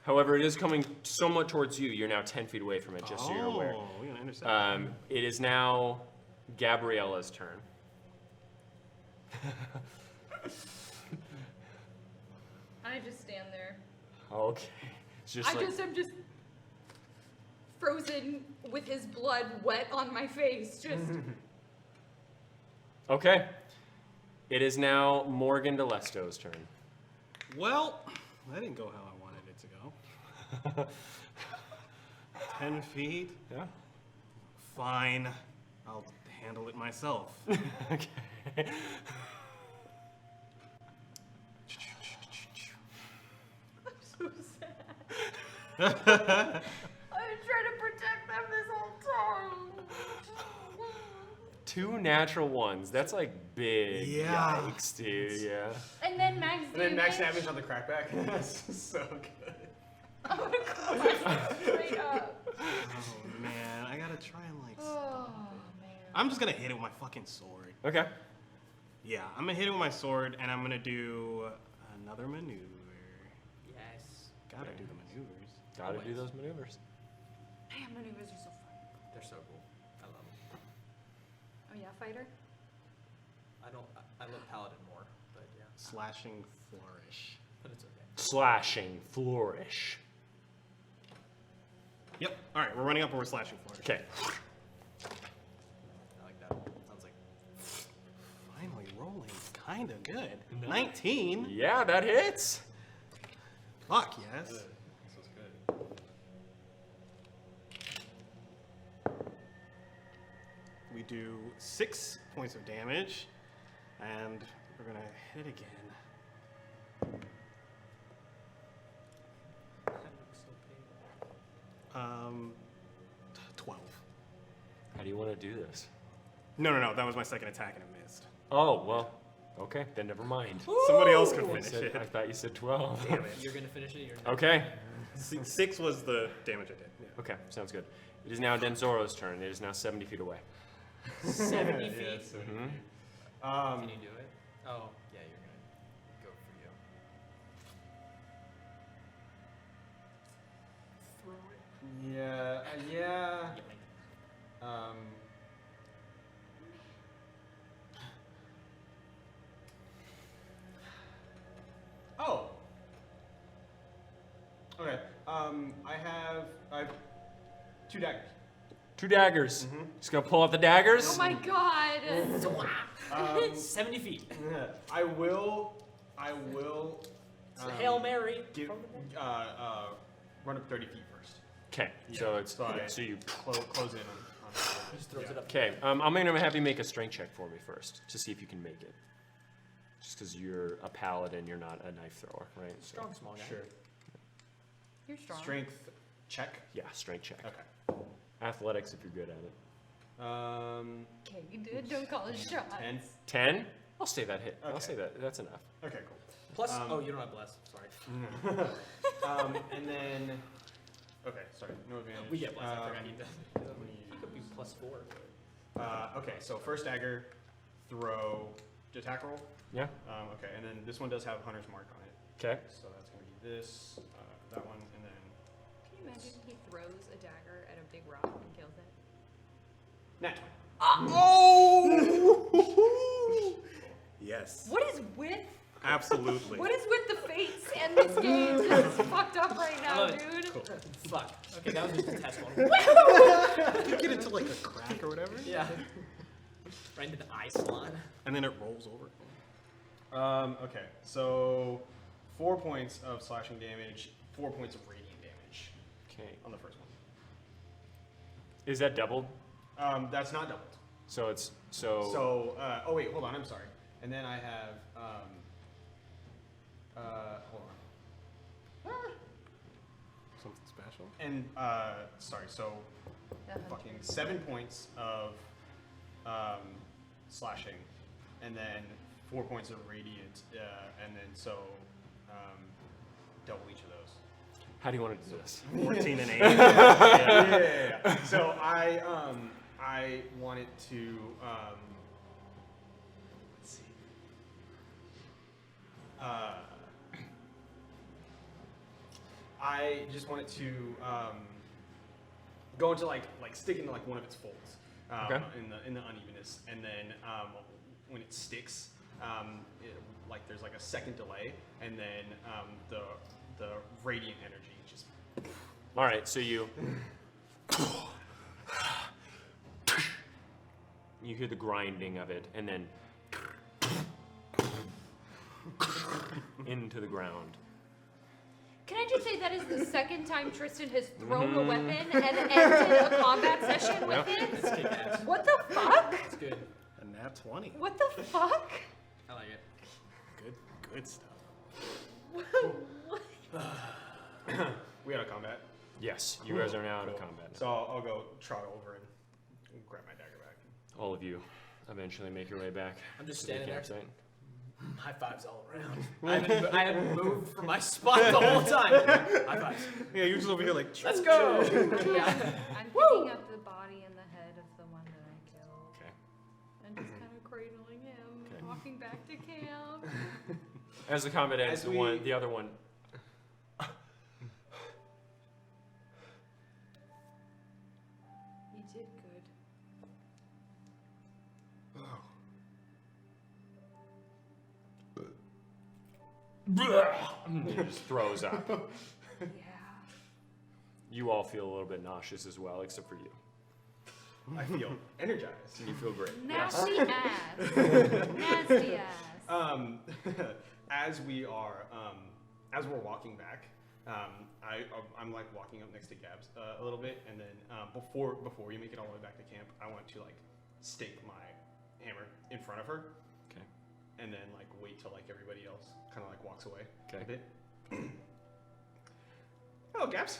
However, it is coming somewhat towards you. You're now 10 feet away from it, just so you're aware. Oh, we're gonna intercept. It is now Gabriella's turn. I just stand there. Okay. It's just I'm just frozen with his blood wet on my face. Just okay. It is now Morgan DeLesto's turn. Well, that didn't go how I wanted it to go. 10 feet? Yeah. Fine. I'll handle it myself. Okay. I'm so sad. I've been trying to protect them this whole time. 2 natural ones. That's like big. Yeah. Yikes, dude. Yeah. And then max And then max damage. damage on the crackback. That's so good. I'm gonna cry straight up. Oh man, I gotta try and like. Oh man. I'm just gonna hit it with my fucking sword. Okay. Yeah, I'm gonna hit it with my sword, and I'm gonna do another maneuver. Yes. Gotta do the maneuvers. Gotta do Always. those maneuvers. Man, maneuvers are so fun. They're so cool. I love them. Oh yeah, fighter. I love Paladin more, but yeah. Slashing flourish. But it's okay. Slashing flourish. Yep. All right, we're running up and we're slashing for it. Okay. I like that. Sounds like Finally rolling kind of good. 19. Yeah, that hits. Fuck yes. This was good. We do 6 points of damage, and we're gonna hit again. 12. How do you want to do this? No. That was my second attack and it missed. Oh, well, okay, then never mind. Somebody else could I, finish said, it. I thought you said 12. Damn it. you're gonna finish it. You're not. Okay. 6 was the damage I did. Yeah. Okay, sounds good. It is now Denzoro's turn. It is now 70 feet away. 70 feet. Yeah, so Mhm. Can you do it? Oh, yeah, you're gonna go for you. Throw it. yeah. Oh. Okay. I have 2 daggers. 2 daggers. Just gonna pull out the daggers. Oh my god. 70 feet. I will. It's a Hail Mary. Give, run up 30 feet first. Okay, so it's so you. Close in on Just throws it up. Okay, I'm gonna have you make a strength check for me first to see if you can make it. Just because you're a paladin, you're not a knife thrower, right? So- Strong small guy. Sure. You're strong. Strength check. Yeah, strength check. Okay. Athletics if you're good at it. Okay, you did. Don't call it shots. 10. 10? I'll say that hit. I'll Okay. say that. That's enough. Okay, cool. Plus, oh, you don't have bless. Sorry. And then. Okay, sorry. No advantage. We get bless. I forgot he does. let me He could be use- +4. Okay, so first dagger, throw, attack roll. Yeah. Okay, and then this one does have Hunter's Mark on it. Okay. So that's going to be this, that one, and then Can you imagine he throws a dagger at a big rock and kills it? nat 20. Yes. What is with Absolutely. what is with the fates and this game? This is fucked up right now, love it. dude. Fuck. Okay, that was just a test one. You get into like a crack or whatever, Yeah. Right into the eye salon. and then it rolls over. Okay, so 4 points of slashing damage, 4 points of radiant damage Okay. on the first one. Is that doubled? That's not doubled. So it's so. So, oh wait, hold on, I'm sorry. And then I have, hold on. Something special. And, sorry, so fucking 7 points of slashing, and then 4 points of radiant, and then so double each of those. How do you want to do this? 14 and 8. Yeah. So I wanted to let's see. I just wanted to go into like stick into like one of its folds Okay. in the unevenness, and then when it sticks, like there's like a second delay, and then the radiant energy just All right, so you hear the grinding of it, and then into the ground. Can I just say that is the second time Tristan has thrown a weapon and ended a combat session with it? It's kick ass. What the fuck? It's good. A nat 20. What the fuck? I like it. Good stuff. we out of combat. Yes, you guys are now out of combat. So I'll go trot over and grab my dagger back. All of you eventually make your way back. I'm just to the standing there. campsite. High fives all around. I haven't moved from my spot the whole time. High fives. Yeah, you're just over here like. Let's go. Yeah. I'm picking up the body and the head of the one that I killed. Okay. And just kind of cradling him, Okay. walking back to camp. As the combat ends, As the other one. You did good. He just throws up. Yeah. you all feel a little bit nauseous as well, except for you. I feel energized. You feel great. Nasty ass. Nasty ass. As we are, as we're walking back, I'm like walking up next to Gabs a little bit, and then before we make it all the way back to camp, I want to like stake my hammer in front of her. Okay. And then like wait till like everybody else kind of like walks away Okay. a bit. Hello, Gabs.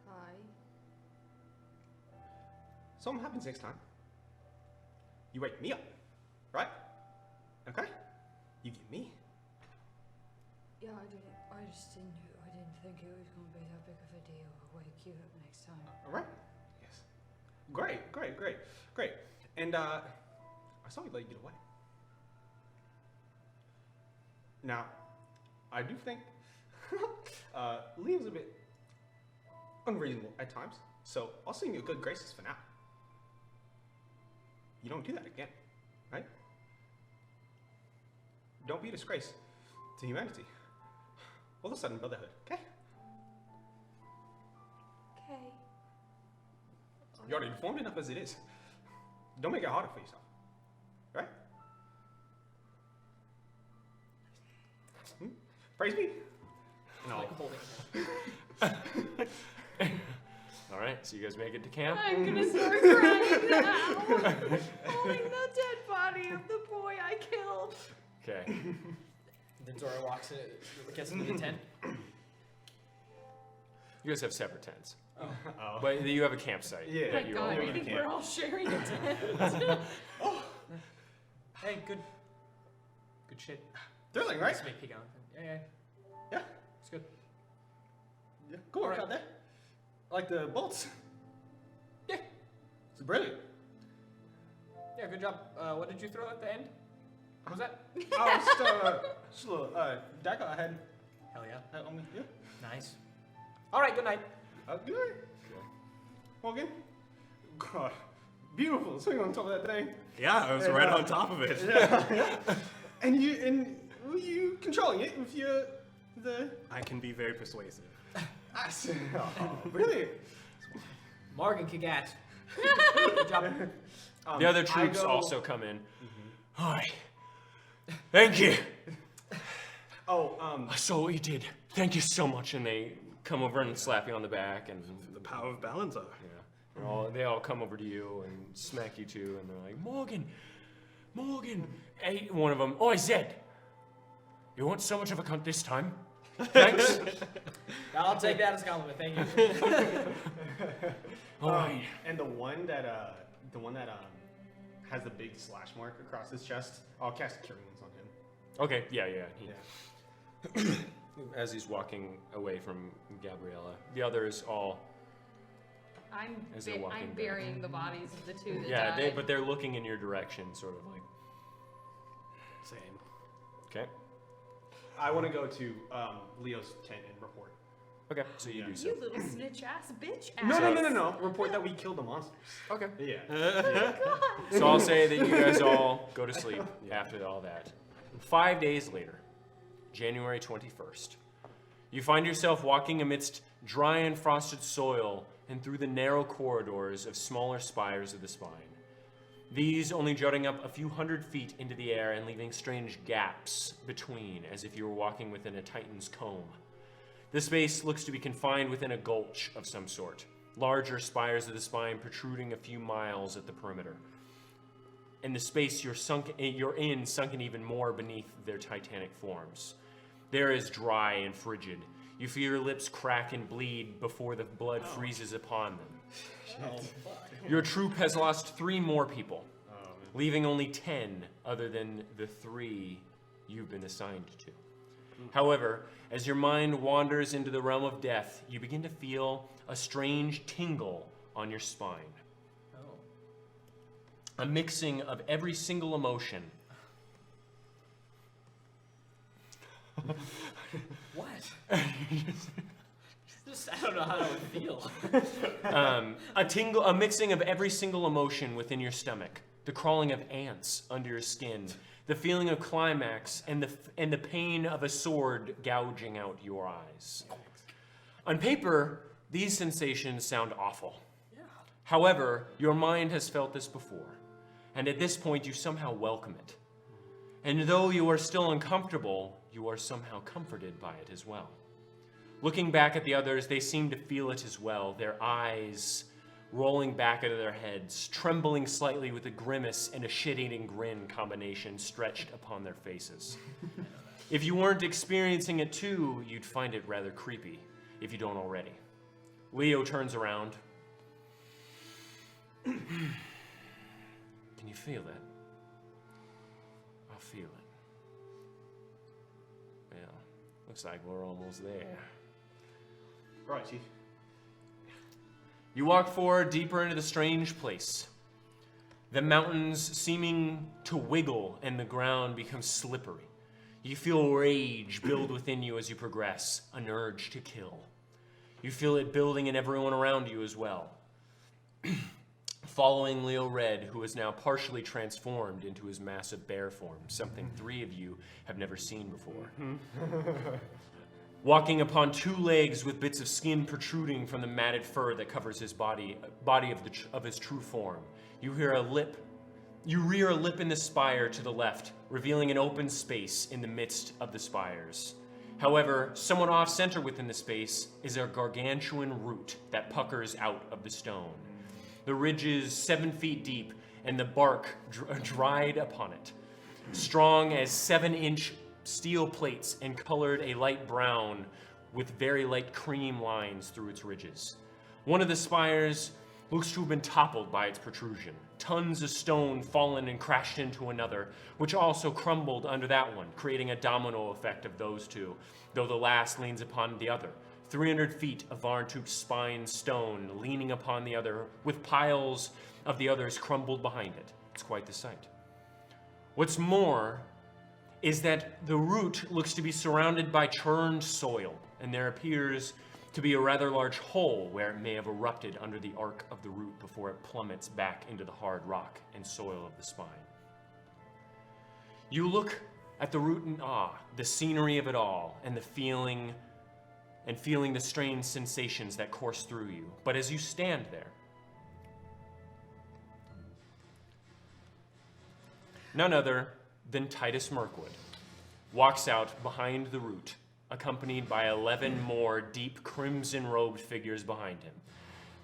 Hi. Something happens next time. You wake me up, right? Okay. You get me. Yeah, I just didn't think it was going to be that big of a deal. I'll wake you up next time. All right. Yes. Great. And I saw you let you get away. Now, I do think Liam's a bit unreasonable at times, so I'll sing you a good graces for now. You don't do that again, right? Don't be a disgrace to humanity. All of a sudden, brotherhood, okay? Okay. You're already informed enough as it is. Don't make it harder for yourself, right? Praise me. No. Like holding him. All right, so you guys make it to camp. I'm gonna start crying now. Holding the dead body of the boy I killed. Okay. Then Zora walks in, gets into the tent. You guys have separate tents, Oh. but you have a campsite. Yeah. that My you're all God, I in. think we're all sharing a tent. Hey, good shit. Thrilling, right? Just make peek on it. Yeah. Yeah. It's good. Yeah. Good work out there. I like the bolts. Yeah. It's brilliant. Yeah, good job. What did you throw at the end? What was that? Oh, just a little dagger I had Hell yeah. on me. Yeah. Nice. All right, good night. Good night. Morgan. God, beautiful. Swing on top of that thing. Yeah, I was right on top of it. And were you controlling it with the? I can be very persuasive. Brilliant. Morgan Kagat. Good job. The other I troops go- also come in. Hi. Thank you. Oh, I saw what you did. Thank you so much. And they come over and slap you on the back, and The power of Balanzar. yeah, and they all come over to you and smack you too, and they're like, Morgan. Hey, one of them. Oi, Zed. You weren't so much of a cunt this time. Thanks. I'll take that as a compliment. Thank you. All right. and the one that has the big slash mark across his chest, I'll cast Cure Wounds on him. Okay. Yeah. Yeah. As he's walking away from Gabriella, the others all. As they're walking I'm back. burying the bodies of the two that Yeah, died. but they're looking in your direction, sort of like. Same. Okay. I want to go to Leo's tent and report. Okay. So you do so. You little snitch ass bitch No, ass. no. Report that we killed the monsters. Okay. Yeah. So I'll say that you guys all go to sleep after all that. 5 days later, January 21st, you find yourself walking amidst dry and frosted soil and through the narrow corridors of smaller spires of the spine. These only jutting up a few hundred feet into the air and leaving strange gaps between, as if you were walking within a titan's comb. The space looks to be confined within a gulch of some sort, larger spires of the spine protruding a few miles at the perimeter. And the space you're in sunken even more beneath their titanic forms. There is dry and frigid. You feel your lips crack and bleed before the blood freezes upon them. Oh, fuck. Your troop has lost 3 more people, leaving only 10 other than the 3 you've been assigned to. However, as your mind wanders into the realm of death, you begin to feel a strange tingle on your spine. Oh. A mixing of every single emotion. What? Just, I don't know how that would feel. A mixing of every single emotion within your stomach. The crawling of ants under your skin. The feeling of climax and the pain of a sword gouging out your eyes. On paper, these sensations sound awful. However, your mind has felt this before, and at this point you somehow welcome it. And though you are still uncomfortable, you are somehow comforted by it as well. Looking back at the others, they seem to feel it as well, their eyes rolling back out of their heads, trembling slightly with a grimace and a shit-eating grin combination stretched upon their faces. If you weren't experiencing it too, you'd find it rather creepy, if you don't already. Leo turns around. Can you feel that? I feel it. Well, looks like we're almost there. Right, Chief. You walk forward deeper into the strange place. The mountains seeming to wiggle and the ground becomes slippery. You feel rage build within you as you progress, an urge to kill. You feel it building in everyone around you as well. Following Leo Red, who is now partially transformed into his massive bear form, something 3 of you have never seen before. Walking upon 2 legs with bits of skin protruding from the matted fur that covers his body of his true form. You rear a lip in the spire to the left, revealing an open space in the midst of the spires. However, somewhat off-center within the space is a gargantuan root that puckers out of the stone. The ridge is 7 feet deep, and the bark dried upon it. Strong as 7-inch steel plates and colored a light brown with very light cream lines through its ridges. One of the spires looks to have been toppled by its protrusion. Tons of stone fallen and crashed into another, which also crumbled under that one, creating a domino effect of those 2, though the last leans upon the other. 300 feet of Varntuck spine stone leaning upon the other, with piles of the others crumbled behind it. It's quite the sight. What's more is that the root looks to be surrounded by churned soil, and there appears to be a rather large hole where it may have erupted under the arc of the root before it plummets back into the hard rock and soil of the spine. You look at the root in awe, the scenery of it all, and feeling the strange sensations that course through you. But as you stand there, none other than Titus Mirkwood walks out behind the root, accompanied by 11 more deep crimson-robed figures behind him,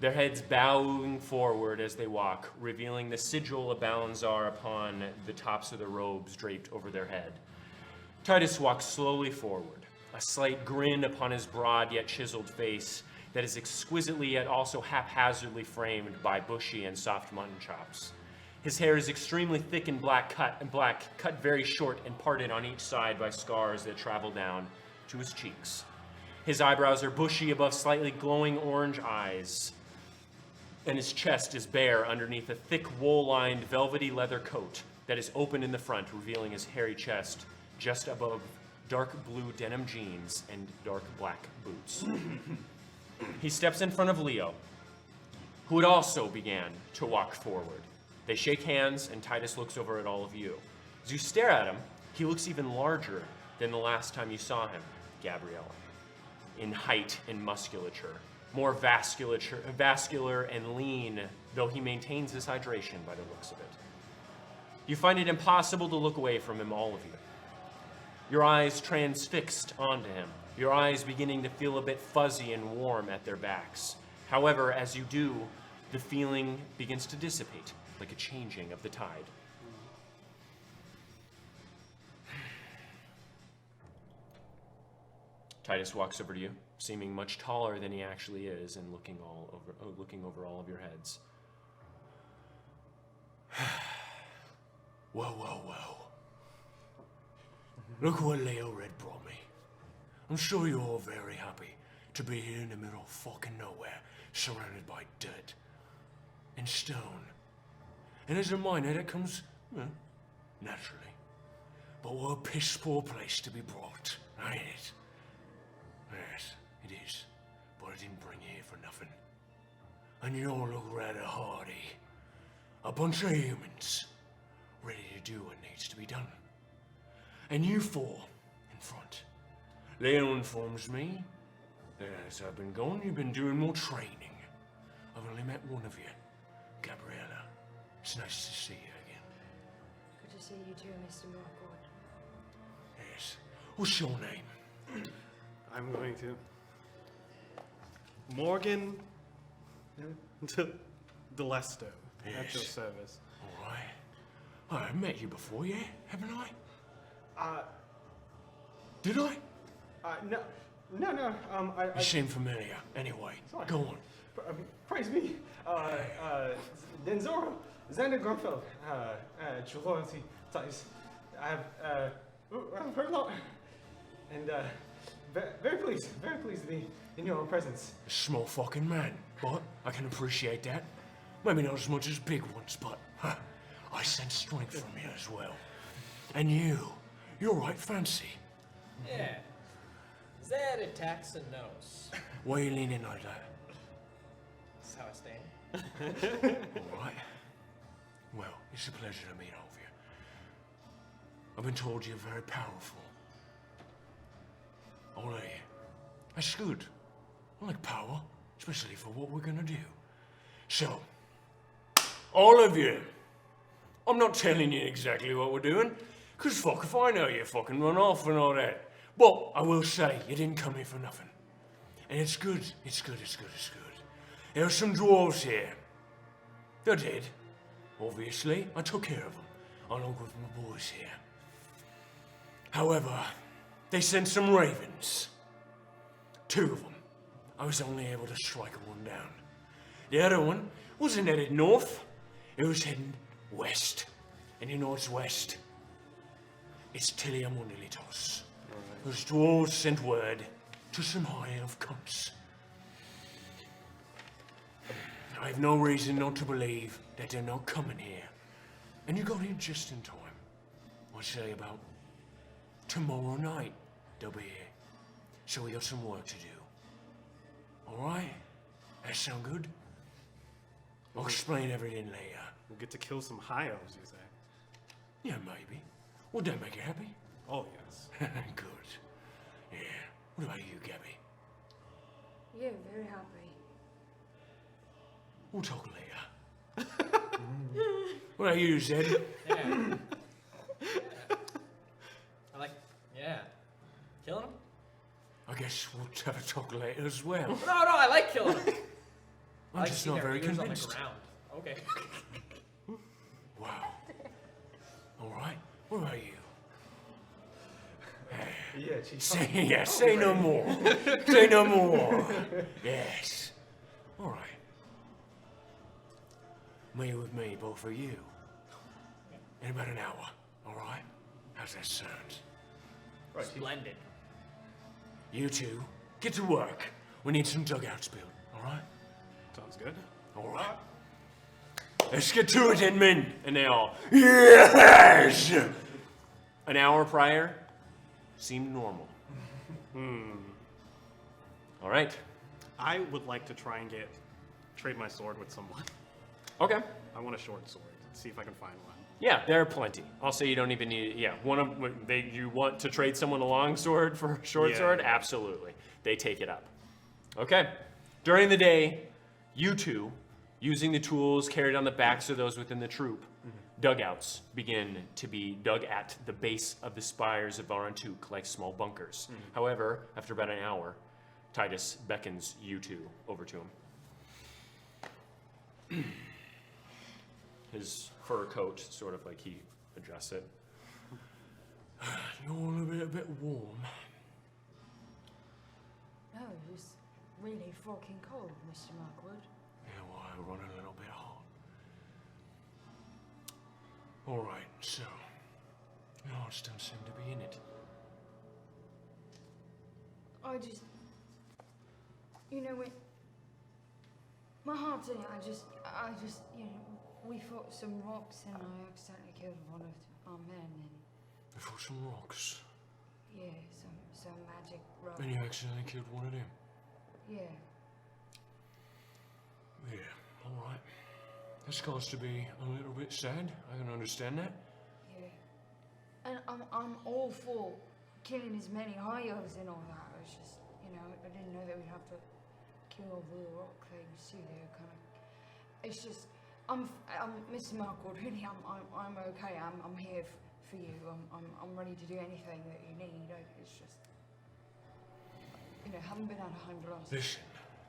their heads bowing forward as they walk, revealing the sigil of Balanzar upon the tops of their robes draped over their head. Titus walks slowly forward, a slight grin upon his broad yet chiseled face that is exquisitely yet also haphazardly framed by bushy and soft mutton chops. His hair is extremely thick and cut very short and parted on each side by scars that travel down to his cheeks. His eyebrows are bushy above slightly glowing orange eyes, and his chest is bare underneath a thick wool-lined velvety leather coat that is open in the front, revealing his hairy chest just above dark blue denim jeans and dark black boots. He steps in front of Leo, who had also began to walk forward. They shake hands, and Titus looks over at all of you. As you stare at him, he looks even larger than the last time you saw him, Gabriella, in height and musculature, more vascular and lean, though he maintains his hydration by the looks of it. You find it impossible to look away from him, all of you. Your eyes transfixed onto him, your eyes beginning to feel a bit fuzzy and warm at their backs. However, as you do, the feeling begins to dissipate, like a changing of the tide. Titus walks over to you, seeming much taller than he actually is, and looking over all of your heads. Whoa, whoa, whoa. Look what Leo Red brought me. I'm sure you're all very happy to be here in the middle of fucking nowhere, surrounded by dirt and stone. And as a miner, that comes, naturally. But what a piss poor place to be brought, ain't it? Yes, it is. But I didn't bring you here for nothing. And you all look rather hardy. A bunch of humans, ready to do what needs to be done. And you four in front. Leo informs me As I've been gone, you've been doing more training. I've only met one of you, Gabriella. It's nice to see you again. Good to see you too, Mr. Mirkwood. Yes. What's your name? I'm going to. Morgan Delesto, at your Yes. service. All right. I've met you before, yeah? Haven't I? Did I? No. You seem familiar. Anyway, Sorry. go on. Praise be. Denzoro, Xander Grunfeld, true loyalty, Titus. I've heard a lot, and very pleased to be in your presence. A small fucking man, but I can appreciate that. Maybe not as much as big ones, but I sense strength from you as well. And you're right fancy. Yeah. Zed attacks and knows. Why are you leaning like that? That's how I stand. All right. Well, it's a pleasure to meet all of you. I've been told you're very powerful. All right. That's good. I like power, especially for what we're gonna do. So, all of you, I'm not telling you exactly what we're doing, because fuck if I know you fucking run off and all that. But I will say, you didn't come here for nothing. And it's good. There are some dwarves here. They're dead. Obviously, I took care of them, along with my boys here. However, they sent some ravens. 2 of them. I was only able to strike one down. The other one wasn't headed north, it was heading west. And you know what's west? It's Tilia Monilitos. Those dwarves sent word to some high elf cunts. I have no reason not to believe that they're not coming here. And you got here just in time. I'd say about tomorrow night they'll be here. So we got some work to do. Alright? That sound good? I'll explain everything later. We'll get to kill some high elves, you say? Yeah, maybe. Would that make you happy? Oh, yes. Good. Yeah. What about you, Gabby? Yeah, very happy. We'll talk later. What about you, Zed? Yeah. Yeah. Killing him? I guess we'll have a talk later as well. No, I like killing him. I'm just not very convinced. On the ground. Okay. Wow. All right. What about you? Say no more. Say no more. Yes. All right. Meet with me, both of you. In about an hour. All right? How's that sound? Right. Splendid. You two, get to work. We need some dugouts built. All right? Sounds good. All right. Let's get to it then, men. And they all, yes! An hour prior seemed normal. All right. I would like to try and trade my sword with someone. Okay. I want a short sword. See if I can find one. Yeah, there are plenty. I'll say you don't even need. Yeah, you want to trade someone a long sword for a short sword? Absolutely. They take it up. Okay. During the day, you two, using the tools carried on the backs of those within the troop, dugouts begin to be dug at the base of the spires of Varntuck like small bunkers. However, after about an hour, Titus beckons you two over to him. His fur coat, sort of like he adjusts it. You're all a bit warm. No, it was really fucking cold, Mr. Mirkwood. Yeah, well, I run a little bit hot. All right, so your hearts don't seem to be in it. I just, when my heart's in it, I just, we fought some rocks and I accidentally killed one of our men and... You fought some rocks? Yeah, some magic rock. And you accidentally killed one of them? Yeah. Yeah, all right. That's cause to be a little bit sad. I can understand that. Yeah. And I'm all for killing as many high elves and all that. It's just, I didn't know that we'd have to kill all the rock things too. They're kind of. It's just, I'm Mr. Mirkwood. Really, I'm okay. I'm here for you. I'm ready to do anything that you need. It's just, haven't been out of home the last. Listen,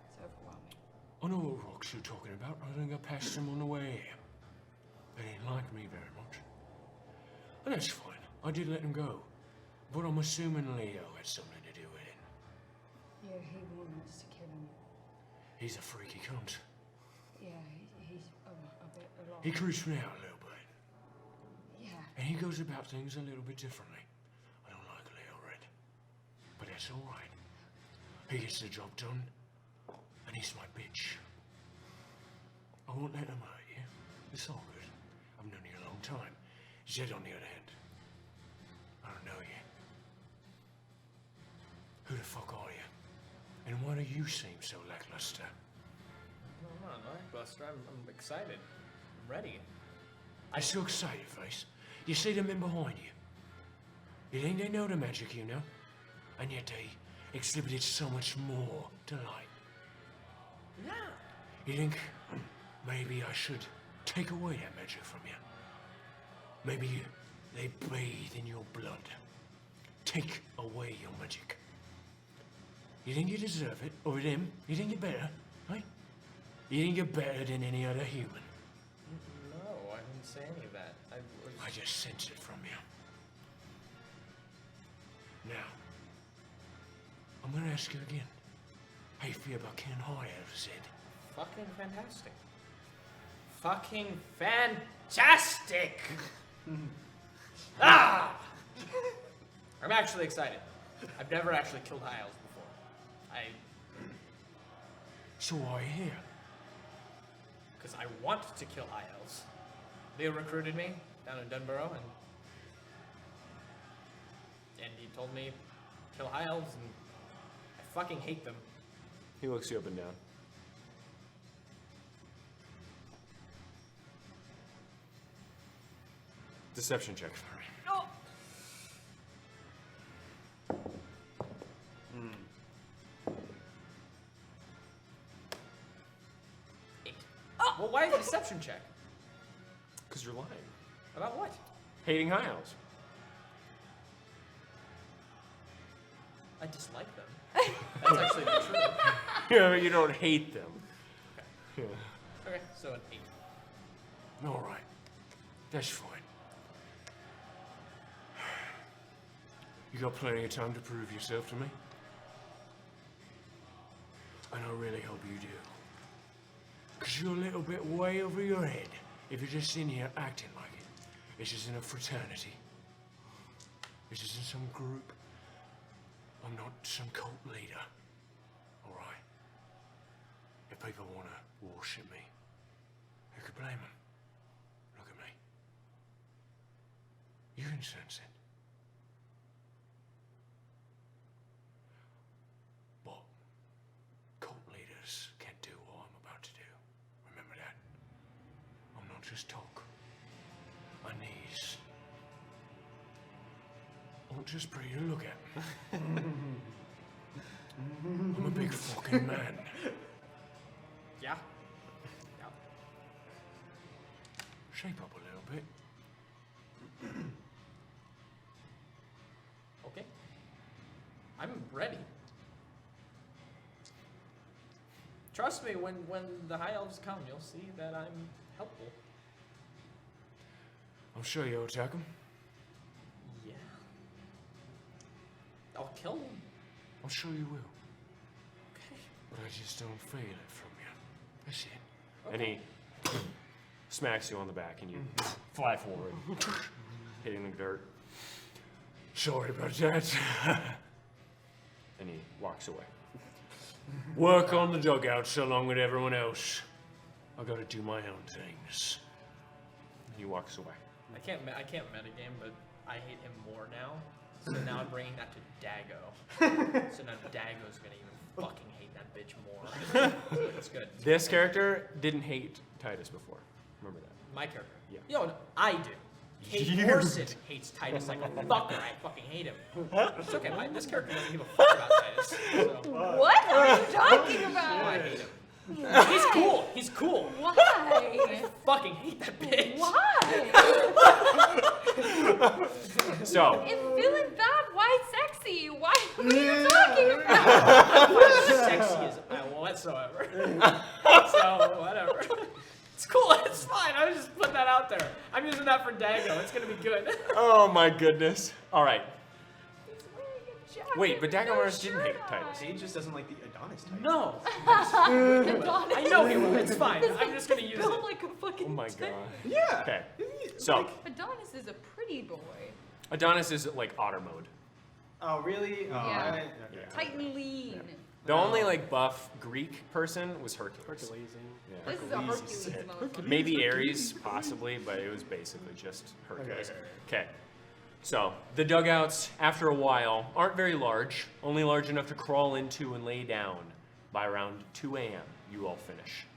It's overwhelming. I know what rocks you're talking about. I think I passed them on the way here. They didn't like me very much. And that's fine. I did let them go. But I'm assuming Leo had something to do with it. Yeah, he wanted us to kill him. He's a freaky cunt. Yeah, he's a lot. He creeps me out a little bit. Yeah. And he goes about things a little bit differently. I don't like Leo Red. But that's alright. He gets the job done. And he's my bitch. I won't let him hurt you. It's all good. I've known you a long time. Zed, on the other hand, I don't know you. Who the fuck are you? And why do you seem so lackluster? I'm not lackluster. I'm excited. I'm ready. I'm so excited, Face. You see the men behind you. You think they know the magic, you know? And yet they exhibited so much more to light. Yeah. You think maybe I should take away that magic from you? Maybe they bathe in your blood. Take away your magic. You think you deserve it over them? You think you're better, right? You think you're better than any other human? No, I didn't say any of that. I just sense it from you. Now, I'm gonna ask you again. How you feel about Ken High, Zed? Fucking fantastic. Fucking fantastic! Ah! I'm actually excited. I've never actually killed high elves before. So why are you here? Because I want to kill high elves. They recruited me down in Dunborough, and he told me kill high elves, and I fucking hate them. He looks you up and down. Deception check for me. Oh. Eight. Oh. Well, why a deception check? Because you're lying. About what? Hating high elves. I dislike them. That's actually the truth. Yeah, but you don't hate them. Yeah. Okay, so an 8. All right. That's fine. You got plenty of time to prove yourself to me. And I really hope you do. Because you're a little bit way over your head if you're just in here acting like it. This isn't a fraternity. This isn't some group. I'm not some cult leader. All right? If people want to worship me, who could blame them? Look at me. You can sense it. But cult leaders can't do what I'm about to do. Remember that. I'm not just talk. My knees aren't just pretty to look at. I'm a big fucking man. Yeah. Yeah. Shape up a little bit. Okay. I'm ready. Trust me, when the high elves come, you'll see that I'm helpful. I'm sure you'll attack him. Yeah. I'll kill them. I'm sure you will. Okay. But I just don't feel it from you. That's it. And he smacks you on the back, and you fly forward, hitting the dirt, Sorry about that. and he walks away. Work on the dugouts along with everyone else. I gotta do my own things. He walks away. I can't metagame, but I hate him more now. So now I'm bringing that to Dago. So now Dago's gonna even fucking hate that bitch more. So it's good. This character didn't hate Titus before. Remember that. My character. Yeah. Yo, no, I do. Kate Orson hates Titus like a fucker. I fucking hate him. It's okay. This character doesn't give a fuck about Titus. So. What are you talking Oh, about? I hate him. He's cool. He's cool. Why? I fucking hate that bitch. Why? So, If feeling bad, why sexy? Why? What are you talking about? I'm not sexy as whatsoever. So, whatever. It's cool. It's fine. I was just putting that out there. I'm using that for Dago. It's going to be good. oh my goodness. All right. He's wearing a jacket Wait, but with no Dagomaris didn't hate shirt Titus. He just doesn't like the Adonis type. No. on. I know he will. It's fine. I'm just going to use Built it. like a fucking Oh my tit. god. Yeah. Okay. So, Adonis is a pretty boy. Adonis is like otter mode. Oh, really? Oh, Yeah. okay. Tight and lean. The only like buff Greek person was Hercules. Hercules. Yeah. This is a Hercules motherfucker. Maybe Ares, possibly, but it was basically just Hercules. Okay. So, the dugouts, after a while, aren't very large, only large enough to crawl into and lay down. By around 2 a.m., you all finish.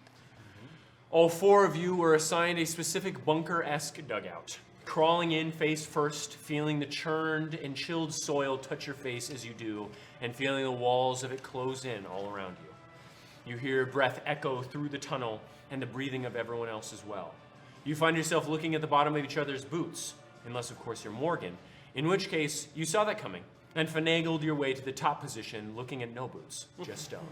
All 4 of you were assigned a specific bunker-esque dugout. Crawling in face first, feeling the churned and chilled soil touch your face as you do, and feeling the walls of it close in all around you. You hear breath echo through the tunnel and the breathing of everyone else as well. You find yourself looking at the bottom of each other's boots, unless of course you're Morgan, in which case you saw that coming and finagled your way to the top position looking at no boots, just stone.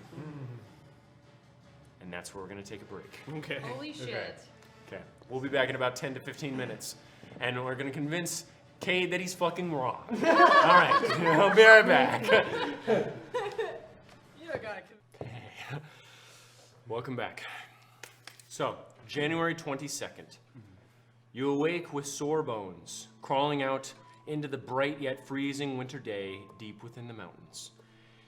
And that's where we're going to take a break. Okay. Holy shit. Okay, we'll be back in about 10 to 15 minutes, and we're going to convince Cade that he's fucking wrong. All right, I'll be right back. Yeah, guy. Welcome back. So, January 22nd. You awake with sore bones, crawling out into the bright yet freezing winter day deep within the mountains.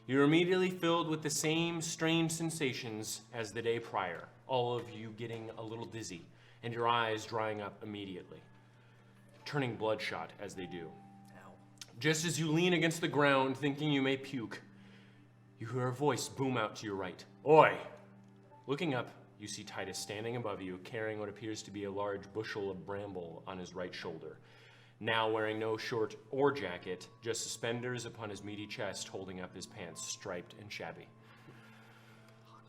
You're immediately filled with the same strange sensations as the day prior, all of you getting a little dizzy, and your eyes drying up immediately, turning bloodshot as they do. Just as you lean against the ground thinking you may puke, you hear a voice boom out to your right. Oi! Looking up, you see Titus standing above you, carrying what appears to be a large bushel of bramble on his right shoulder. Now wearing no shirt or jacket, just suspenders upon his meaty chest, holding up his pants, striped and shabby.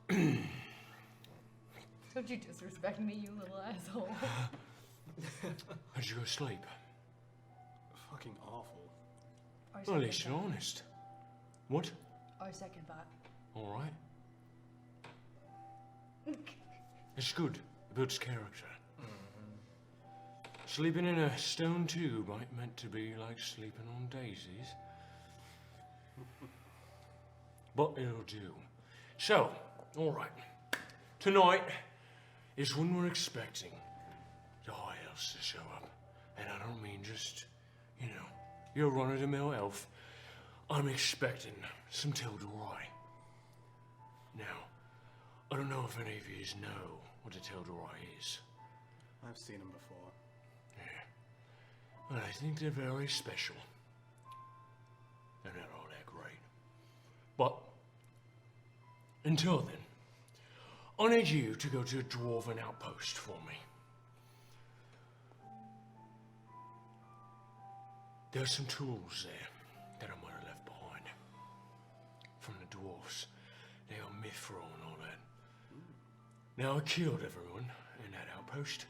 Don't you disrespect me, you little asshole. How'd you go to sleep? Fucking awful. Well, at least you're honest. What? I second that. All right. It's good. It builds character. Sleeping in a stone tube ain't meant to be like sleeping on daisies. But it'll do. So, all right. Tonight is when we're expecting the high elves to show up. And I don't mean just, you know, your run-of-the-mill elf. I'm expecting some Teldorai. Now, I don't know if any of you know what a Teldorai is. I've seen him before. But I think they're very special. They're not all that great. But until then, I need you to go to a dwarven outpost for me. There's some tools there that I might have left behind. From the dwarves. They are mithril and all that. Now I killed everyone in that outpost.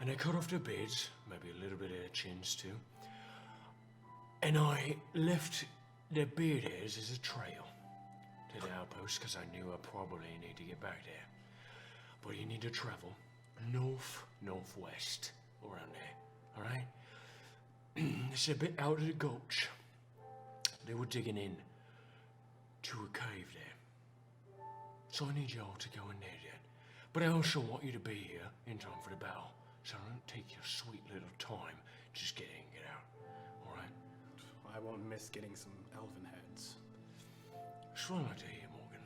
And I cut off their beards, maybe a little bit of their chins too. And I left their beard hairs as a trail to the outpost because I knew I probably need to get back there. But you need to travel northwest around there, alright? It's a bit out of the gulch. They were digging in to a cave there. So I need y'all to go in there yet. But I also want you to be here in time for the battle. So don't take your sweet little time. Just get in and get out. Alright? I won't miss getting some elven heads. That's what I like to hear, Morgan.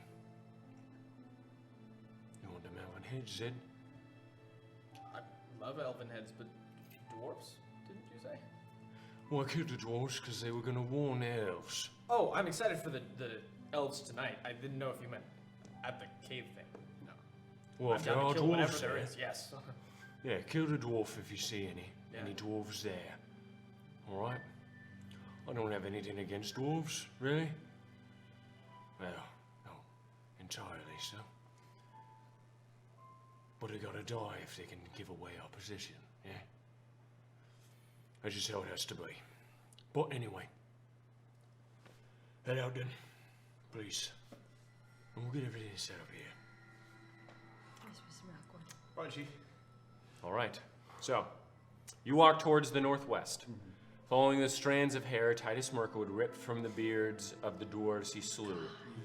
You want them elven heads, Zed? I love elven heads, but dwarves, didn't you say? Well, I killed the dwarves because they were going to warn the elves. Oh, I'm excited for the elves tonight. I didn't know if you meant at the cave thing. No. Well, I'm if there down are to kill whatever dwarves there there, is, yes. yeah, kill the dwarf if you see any. any dwarves there. All right? I don't have anything against dwarves, really. Well, no, entirely so. But they gotta die if they can give away our position, yeah? That's just how it has to be. But anyway, head out then, please. And we'll get everything set up here. Yes, Mr. Mirkwood. Right, Chief. All right. So, you walk towards the northwest. Following the strands of hair Titus Mirkwood ripped from the beards of the dwarves he slew.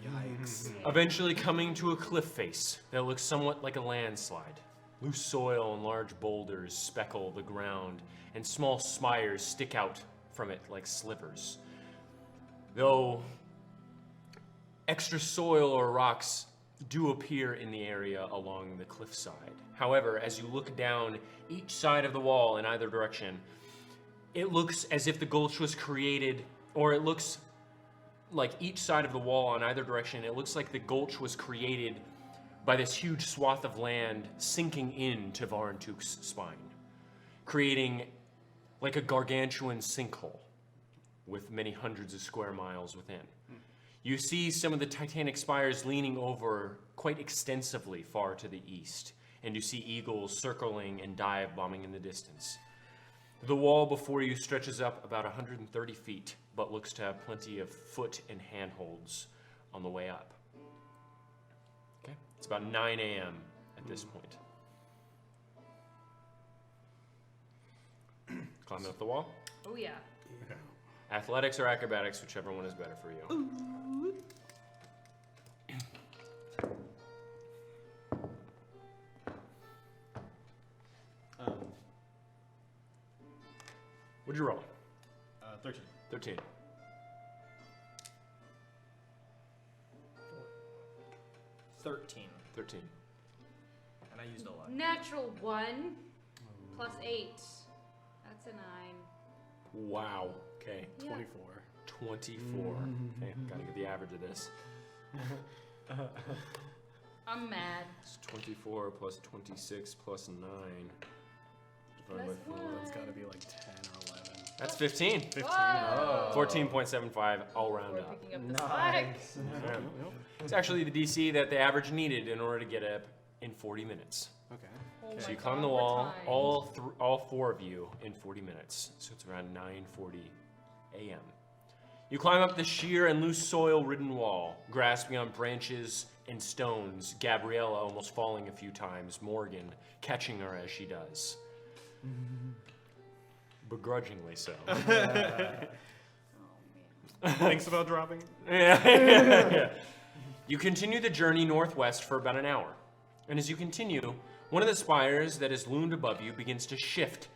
Yikes. Eventually coming to a cliff face that looks somewhat like a landslide. Loose soil and large boulders speckle the ground, and small spires stick out from it like slivers. Though extra soil or rocks do appear in the area along the cliffside. However, as you look down each side of the wall in either direction, it looks as if the gulch was created, or it looks like each side of the wall on either direction, it looks like the gulch was created by this huge swath of land sinking into Varntuck's spine, creating like a gargantuan sinkhole with many hundreds of square miles within. You see some of the titanic spires leaning over quite extensively far to the east, and you see eagles circling and dive bombing in the distance. The wall before you stretches up about 130 feet, but looks to have plenty of foot and handholds on the way up. Okay, it's about 9 a.m. at this point. Climbing up the wall. Oh yeah. Athletics or acrobatics, whichever one is better for you. What'd you roll? 13. 13. 13. 13. And I used a lot. Natural 1 plus 8. That's a 9. Wow. Okay. Yeah. 24. Okay, gotta get the average of this. I'm mad. It's 24 plus 26 plus 9. Divided by Plus 4. one. It's got to be like 10 or 11. That's 15. 15. Whoa. 14.75 all round We're up. picking up the slack. Yeah. It's actually the DC that the average needed in order to get up in 40 minutes. Okay. Oh So my you climb God, the we're wall, timed. all four of you, in 40 minutes. So it's around 9:40 a.m. You climb up the sheer and loose soil-ridden wall, grasping on branches and stones, Gabriella almost falling a few times, Morgan catching her as she does. Begrudgingly so. Oh man. Thanks about dropping. Yeah. You continue the journey northwest for about an hour. And as you continue, one of the spires that is loomed above you begins to shift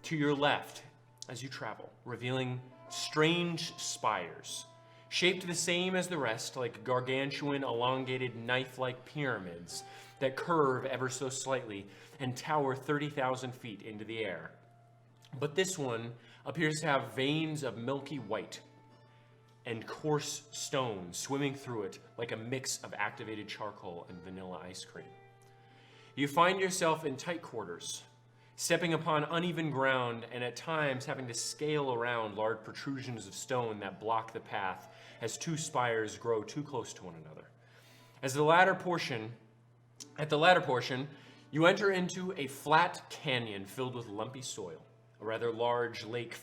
to your left as you travel, revealing strange spires, shaped the same as the rest, like gargantuan, elongated, knife-like pyramids that curve ever so slightly and tower 30,000 feet into the air. But this one appears to have veins of milky white and coarse stone swimming through it like a mix of activated charcoal and vanilla ice cream. You find yourself in tight quarters, stepping upon uneven ground and at times having to scale around large protrusions of stone that block the path as two spires grow too close to one another. At the latter portion, you enter into a flat canyon filled with lumpy soil, a rather large lake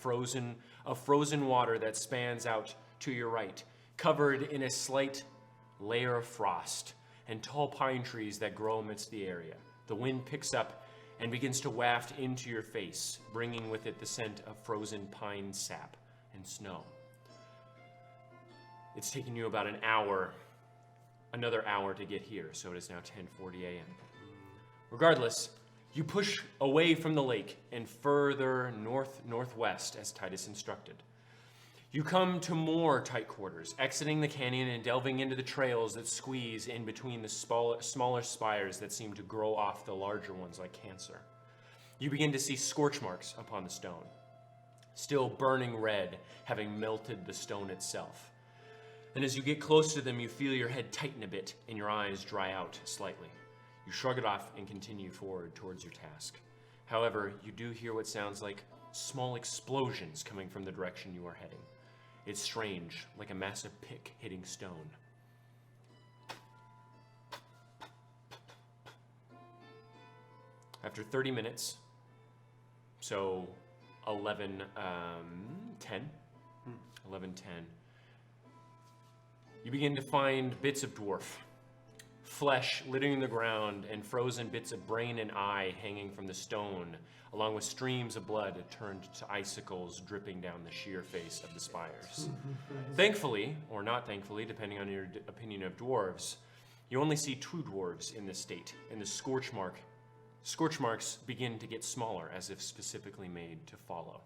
of frozen water that spans out to your right, covered in a slight layer of frost and tall pine trees that grow amidst the area. The wind picks up and begins to waft into your face, bringing with it the scent of frozen pine sap and snow. It's taken you about another hour to get here, so it is now 10:40 a.m. Regardless, you push away from the lake and further northwest as Titus instructed. You come to more tight quarters, exiting the canyon and delving into the trails that squeeze in between the smaller spires that seem to grow off the larger ones like cancer. You begin to see scorch marks upon the stone, still burning red, having melted the stone itself. And as you get close to them, you feel your head tighten a bit and your eyes dry out slightly. You shrug it off and continue forward towards your task. However, you do hear what sounds like small explosions coming from the direction you are heading. It's strange, like a massive pick hitting stone. After 30 minutes, so 11:10, 11:10, you begin to find bits of dwarf, flesh littering the ground, and frozen bits of brain and eye hanging from the stone, along with streams of blood turned to icicles dripping down the sheer face of the spires. Thankfully, or not thankfully, depending on your opinion of dwarves, you only see 2 dwarves in this state, and the scorch marks begin to get smaller, as if specifically made to follow.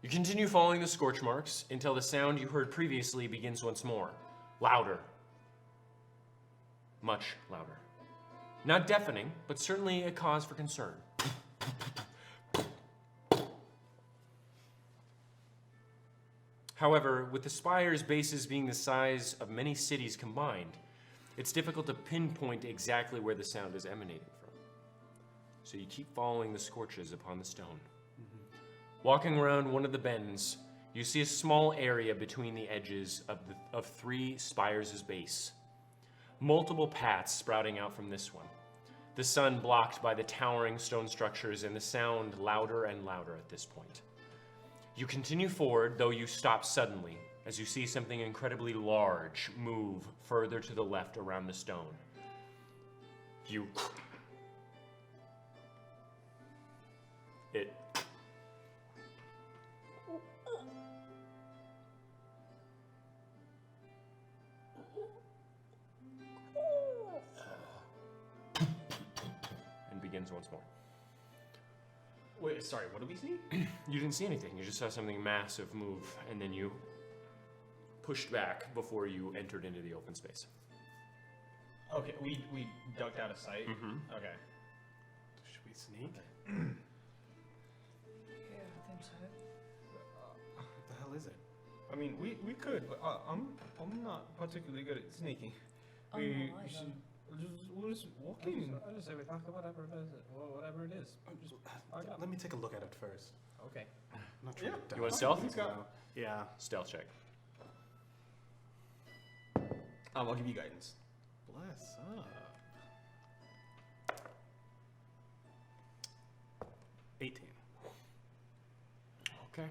You continue following the scorch marks until the sound you heard previously begins once more. Louder. Much louder. Not deafening, but certainly a cause for concern. However, with the spire's bases being the size of many cities combined, it's difficult to pinpoint exactly where the sound is emanating from. So you keep following the scorches upon the stone. Walking around one of the bends, you see a small area between the edges of 3 spires' base. Multiple paths sprouting out from this one. The sun blocked by the towering stone structures and the sound louder and louder at this point. You continue forward, though you stop suddenly as you see something incredibly large move further to the left around the stone. It and begins once more. Wait, sorry, what did we see? You didn't see anything. You just saw something massive move, and then you pushed back before you entered into the open space. Okay, we ducked out of sight. Okay. Should we sneak? Yeah, I think so. What the hell is it? I mean, we could, but I'm not particularly good at sneaking. I'm not either. We'll just walk in. I just say we talk about whatever it is. Let me take a look at it first. Okay. I'm not trying to You want stealth? Yeah. Stealth check. I'll give you guidance. Bless up. 18. Okay.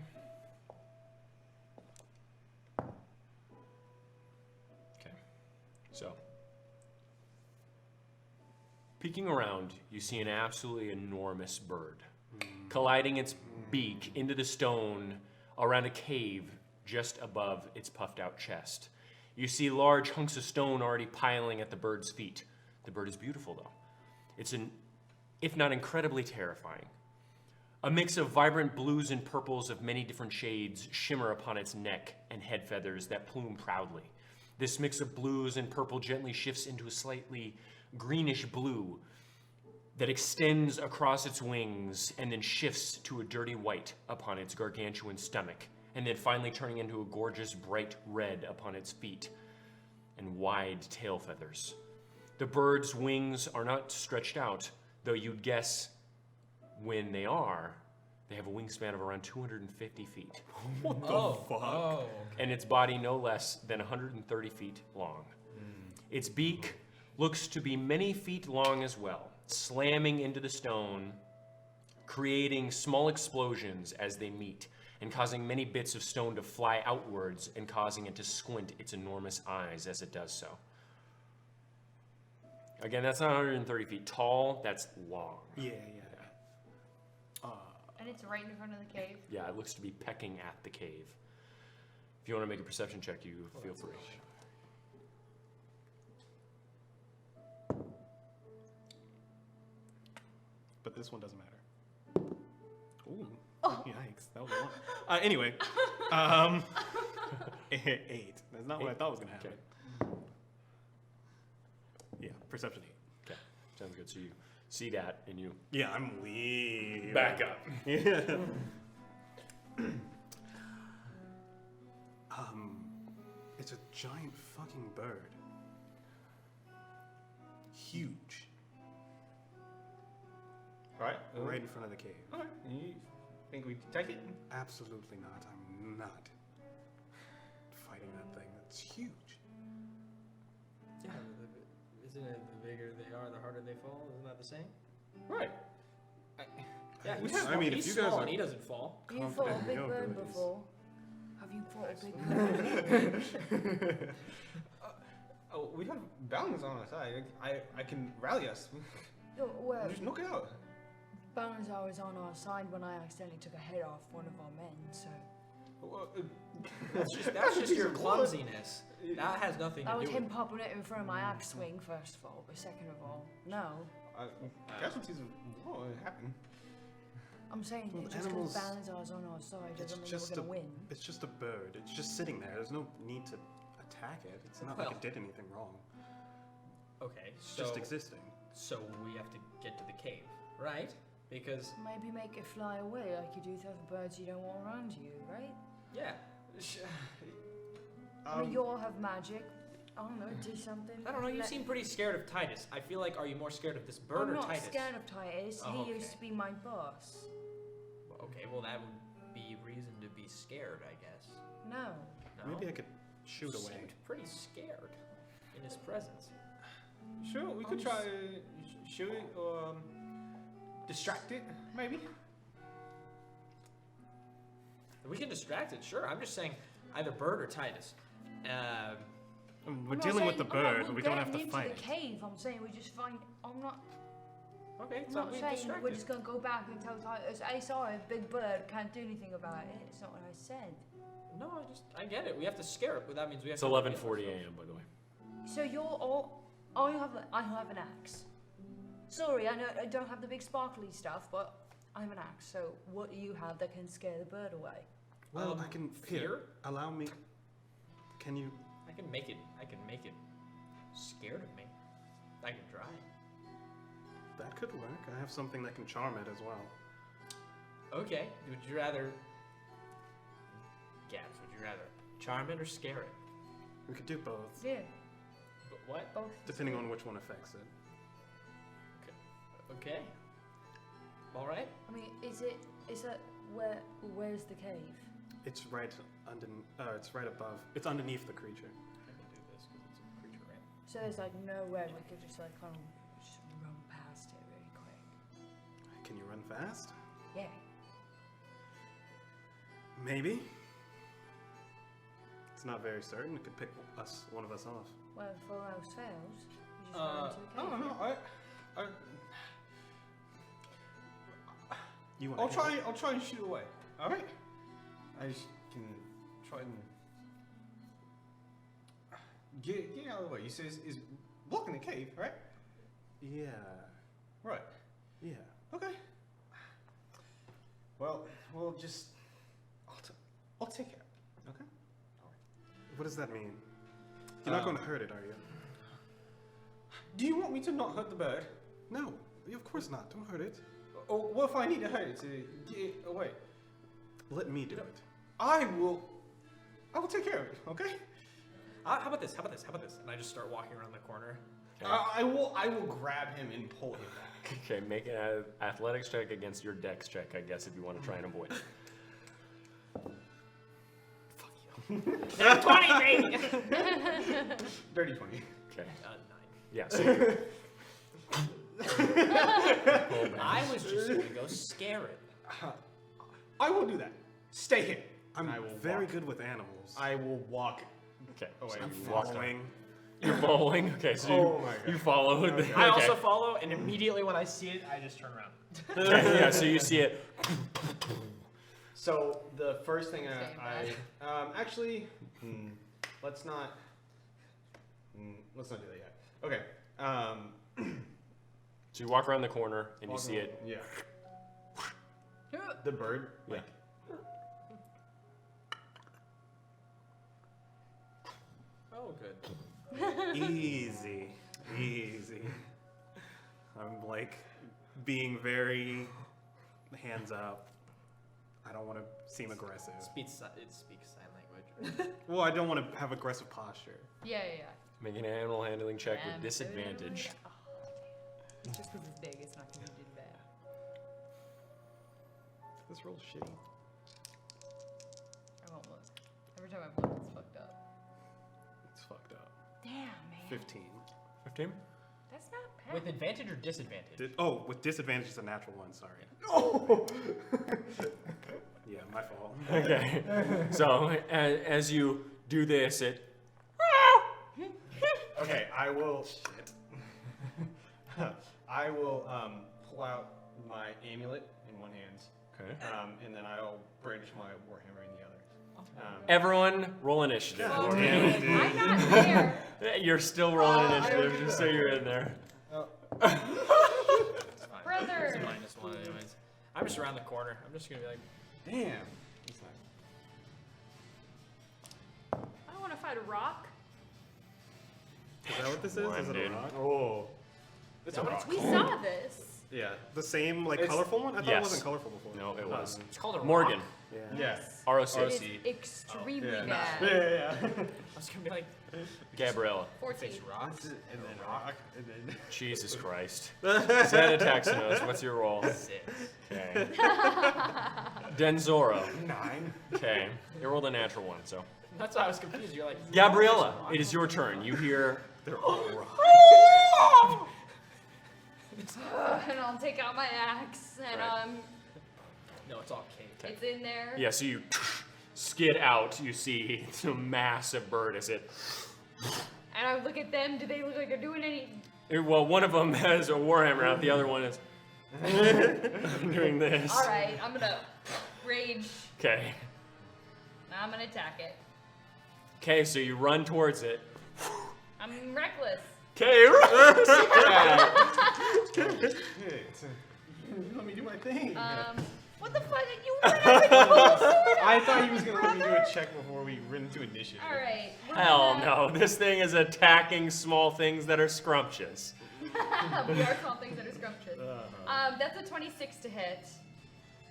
Okay. So, peeking around, you see an absolutely enormous bird, colliding its beak into the stone around a cave just above its puffed out chest. You see large hunks of stone already piling at the bird's feet. The bird is beautiful, though. It's if not incredibly terrifying. A mix of vibrant blues and purples of many different shades shimmer upon its neck and head feathers that plume proudly. This mix of blues and purple gently shifts into a slightly greenish blue that extends across its wings and then shifts to a dirty white upon its gargantuan stomach, and then finally turning into a gorgeous bright red upon its feet and wide tail feathers. The bird's wings are not stretched out, though you'd guess when they have a wingspan of around 250 feet. What the fuck? Oh. And its body no less than 130 feet long. Its beak looks to be many feet long as well, slamming into the stone, creating small explosions as they meet, and causing many bits of stone to fly outwards and causing it to squint its enormous eyes as it does so. Again, that's not 130 feet tall, that's long. Yeah. And it's right in front of the cave. Yeah, it looks to be pecking at the cave. If you want to make a perception check, you feel free. But this one doesn't matter. Ooh. Yikes. That was a lot. Anyway. 8. That's not what I thought was going to happen. Yeah, perception 8. Okay, sounds good. So you see that and you Yeah, I'm way back up. Yeah. It's a giant fucking bird. Huge. Right. right in front of the cave. Okay. You think we take it? Absolutely not. I'm not fighting that thing. That's huge. Yeah, isn't it the bigger they are, the harder they fall? Isn't that the same? Right. Yeah, we he's, have- I mean, if he's you guys small are and he doesn't fall. You fought a confident in big your bird abilities. before? Have you fought a big bird? Oh, we have Balanzar on our side. I can rally us. No, well, Just knock it out. Balanzar was on our side when I accidentally took a head off one of our men, so... Well, That's just your clumsiness. That has nothing to That do was with him popping it in front of my axe swing, first of all, but second of all, no. casualties of war happen. I'm saying Well, that just because animals- Balanzar's on our side It's doesn't mean just we're a gonna win. It's just a bird. It's just sitting there. There's no need to attack it. It's not like Well. it did anything wrong. Okay, It's so just existing. so we have to get to the cave, right? Because Maybe make it fly away like you do to other birds you don't want around you, right? yeah, I mean, you all have magic. I don't know, do something. I don't know. You Let- seem pretty scared of Titus. I feel like, are you more scared of this bird I'm or not Titus? scared of Titus. Oh, He used okay. to be my boss. Okay, well that would be reason to be scared, I guess. No. No? Maybe I could shoot You away. seemed pretty scared in his presence. Sure, we could try shoot it or distract it, maybe. We can distract it, sure. I'm just saying either bird or Titus. We're I'm not dealing with the saying- I'm not bird, but we don't have to getting fight into it. the cave. I'm saying we just find. Okay, I'm so not we saying distract we're it. just gonna go back and tell Titus, "Hey, sorry, big bird can't do anything about it." It's not what I said. No, I get it. We have to scare it, but that means we have It's to. 11:40 a.m. by the way. So you're all. I have an axe. Sorry, I know I don't have the big sparkly stuff, but I have an axe. So what do you have that can scare the bird away? Well, I can. fear? Here, allow me. Can you? I can make it scared of me. I can try. That could work. I have something that can charm it as well. Okay. Would you rather? Gabs, would you rather charm it or scare it? We could do both, Yeah, But what? both. depending on which one affects it. Okay. All right. I mean, is that where's the cave? It's right under. It's right above. It's underneath the creature. I can do this because it's a creature, right? So there's like nowhere we could just like kind of just run past it really quick. Can you run fast? Yeah. Maybe. It's not very certain. It could pick one of us off. Well, if all else fails, you just run into a I cave. don't know. You want? I'll try and shoot away. All right. I just can try and get out of the way. You say is blocking the cave, right? Yeah. Right. Yeah. Okay. Well, we'll just. I'll take it. Okay. What does that mean? You're not Um, going to hurt it, are you? Do you want me to not hurt the bird? No. Of course not. Don't hurt it. Or what if I need to hurt it to get it away? Let me do it. I will take care of it. Okay. How about this? How about this? How about this? And I just start walking around the corner. I will grab him and pull him back. Okay, make an athletics check against your dex check, I guess, if you want to try and avoid it. That's 20, baby. Dirty 20. Okay. 9. Yeah. So you, I was just gonna go scare it. I will do that. Stay here. I'm I will very walk. good with animals. I will walk. okay. Oh, So wait, you walk Following. You're following. Okay. So Oh my God. you follow. Okay. I also follow, and immediately when I see it, I just turn around. Okay, yeah. So you see it. So the first thing Staying actually let's not do that yet. Okay. So you walk around the corner and you see it. Yeah. The bird. Yeah. Oh, good. Easy. Easy. I'm like being very hands up. I don't want to seem aggressive. It speaks sign language. Well, I don't want to have aggressive posture. Yeah. Make an animal handling check Yeah. with disadvantage. Oh, just because it's big, it's not going to do bad. This roll's shitty. I won't look. Every time I've looked, it's fucked up. It's fucked up. Damn, man. 15. 15? That's not bad. With advantage or disadvantage? With disadvantage, it's a natural one. Sorry. Yeah, my fault. Okay. So as you do this, it. Okay, I will. I will pull out my amulet in one hand, Okay. and then I'll brandish my warhammer in the other. Everyone, roll initiative. Oh, damn it, dude. I'm not there. You're still rolling initiative, just so you're in there. It's fine. Brother. It's a -1 anyways. I'm just around the corner. I'm just gonna be like, Damn. That's nice. I don't want to fight a rock. Is that what this is? One, Is it dude. a rock? Oh. It's a rock. We saw this. Yeah. The same, like, It's- colorful one? I thought yes. it wasn't colorful before. No, it was. it's called a Morgan. rock? Yeah. Yeah. ROC. It is extremely Yeah. bad. Yeah. I was gonna be like, Gabriella. 14. face rocks. And then rock. And then. Jesus Christ. Zeta Taxinos, what's your roll? 6. Okay. Denzoro. 9. Okay. You rolled a natural one, so. That's why I was confused. You're like, Gabriella, it is your turn. You hear. They're all rock. And I'll take out my axe and Right. no, it's all cake. it's in there. Yeah, so you skid out. You see it's a massive bird as it. And I look at them. Do they look like they're doing any? Well, one of them has a warhammer out. The other one is doing this. All right, I'm gonna rage. Okay. I'm gonna attack it. Okay, so you run towards it. I'm reckless. Okay, Let me do my thing. What the fuck? You ran with the whole sword. I thought he was gonna let me do a brother. check before we went into initiative. All right. we're Hell gonna- no, this thing is attacking small things that are scrumptious. We are small things that are scrumptious. That's a 26 to hit.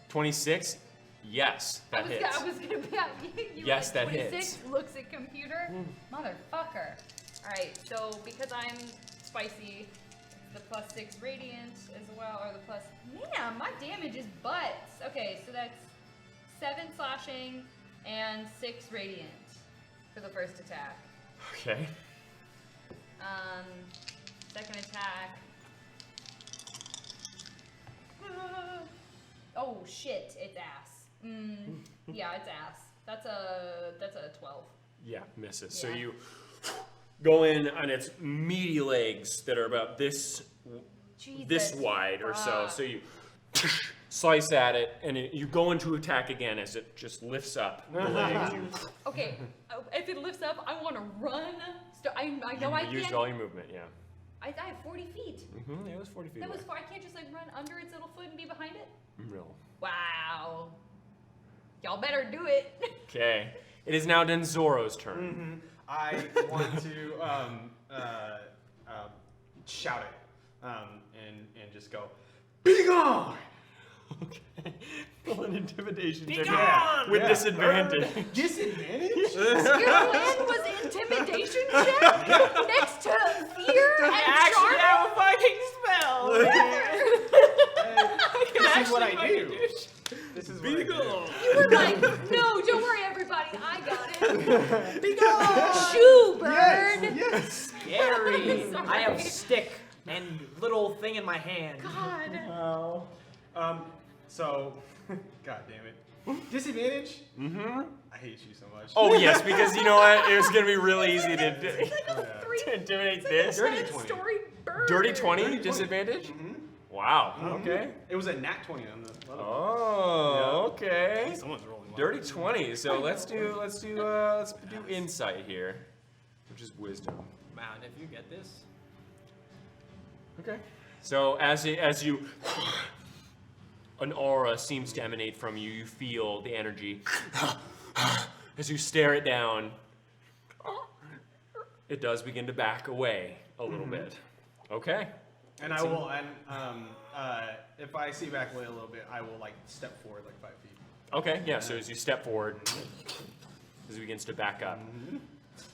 26? Yes, that hits. I was gonna be you Yes, like, that 26 hits. looks at computer. Motherfucker. Alright, so because I'm spicy, the +6 radiant as well, or the plus. Man, my damage is butts. Okay, so that's 7 slashing and 6 radiant for the first attack. Okay. Second attack. Oh shit, it's ass. Yeah, it's ass. That's a 12. Yeah, misses. So Yeah. you go in on its meaty legs that are about this Jesus wide or so. fuck. So you slice at it, and you go into attack again as it just lifts up the legs. Okay, if it lifts up, I want to run. I know I You used can't. all your movement, yeah. I have 40 feet. Mm-hmm, it was 40 feet That away. was far. I can't just like run under its little foot and be behind it. No. Wow. Y'all better do it. Okay. It is now Denzoro's turn. I want to shout it and just go, "Be gone!" Okay. Roll an intimidation Be check gone! with Yeah. disadvantage. Disadvantage? Your plan was intimidation check next to fear and Actually, charm. have a fucking spell. This is what I do. This is what I do. You were like, no, don't worry, everybody. I got it. Be gone. Shoe bird. Yes. Scary. Sorry. I have stick and little thing in my hand. God. So, god damn it. Disadvantage? Mm-hmm. I hate you so much. Oh, yes, because you know what? It was going to be really easy to It's like a three. to intimidate It's this. like a Dirty 20. story bird. Dirty 20 Dirty 20. disadvantage? Mm-hmm. Wow. Okay. It was a nat 20 on the other one. Oh, okay. Someone's rolling well. Dirty 20. So let's do insight here, which is wisdom. Man, if you get this, Okay. So as you an aura seems to emanate from you, you feel the energy as you stare it down. It does begin to back away a little bit. Okay. And I will, if I see back away a little bit, I will like step forward like 5 feet. Okay. Yeah. So as you step forward, as it begins to back up,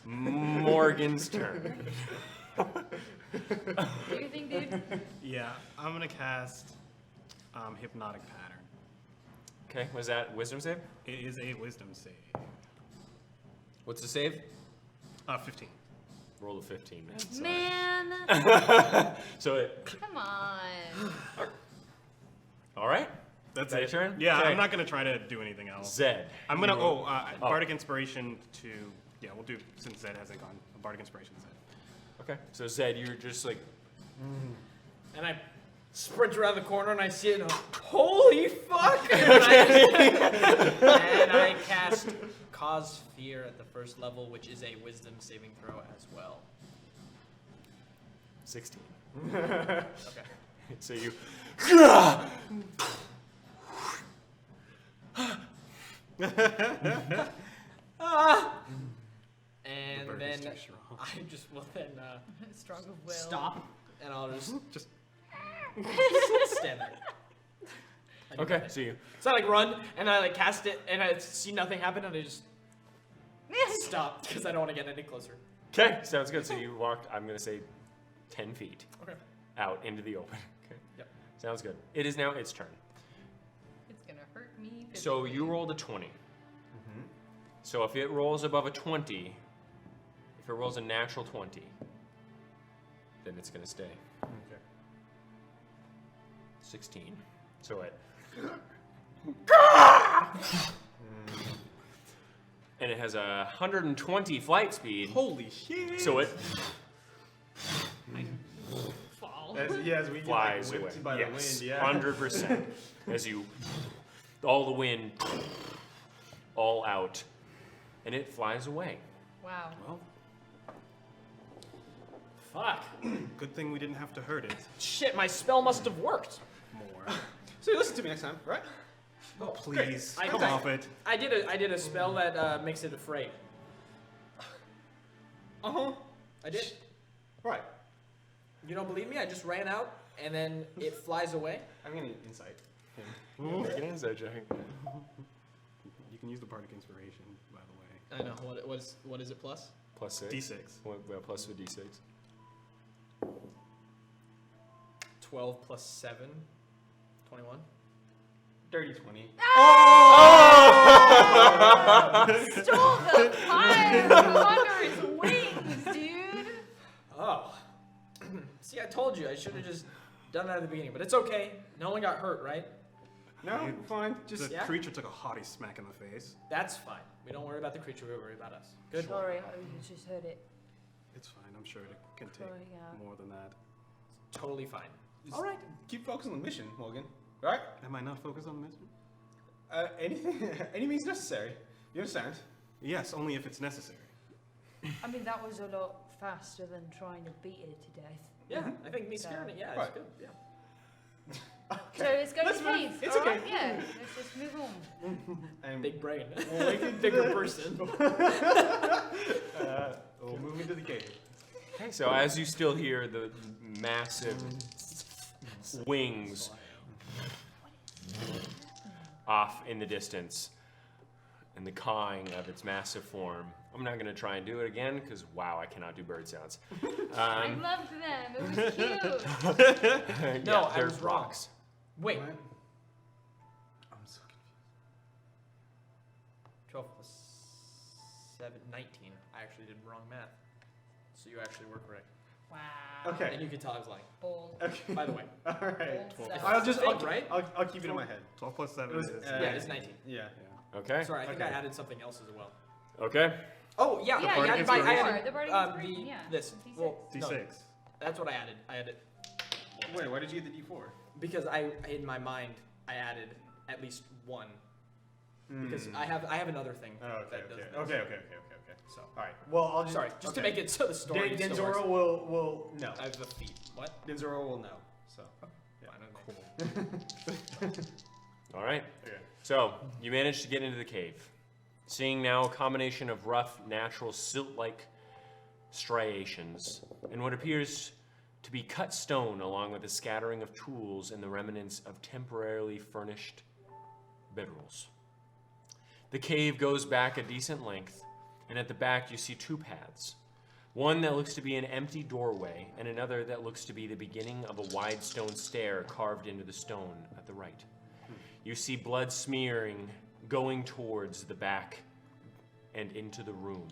Morgan's turn. What do you think, dude? Yeah, I'm gonna cast Hypnotic Pattern. Okay, was that wisdom save? It is a wisdom save. What's the save? 15. Roll a 15. Man, So it. come on. All right. That's That it. your turn? Yeah, Okay. I'm not gonna try to do anything else. Zed. I'm gonna. You roll. Bardic Inspiration to. Yeah, we'll do since Zed hasn't gone. Bardic Inspiration Zed. Okay. So Zed, you're just like. And I sprint around the corner and I see it and holy fuck! And I cast Cause Fear at the first level, which is a wisdom saving throw as well. 16. Okay. So you. And bird then is too strong. I just will then Strong of will. stop and I'll just Just stand there. I do Okay. nothing. So you. So I like run and I like cast it and I see nothing happen and I just stop because I don't want to get any closer. Okay. Sounds good. So you walked. I'm gonna say 10 feet Okay. out into the open. Okay. Yep. Sounds good. It is now its turn. It's gonna hurt me. So you rolled a 20. So if it rolls above a 20, if it rolls a natural 20, then it's gonna stay. Okay. 16. So it. And it has 120 flight speed. holy shit. So it fall. As we get, flies like, away. whipped by Yes, the wind, yeah. 100%. As you, all the wind, all out, and it flies away. Wow. Well, Fuck. good thing we didn't have to hurt it Shit, my spell must have worked. more. So you listen to me next time, right? Oh, please, I- come I- off it. I did a spell that makes it afraid. Uh-huh. I did. Right. You don't believe me? I just ran out and then it flies away. I'm gonna insight him. Make an insight check. You can use the Bardic Inspiration, by the way. I know. What is it plus? Plus 6. D6. Well, plus a d6. 12 plus 7. 21. Dirty 20. Stole the fire from under his wings, dude. Oh. See, I told you I should have just done that at the beginning, but it's okay. No one got hurt, right? No, fine. Just The yeah? creature took a haughty smack in the face. That's fine. We don't worry about the creature, we worry about us. Good. Sorry, I just heard it. It's fine. I'm sure it can take Sorry, yeah. more than that. Totally fine. all right. Keep focusing on the mission, Morgan. Right? Am I not focused on the mission? Anything, any means necessary. You understand? Yes, only if it's necessary. I mean, that was a lot faster than trying to beat it to death. Yeah, I think me scaring it, yeah, Right. it's good. Yeah. So let's go to the move. cave. It's all okay. right? Yeah, let's just move on. And Big brain. we can Bigger person. we'll move into the cave. Okay, so as you still hear the massive wings off in the distance and the cawing of its massive form. I'm not going to try and do it again because, wow, I cannot do bird sounds. I loved them. It was cute. No, yeah, I they're was wrong. rocks. Wait. I'm so confused. 12 plus 7, 19. I actually did wrong math. So you actually were correct. Wow. Okay. And you could tell I was lying. Bold. Okay. By the way. All right. Bold I'll stuff. just, Right? I'll keep it in my head. 12 plus 7 It was, is... Yeah, it's 19. Yeah. Okay. Sorry, I think Okay. I added something else as well. Okay. Oh, yeah. Yeah, I Bardic added, Inspiration? I added, The Bardic Inspiration, yeah. This. D6. Well, no, D6. that's what I added. I added Wait, why did you get the D4? because in my mind I added at least one because I have another thing. Oh, okay, that does okay. this. Okay. So All right. Well, I'll just... sorry, just to okay. make it so the story. still works. Denzoro will know. I have the feet. What? Denzoro will know. So. Fine, okay. All right. Okay. So you managed to get into the cave, seeing now a combination of rough, natural, silt-like striations and what appears to be cut stone, along with a scattering of tools and the remnants of temporarily furnished bedrolls. The cave goes back a decent length, and at the back you see two paths. One that looks to be an empty doorway, and another that looks to be the beginning of a wide stone stair carved into the stone at the right. you see blood smearing, going towards the back and into the room.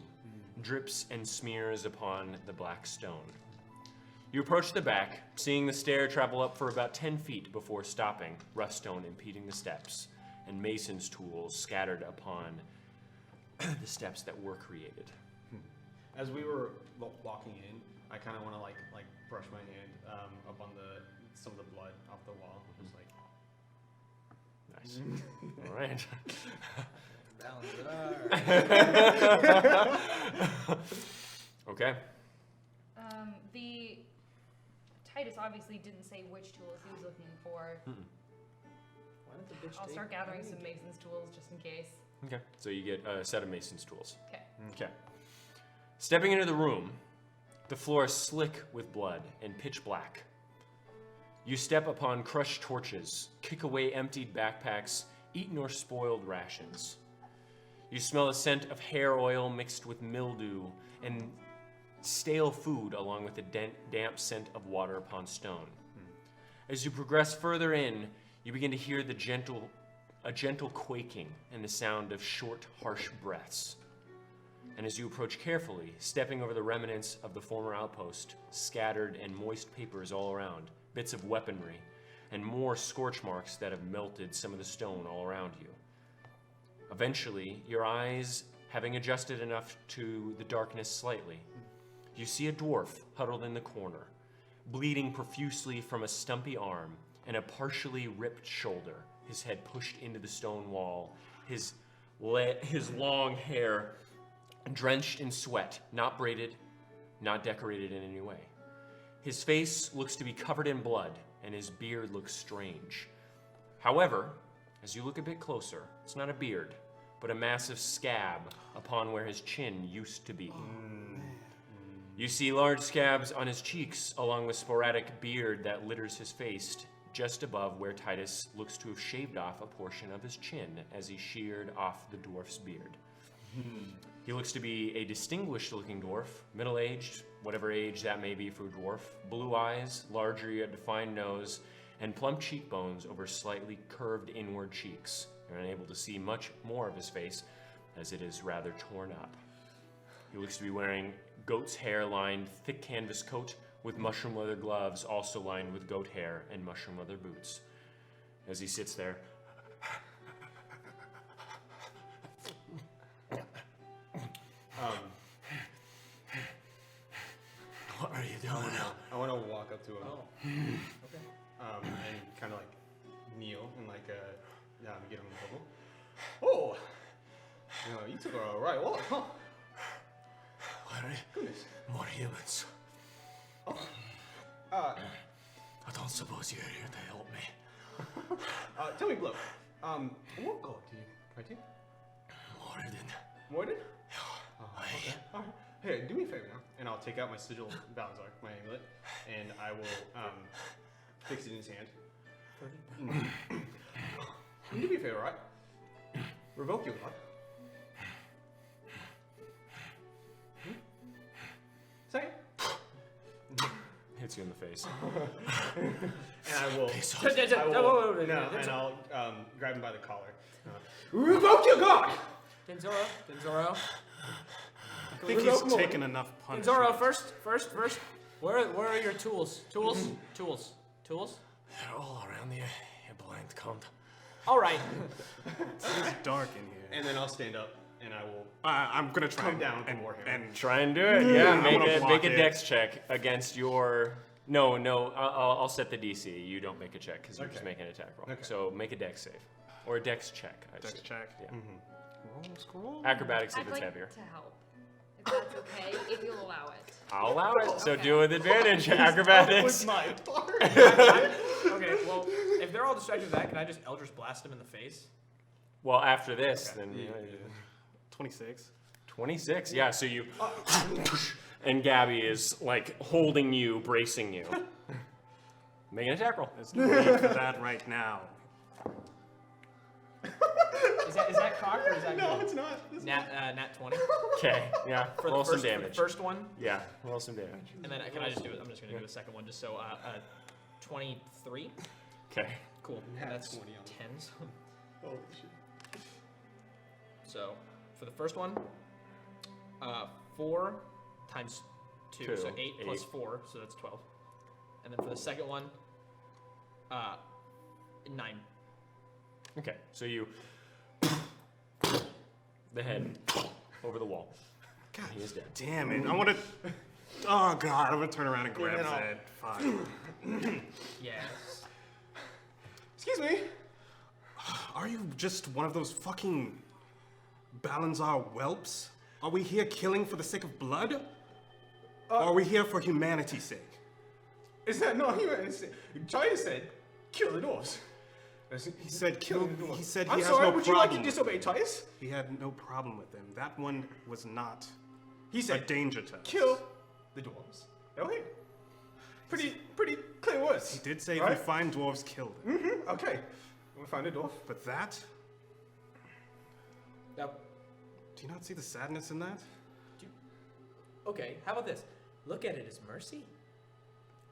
Drips and smears upon the black stone. You approach the back, seeing the stair travel up for about 10 feet before stopping, rough stone impeding the steps, and mason's tools scattered upon the steps that were created. As we were walking in, I kind of want to like brush my hand up on some of the blood off the wall. Just like, Nice. All right. Balanzar. Okay. The Titus obviously didn't say which tools he was looking for. Why did the bitch I'll take start gathering mine? some mason's tools just in case. Okay. So you get a set of mason's tools. Okay. Okay. Stepping into the room, the floor is slick with blood and pitch black. You step upon crushed torches, kick away emptied backpacks, eaten or spoiled rations. You smell a scent of hair oil mixed with mildew and stale food, along with the damp scent of water upon stone. As you progress further in, you begin to hear a gentle quaking and the sound of short, harsh breaths. And as you approach carefully, stepping over the remnants of the former outpost, scattered and moist papers all around, bits of weaponry, and more scorch marks that have melted some of the stone all around you. Eventually, your eyes having adjusted enough to the darkness slightly, you see a dwarf huddled in the corner, bleeding profusely from a stumpy arm and a partially ripped shoulder, his head pushed into the stone wall, his long hair drenched in sweat, not braided, not decorated in any way. His face looks to be covered in blood, and his beard looks strange. However, as you look a bit closer, it's not a beard, but a massive scab upon where his chin used to be. You see large scabs on his cheeks, along with sporadic beard that litters his face, just above where Titus looks to have shaved off a portion of his chin as he sheared off the dwarf's beard. He looks to be a distinguished-looking dwarf, middle-aged, whatever age that may be for a dwarf, blue eyes, larger yet defined nose, and plump cheekbones over slightly curved inward cheeks. You're unable to see much more of his face, as it is rather torn up. He looks to be wearing goat's hair-lined, thick canvas coat with mushroom leather gloves, also lined with goat hair, and mushroom leather boots. As he sits there, What are you doing now? I want to walk up to him. Oh. Okay. And kind of like kneel and like get him a bubble. Oh, you took a right walk, huh? Goodness. More humans. Uh, I don't suppose you're here to help me. tell me, Blow. What god do you pray to? Morden. Morden? Aye. Okay. All right. Here, do me a favor now, and I'll take out my sigil Balanzar, my amulet, and I will fix it in his hand. Do me a favor, right? Revoke your blood. Say it. hits you in the face. And I will. Peace I out. will and I'll grab him by the collar. Revoke your god! Denzoro. I think he's taken enough punishment. Denzoro, first. Where are your tools? Tools? They're all around you, you blind cunt. All right. It's dark in here. And then I'll stand up and I will I'm gonna try come down and war him. and Try and do it. Yeah, I'm gonna make block a it. dex check against your. No, I'll set the DC. You don't make a check because you're just Okay. making an attack roll. Okay. So make a dex save or a dex check. I dex assume. check. Yeah. Scroll. Acrobatics if I'd it's like heavier. to help, if that's okay, if you'll allow it. I'll allow it. So Okay. do it with advantage. Acrobatics. With my part. Okay, well, if they're all distracted with that, can I just Eldritch blast him in the face? Well, after this, Okay. then you know, 26. 26. Yeah. So you. And Gabby is like holding you, bracing you. Make an attack roll. There's no need for that right now. Is that cock or is that No, good? it's not. It's Nat 20 Okay. Yeah. for Roll the first, some damage. For the first one, Yeah. Roll some damage. and then can I just do it? I'm just gonna do a second one, just so 23. Okay. Cool. Nat And that's 20 on 10s. Holy shit. So for the first one, 4 times 2, so 8 plus 4, so that's 12. And then for the second one, 9. Okay, so you the head over the wall. God, He is dead. damn it! I want to. Oh God, I'm gonna turn around and grab then I'll- Zed. Fuck. Yes. Excuse me. Are you just one of those fucking Balanzar whelps? Are we here killing for the sake of blood? Or are we here for humanity's sake? Is that not human? Titus said, kill the dwarves. He said kill. He said he I'm has sorry, no would you like problem. to disobey Titus? He had no problem with them. That one was not He a said, danger to us. kill the dwarves. Okay. Pretty clear words. He did say right? if we find dwarves, kill them. Okay. We found a dwarf. But that? Now, Do you not see the sadness in that? okay, how about this? Look at it as mercy.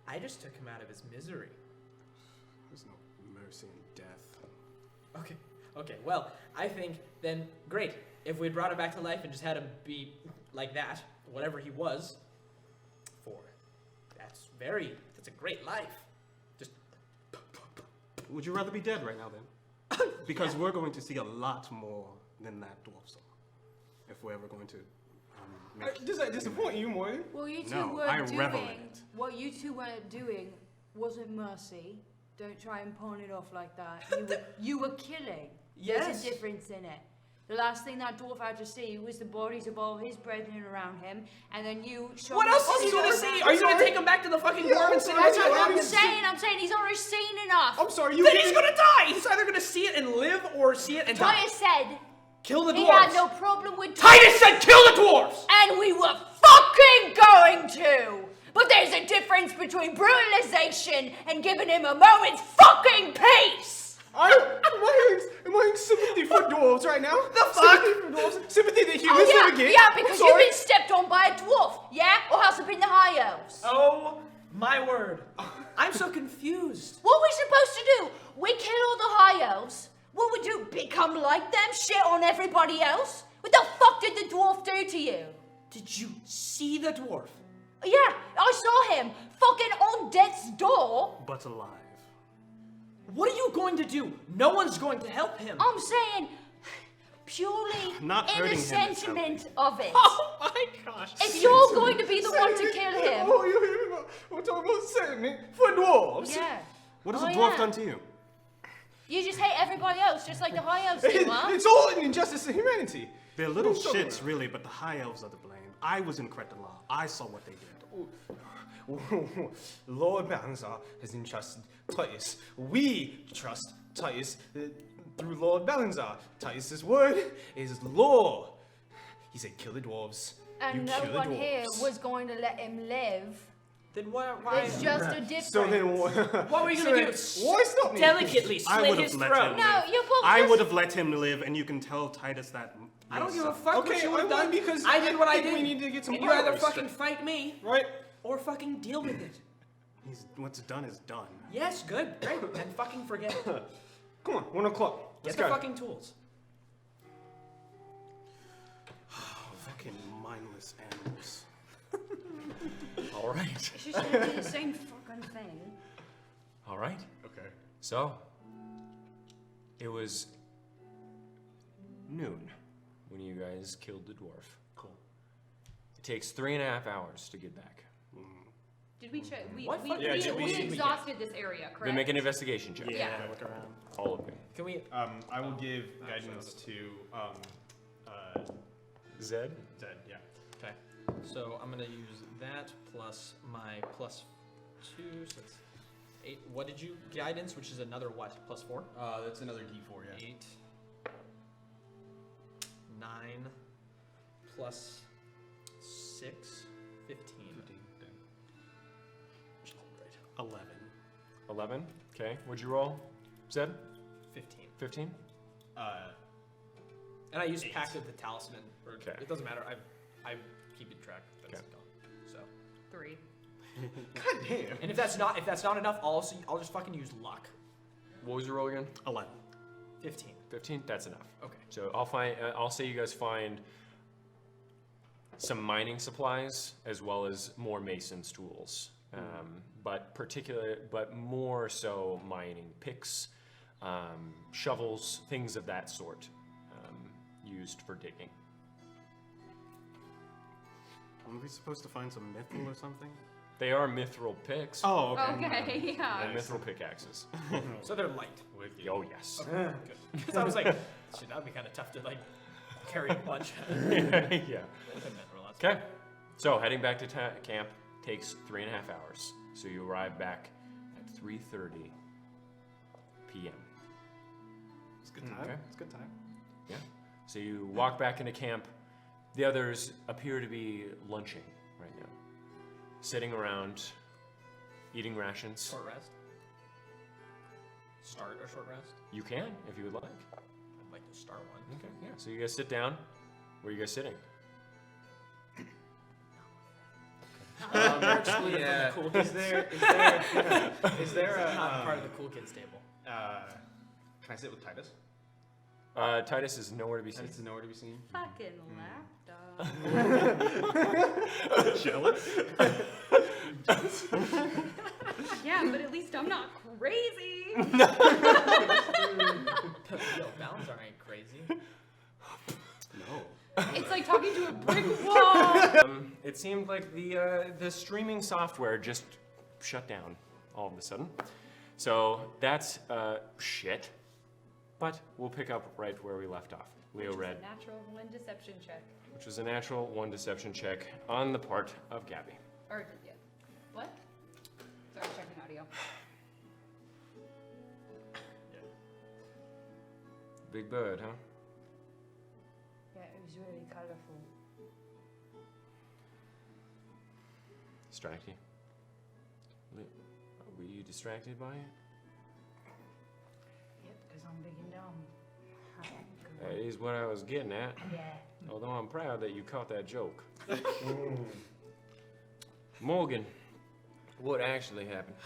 I just took him out of his misery. There's no mercy in death. Okay, well, I think then, great. If we brought him back to life and just had him be like that, whatever he was, that's a great life. Just, Would you rather be dead right now then? Because we're going to see a lot more than that dwarf saw. If we're ever going to make Does that disappoint you, Morgan? Well, you two No, weren't I doing revel in it. what you two weren't doing wasn't mercy. Don't try and pawn it off like that. You were killing. Yes. There's a difference in it. The last thing that dwarf had to see was the bodies of all his brethren around him, and then you shot what him else with is he a gonna sword. see? Are you gonna take him back to the fucking dwarf and say That's that's what what I'm saying. I'm saying he's already seen enough. I'm sorry, you Then he's gonna die! He's either gonna see it and live or see it and die. Titus said Kill the he dwarves! had no problem with Titus said kill the dwarves! and we were fucking going to. But there's a difference between brutalization and giving him a moment's fucking peace. Am I in sympathy for dwarves right now? The fuck? Sympathy for dwarves? Sympathy that humans Oh, never get? yeah, I'm because you've sorry. been stepped on by a dwarf, yeah? Or has it been the high elves? Oh my word. I'm so confused. What are we supposed to do? We kill all the high elves? What we do? Become like them? Shit on everybody else? What the fuck did the dwarf do to you? Did you see the dwarf? Yeah, I saw him fucking on death's door. but alive. What are you going to do? No one's going to help him. I'm saying purely Not in hurting the him is sentiment of it. Oh my gosh. If you're going to be the one to kill him, Oh, you hear me? We're talking about sentiment for dwarves. yeah. What has Oh, a dwarf yeah. done to you? You just hate everybody else, just like the high elves do, huh? It's all an injustice to humanity. They're little What are you talking shits, about? really, but the high elves are to blame. I was in Kretallah. I saw what they did. Lord Balanzar has entrusted Titus. We trust Titus through Lord Balanzar. Titus's word is law. He said, kill the dwarves. And you no kill the one dwarves. here was going to let him live. Then why It's just a difference. So then what were you so gonna then do? why stop me? Delicately I slit would his have let throat. him No, live. you're both I just- would have let him live, and you can tell Titus that. I don't give a yourself. fuck Okay, what you would have I'm done because I did what I think did. we need to get some and you either priorities fucking straight. fight me Right? or fucking deal with it. What's done is done. Yes, good, great. Then fucking forget it. Come on, 1 o'clock. Get Let's the go. fucking tools. Fucking mindless animals. All right. It's just gonna be the same fucking thing. All right. Okay. So, it was noon when you guys killed the dwarf. Cool. It takes 3.5 hours to get back. Did we check? We Yeah, did we- exhausted this area, correct? Then make an investigation check. Yeah. Look around. All of you. Can we? I will give guidance to Zed? Zed. Yeah. Okay. So I'm gonna use that plus my plus 2, so that's 8. What did you guidance? Which is another what? Plus 4. That's another D4. Yeah. 8, 9, plus 6, 15. 11. 11. Okay. What'd you roll? Zed? 15. 15? And I use 8. Pact of the Talisman. Or Okay. It doesn't matter. I keep it track. That's Okay. gone. So. 3. God damn. And if that's not enough, I'll just fucking use luck. What was your roll again? 11. 15. 15. That's enough. Okay. So I'll say you guys find some mining supplies as well as more mason's tools, but more so mining picks, shovels, things of that sort, used for digging. Are we supposed to find some mithril or something? They are mithril picks. Oh, okay. Okay, yeah. And mithril pickaxes. So they're light. Oh yes. Because I was like, shit, that'd be kind of tough to like carry a bunch. Yeah. Okay. So heading back to camp takes 3.5 hours. So you arrive back at 3:30 p.m. It's good time. Okay. It's good time. Yeah. So you walk back into camp. The others appear to be lunching right now, sitting around, eating rations. Short rest. Start a short rest. You can, if you would like. I'd like to start one. Okay. Yeah. So you guys sit down. Where are you guys sitting? Actually, Yeah. the cool Is kids. is there a Not part of the cool kids table. can I sit with Titus? Titus is nowhere to be seen. Titus is nowhere to be seen. Fucking lapdog. Jealous? Yeah, but at least I'm not crazy. Yo, Balanzar ain't crazy. No. It's like talking to a brick wall. It seemed like the streaming software just shut down all of a sudden. So that's shit. But we'll pick up right where we left off. Leo read, Natural 1 deception check. which was a natural 1 deception check on the part of Gabby. Or, yeah. What? Sorry, checking audio. Big bird, huh? Yeah, it was really colourful. Distract you? Were you distracted by it? Yep, because I'm big and dumb. That is what I was getting at. Yeah. Although I'm proud that you caught that joke. Morgan, what actually happened?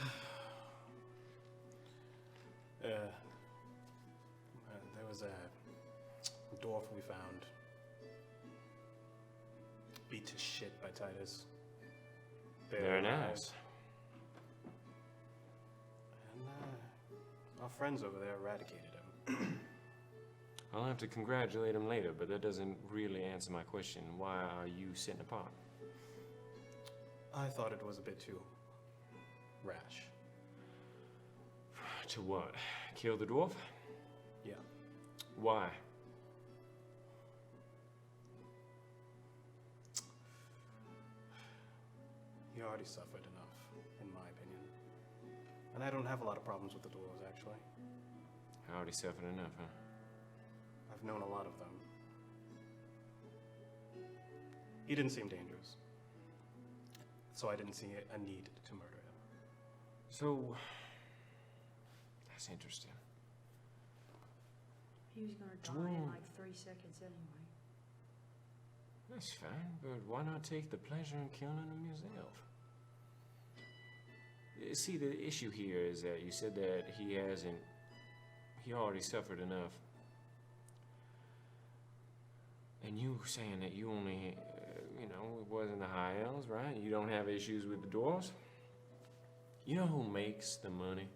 There was a dwarf we found. Beat to shit by Titus. Very nice. And our friends over there eradicated him. I'll have to congratulate him later, but that doesn't really answer my question. Why are you sitting apart? I thought it was a bit too rash. To what? Kill the dwarf? Yeah. Why? He already suffered enough, in my opinion. And I don't have a lot of problems with the dwarves, actually. I already suffered enough, huh? I've known a lot of them. He didn't seem dangerous. So I didn't see a need to murder him. So, that's interesting. He was going to die in like 3 seconds anyway. That's fine, but why not take the pleasure in killing him yourself? See, the issue here is that you said that he already suffered enough. And you saying that you only, it wasn't the high elves, right? You don't have issues with the dwarves? You know who makes the money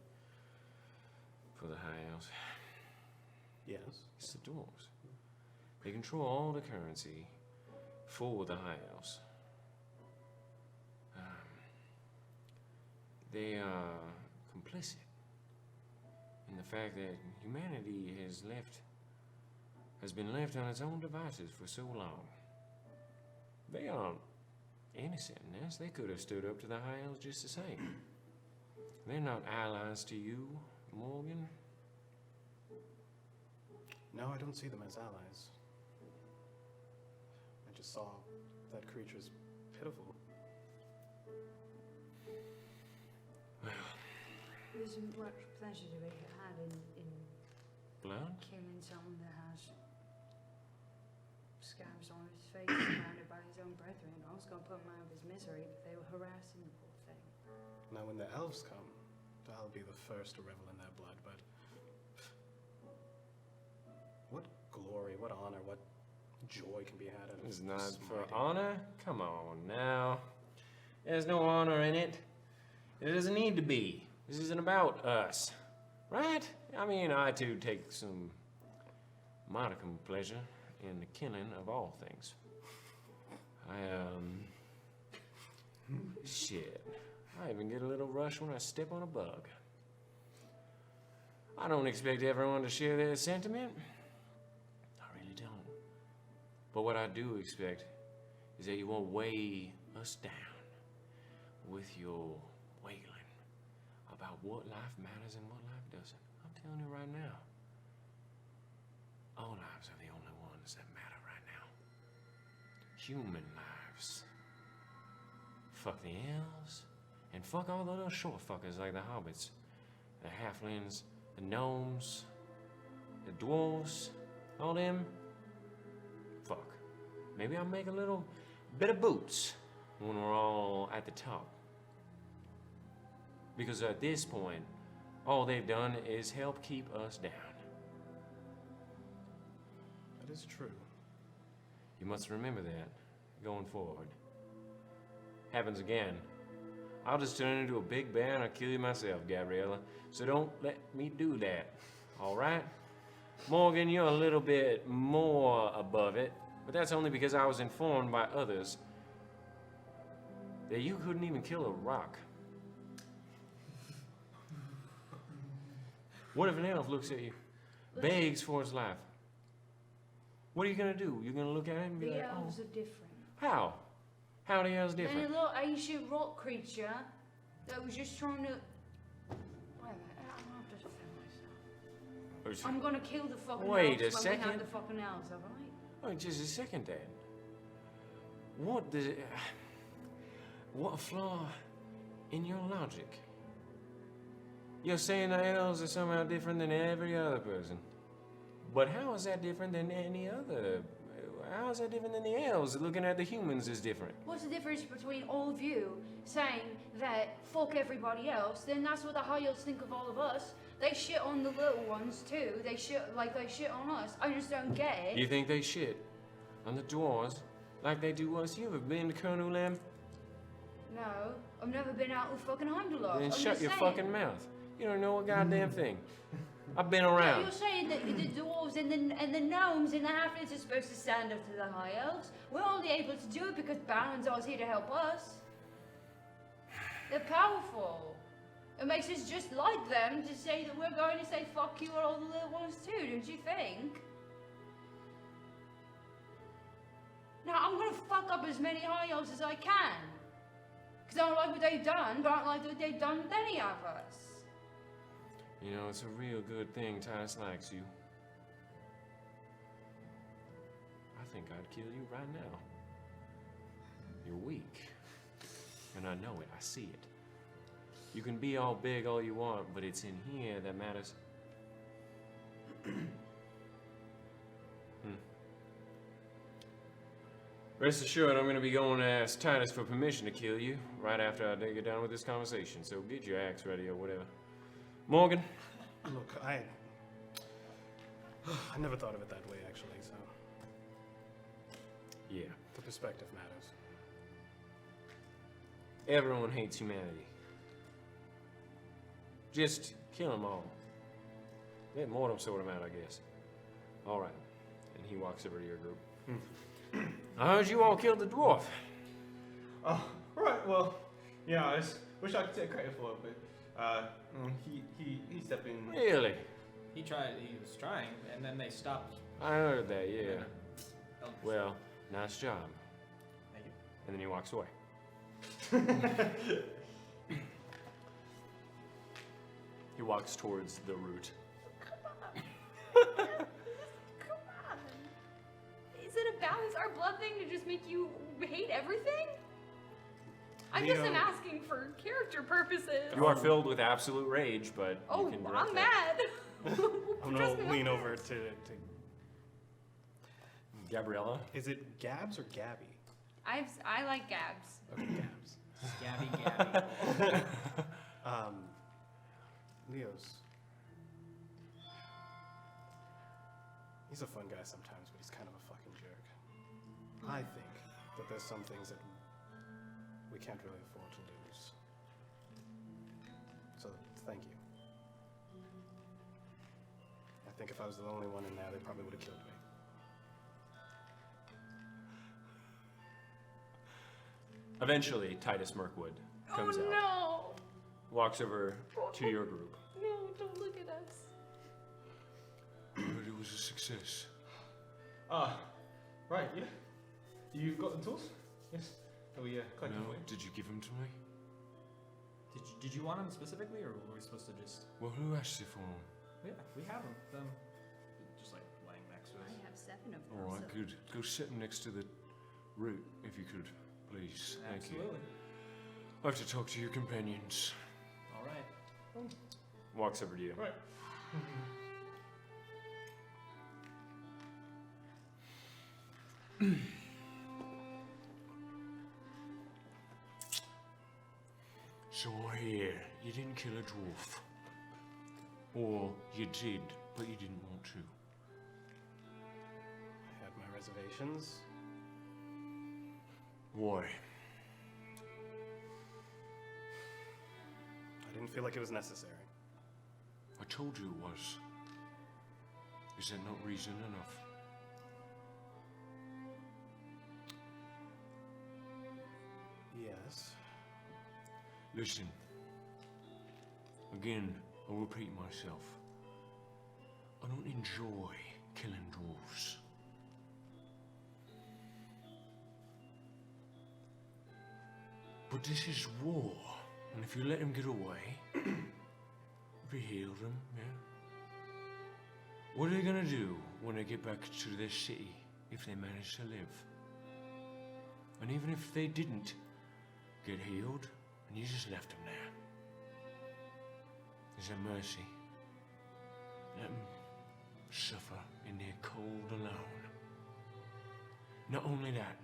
for the high elves? Yes. It's the dwarves. They control all the currency for the high elves. They are complicit in the fact that humanity has been left on its own devices for so long. They aren't innocent in this. They could have stood up to the high elves just the same. They're not allies to you, Morgan. No, I don't see them as allies. I just saw that creature's pitiful. There isn't much pleasure to be had in Blood? killing someone that has scabs on his face surrounded by his own brethren. I was going to put him out of his misery, but they were harassing the poor thing. Now, when the elves come, I'll be the first to revel in their blood, but glory, what honor, what joy can be had out of It's not for smiting. honor? Come on now. There's no honor in it. It doesn't need to be. This isn't about us. Right? I mean, I too take some modicum pleasure in the killing of all things. Shit. I even get a little rush when I step on a bug. I don't expect everyone to share that sentiment. I really don't. But what I do expect is that you won't weigh us down with your wailing about what life matters and what life doesn't. I'm telling you right now, our lives are the only ones that matter right now. Human lives. Fuck the elves, and fuck all the little short fuckers like the hobbits, the halflings, the gnomes, the dwarves, all them. Fuck. Maybe I'll make a little bit of boots when we're all at the top. Because at this point, all they've done is help keep us down. That is true. You must remember that going forward. Happens again, I'll just turn into a big bear and I'll kill you myself, Gabriella. So don't let me do that, all right? Morgan, you're a little bit more above it, but that's only because I was informed by others that you couldn't even kill a rock. What if an elf looks at you, begs for his life? What are you gonna do? You're gonna look at him and be The like, elves oh, are different. how? How are the elves And different? a little ancient rock creature that was just trying to. Wait a minute, I don't have to defend myself. I'm gonna kill the fucking Wait elves a when we second. have the fucking elves, alright? Wait just a second, Dad. What a flaw in your logic. You're saying the elves are somehow different than every other person. But how is that different than any other? How is that different than the elves? Looking at the humans is different. What's the difference between all of you saying that fuck everybody else, then that's what the high elves think of all of us. They shit on the little ones too. They shit on us. I just don't get it. You think they shit on the dwarves like they do us? You ever been to Colonel Lamb? No, I've never been out with fucking Heimdallr. Then I'm shut just your saying. fucking mouth. You don't know a goddamn thing. I've been Yeah, around. you're saying that the dwarves and the gnomes and the halflings are supposed to stand up to the high elves. We're only able to do it because Balanzar's here to help us. They're powerful. It makes us just like them to say that we're going to say fuck you or all the little ones too, don't you think? Now I'm gonna fuck up as many high elves as I can. Because I don't like what they've done, but I don't like what they've done with any of us. You know, it's a real good thing Titus likes you. I think I'd kill you right now. You're weak. And I know it. I see it. You can be all big all you want, but it's in here that matters. Rest assured, I'm going to be going to ask Titus for permission to kill you right after I get done with this conversation. So get your axe ready or whatever. Morgan? Look, I never thought of it that way, actually, so Yeah. the perspective matters. Everyone hates humanity. Just kill them all. Let mortem sort them out, I guess. All right. And he walks over to your group. I heard you all killed the dwarf. Oh, right. Well, yeah, I just wish I could take credit for it, but he stepped in. Really? He was trying, and then they stopped. I heard that, yeah. Oh, Well, nice job. thank you. And then he walks away. He walks towards the root. Come on. Is it a Balanzar blood thing to just make you hate everything? I just am asking for character purposes. You are filled with absolute rage, but Oh, you can direct I'm that. mad. I'm Trust me, gonna lean I'm over to. Gabriella? Is it Gabs or Gabby? I like Gabs. Okay, Gabs. Gabby. Leos. He's a fun guy sometimes, but he's kind of a fucking jerk. I think that there's some things that we can't really afford to lose. So, thank you. I think if I was the only one in there, they probably would have killed me. Eventually, Titus Mirkwood comes out, no! walks over to your group. No, don't look at us. But it was a success. Right, yeah. You got the tools? Yes. Are we collecting No, for you? did you give them to me? Did you want them specifically, or were we supposed to just? Well, who asked you for them? Yeah, we have them. Just like laying next to us. I have 7 of them. All right, so- good. Go sit them next to the root, if you could, please. Thank you. Absolutely. I have to talk to your companions. All right. Walks over to you. Right. So I hear you didn't kill a dwarf. Or you did, but you didn't want to. I had my reservations. Why? I didn't feel like it was necessary. I told you it was. Is that not reason enough? Yes. Listen. Again, I'll repeat myself. I don't enjoy killing dwarves. But this is war, and if you let him get away, we heal them, yeah? What are they gonna do when they get back to their city, if they manage to live? And even if they didn't get healed, and you just left them there, is that mercy? Let them suffer in their cold alone. Not only that,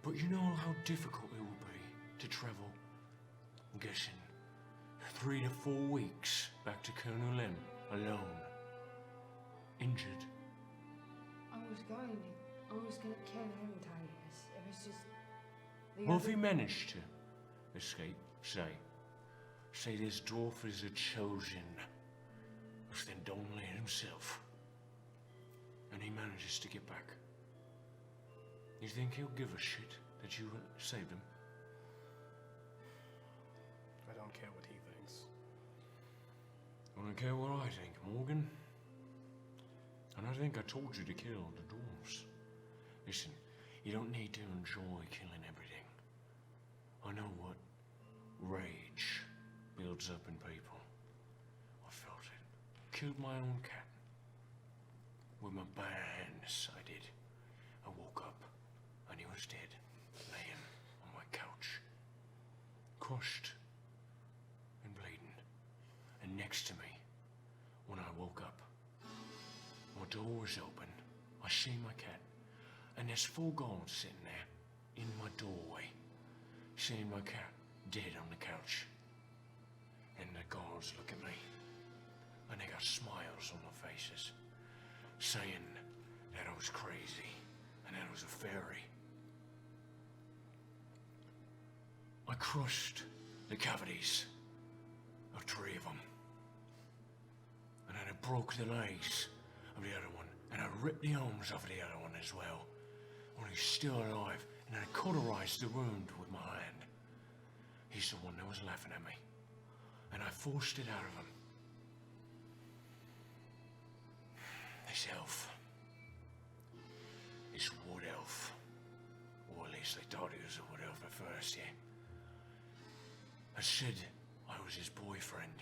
but you know how difficult it will be to travel, I'm guessing, 3 to 4 weeks back to Colonel M alone, injured. I was going to kill him, Titus. It was just the Well, if other- he managed to escape, say this dwarf is a chosen, which then don't let himself, and he manages to get back. You think he'll give a shit that you saved him? I don't care what he thinks. I don't care what I think, Morgan. And I think I told you to kill the dwarves. Listen, you don't need to enjoy killing everything. I know what rage builds up in people. I felt it. Killed my own cat. With my bare hands, I did. I woke up, and he was dead, laying on my couch. Crushed and bleeding. And next to me, when I woke up, my door was open. I see my cat, and there's 4 guards sitting there in my doorway, seeing my cat dead on the couch. And the guards look at me, and they got smiles on their faces, saying that I was crazy and that I was a fairy. I crushed the cavities of 3 of them, and then I broke the legs of the other one, and I ripped the arms off the other one as well, when he's still alive, and I cauterized the wound with my hand. He's the one that was laughing at me, and I forced it out of him. This elf, this wood elf, or at least they thought he was a wood elf at first, yeah. I said I was his boyfriend,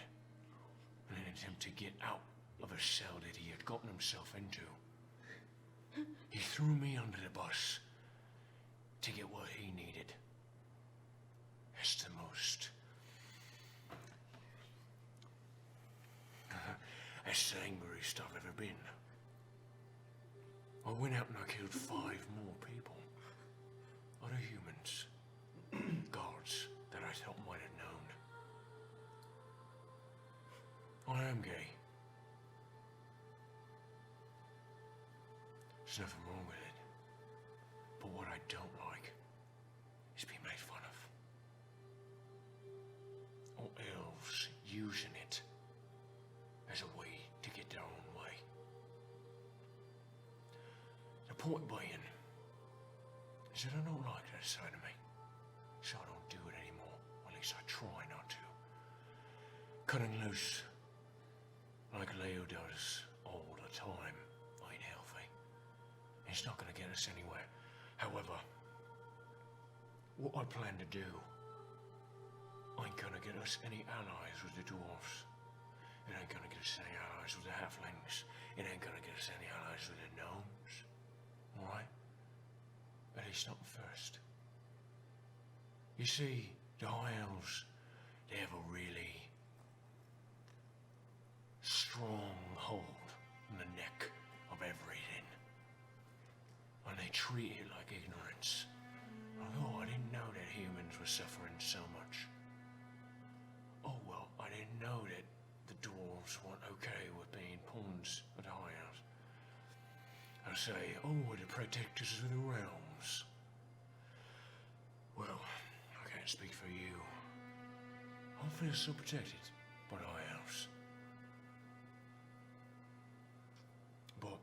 in an attempt to get out of a cell that he had gotten himself into. He threw me under the bus to get what he needed. That's the most... that's the angriest I've ever been. I went out and I killed 5 more people. Other humans. Guards that I thought might have known. I am gay. There's nothing wrong with it. But what I don't like is being made fun of. Or elves using it as a way to get their own way. The point being is that I don't like that side of me. So I don't do it anymore. At least I try not to. Cutting loose like Leo does all the time ain't healthy. It's not gonna get us anywhere. However, what I plan to do ain't gonna get us any allies with the dwarves. It ain't gonna get us any allies with the halflings. It ain't gonna get us any allies with the gnomes. Alright? At least not first. You see, the high elves, they have a really strong hold on the neck of everything. And they treat it like ignorance. Oh, I didn't know that humans were suffering so much. Oh, well, I didn't know that the dwarves weren't okay with being pawns at the high elves. I say, oh, we're the protectors of the realms. Well, I can't speak for you. I don't feel so protected by the high elves. But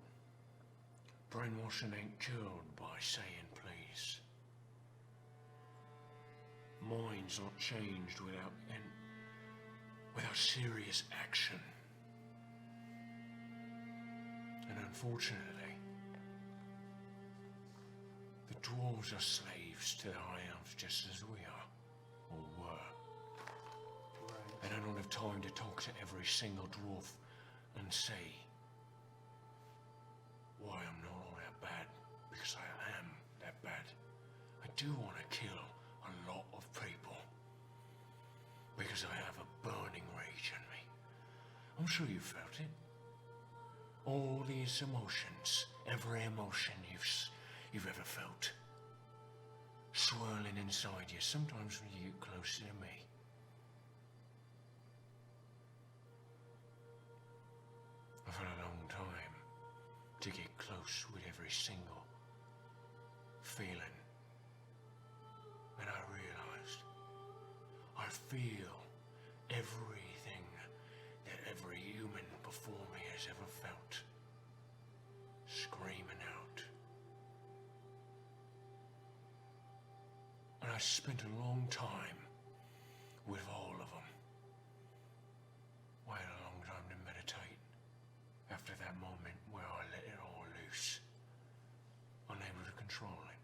brainwashing ain't cured by saying please. Minds aren't changed without serious action. And unfortunately, the dwarves are slaves to the high elves just as we are, or were. Right. And I don't have time to talk to every single dwarf and say why I'm not all that bad, because I am that bad. I do want to kill a lot of people, because I have a burning rage in me. I'm sure you felt it. All these emotions, every emotion you've ever felt, swirling inside you, sometimes when you get closer to me. I've had a long time to get close with every single feeling. And I realized I feel everything that every human before me has ever felt, screaming out. And I spent a long time with all of them. I had a long time to meditate after that moment where I let it all loose, unable to control it.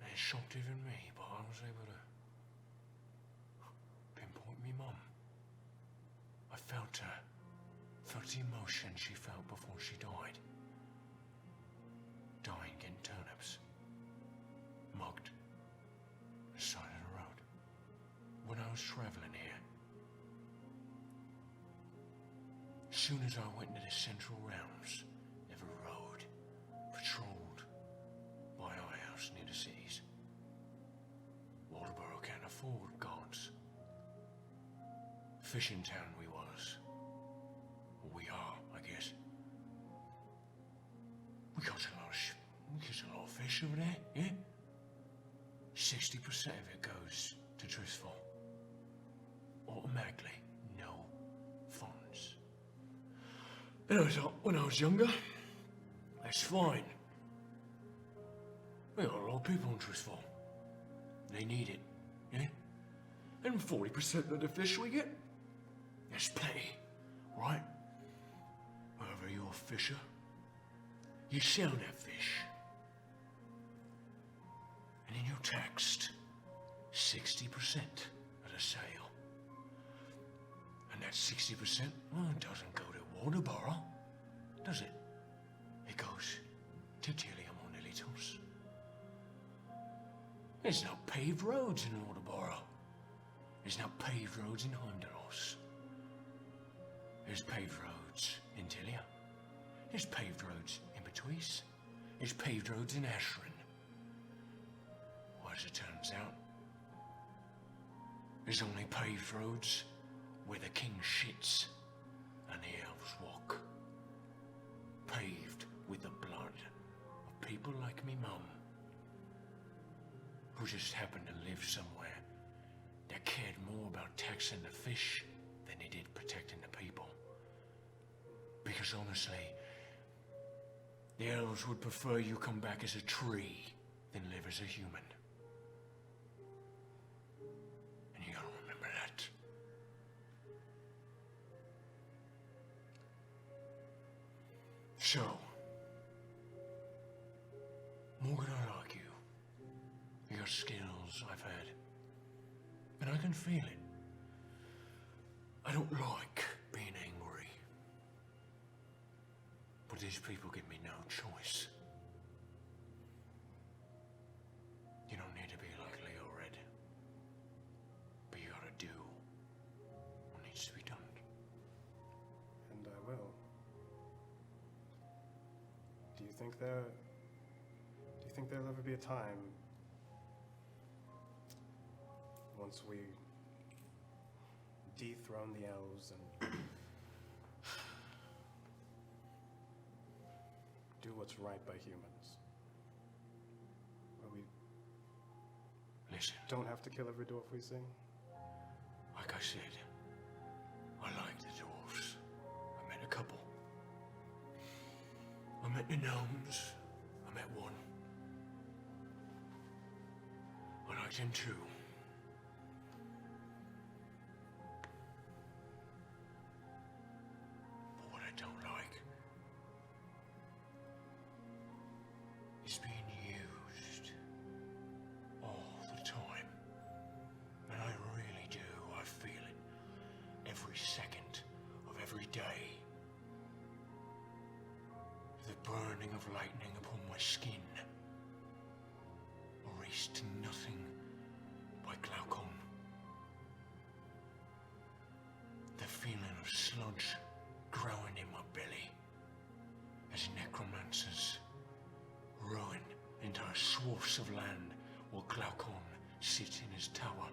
And it shocked even me, but I was able to pinpoint me mum. I felt her, felt the emotion she felt before she died. Dying getting turnips, mugged, on the side of the road. When I was traveling here, as soon as I went into the central realms, every road patrolled by high elves near the cities. Waterboro can't afford guards. Fishing town we was. We are, I guess. We catch a lot of fish over there, yeah? 60% of it goes to Tristfall. Automatically, no funds. And I thought, when I was younger, that's fine. We got a lot of people in Tristfall. They need it, yeah? And 40% of the fish we get, that's plenty, right? Wherever you're a fisher, you sell that fish. And then you're taxed 60% of the sale. And that 60%, well, it doesn't go to Waterboro, does it? It goes to Tillium or Nilitos. There's no paved roads in Waterboro. There's no paved roads in Heimdallos. There's paved roads in Tillia. There's paved roads in Betwice. There's paved roads in Ashrin. Well, as it turns out, there's only paved roads where the king shits and the elves walk. who just happened to live somewhere that cared more about taxing the fish than he did protecting the people. Because honestly, the elves would prefer you come back as a tree than live as a human. And you gotta remember that. So, Morgan, I like you. You got skills I've had. And I can feel it. I don't like being angry. But these people give me no choice. You don't need to be like Leo Red. But you gotta do what needs to be done. And I will. Do you think there'll ever be a time once we dethrone the elves and do what's right by humans, where we Listen, don't have to kill every dwarf we see? like I said, I like the dwarves. I met a couple. I met the gnomes. I met one. I liked him too. But what I don't like is being used all the time. And I really do. I feel it every second of every day. The burning of lightning upon my skin, erased to nothing by glaucon. The feeling of sludge growing in my belly as necromancers ruin entire swaths of land while glaucon sits in his tower.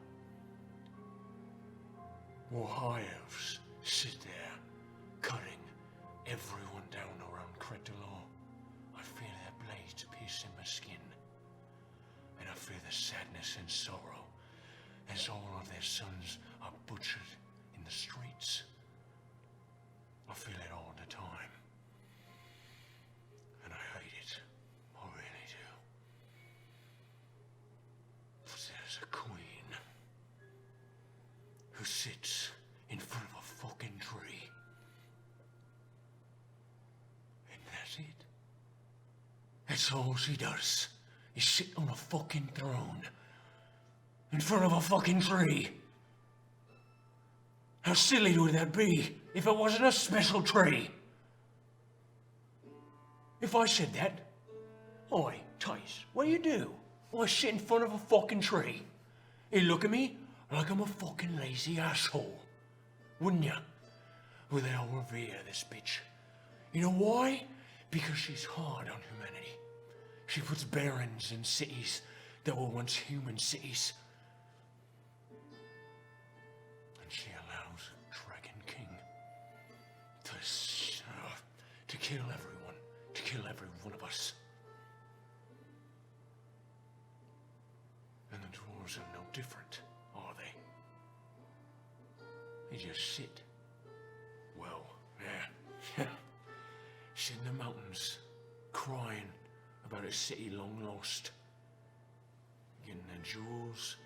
While high elves sit there, cutting everyone down around Cretalor. I feel their blades piercing my skin, and I feel the sadness and sorrow as all of their sons are butchered in the streets. I feel it all the time, and I hate it. I really do. But there's a queen who sits in front of a fucking tree. And that's it. That's all she does, is sit on a fucking throne in front of a fucking tree. How silly would that be if it wasn't a special tree? If I said that, "Oi, Titus, what do you do? I sit in front of a fucking tree." You'd look at me like I'm a fucking lazy asshole, wouldn't you? Well, then I'll revere this bitch. You know why? Because she's hard on humanity. She puts barons in cities that were once human cities. And she allows Dragon King to kill everyone, to kill every one of us. And the dwarves are no different, are they? They just sit. Well, yeah. Sit in the mountains, crying about a city long lost. Getting their jewels,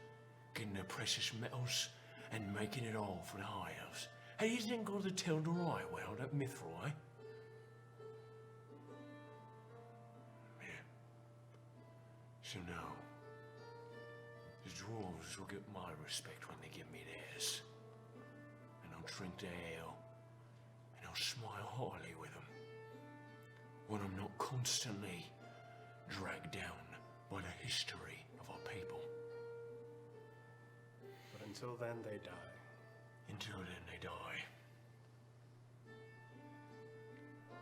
getting their precious metals, and making it all for the high elves. Hey, you didn't go to the Tel'Dorai world at Mithril, eh? Yeah. So now, the dwarves will get my respect when they give me theirs. And I'll drink their ale, and I'll smile heartily with them. When I'm not constantly dragged down by the history of our people. But until then, they die. Until then, they die.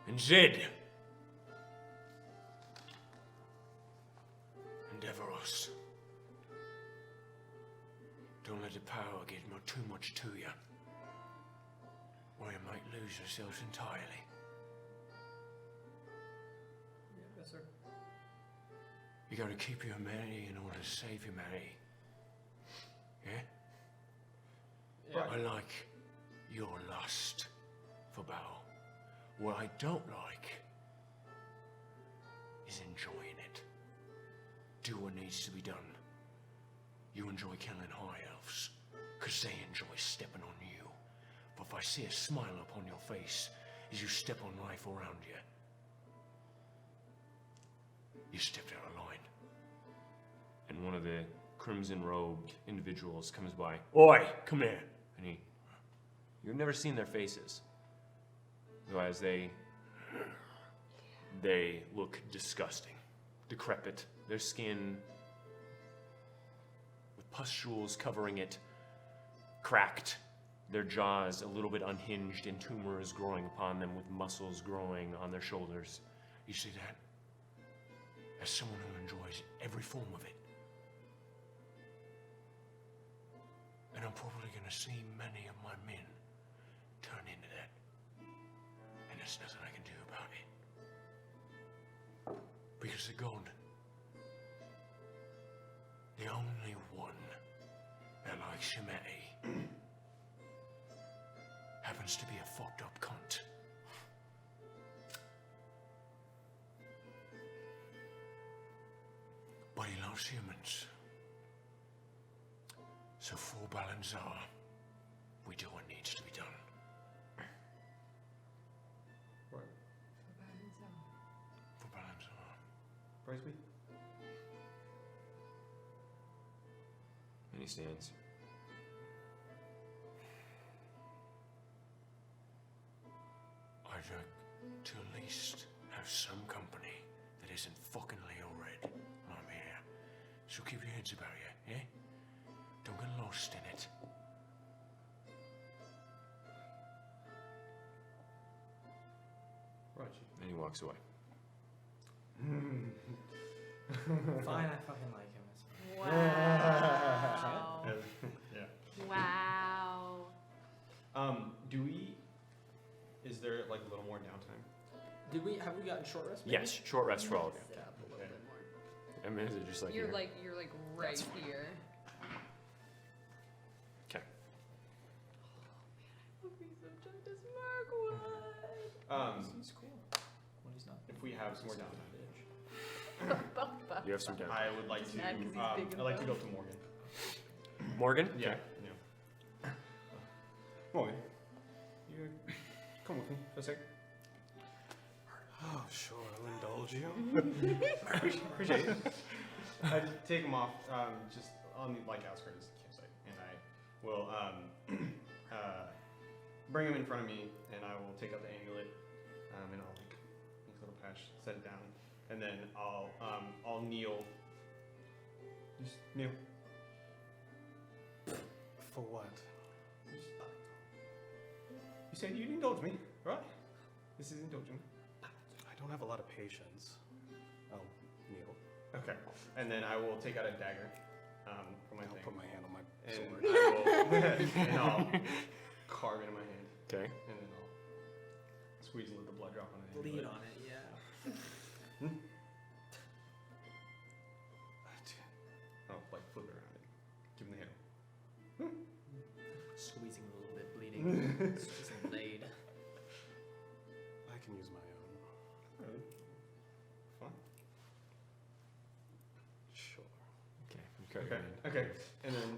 And Zed, endeavor us. Don't let the power get too much to you, or you might lose yourselves entirely. Yes, sir. You gotta keep your humanity in order to save humanity. Yeah? Yeah. I like your lust for battle. What I don't like is enjoying it. Do what needs to be done. You enjoy killing high elves, because they enjoy stepping on you. But if I see a smile upon your face as you step on life around you, you stepped out of line. And one of the crimson-robed individuals comes by. Oi, come here. And you've never seen their faces. Otherwise, they look disgusting, decrepit. Their skin, with pustules covering it, cracked. Their jaws a little bit unhinged, and tumors growing upon them, with muscles growing on their shoulders. You see that? As someone who enjoys every form of it. And I'm probably gonna see many of my men turn into that. And there's nothing I can do about it. Because they're gone. The only one that likes humanity happens to be a fucked up cunt. But he loves humans. So for Balanzar, we do what needs to be done. Right. For Balanzar. Praise be. And he stands. I'd like to at least have some company that isn't fucking Leo Red. I'm here. So keep your heads about you, yeah? Don't get lost in it. Right. And he walks away. Fine, I fucking like him. It's fine. Wow. Yeah. Wow. Is there like a little more downtime? Have we gotten short rest? maybe? Yes, short rest for all of you. Yeah, a little bit more. I mean, is it just like You're here? like right That's fine. here. Okay. Look, he's subject as Mirkwood. He's cool. When he's not. If we have some more downtime, You have some time. I would like to. Mad 'cause he's big and I'd like to go buff. up to Morgan. Morgan? Yeah. Okay. Yeah. Morgan, you come with me for a sec. Oh, sure, I'll indulge you. Appreciate it. I just take him off, just on the outskirts of the campsite, and I will bring him in front of me, and I will take out the amulet, and I'll make a little patch, set it down, and then I'll kneel. Just kneel. For what? You said you'd indulge me, right? This is indulging. I don't have a lot of patience. I'll kneel. Okay. And then I will take out a dagger from my I'll thing. put my hand on my And sword. I will, and I'll carve it in my hand, Okay. and then I'll squeeze and let the blood drop on it. Bleed on it, yeah. I'll flip it around and give him the handle. Squeezing a little bit, bleeding. Squeezing blade. I can use my own. Really? Fine. Sure. Okay. You cut your Okay. hand. Okay. And then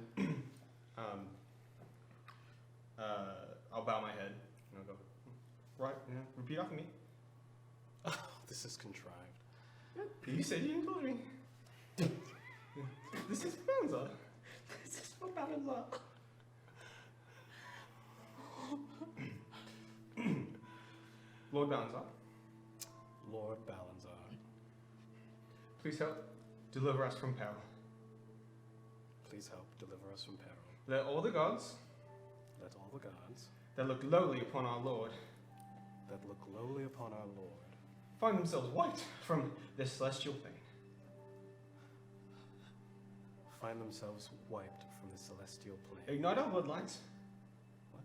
I'll bow my head and I'll go. Right. Yeah. Repeat after me. Oh, this is contrived. You said you indulge me. This is Balanzar. This is for Balanzar. Lord Balanzar, Lord Balanzar, please help deliver us from peril. please help deliver us from peril. Let all the gods Let all the gods that look lowly upon our Lord that look lowly upon our Lord find themselves wiped from this celestial plane. find themselves wiped from the celestial plane. Ignite our bloodlines. What?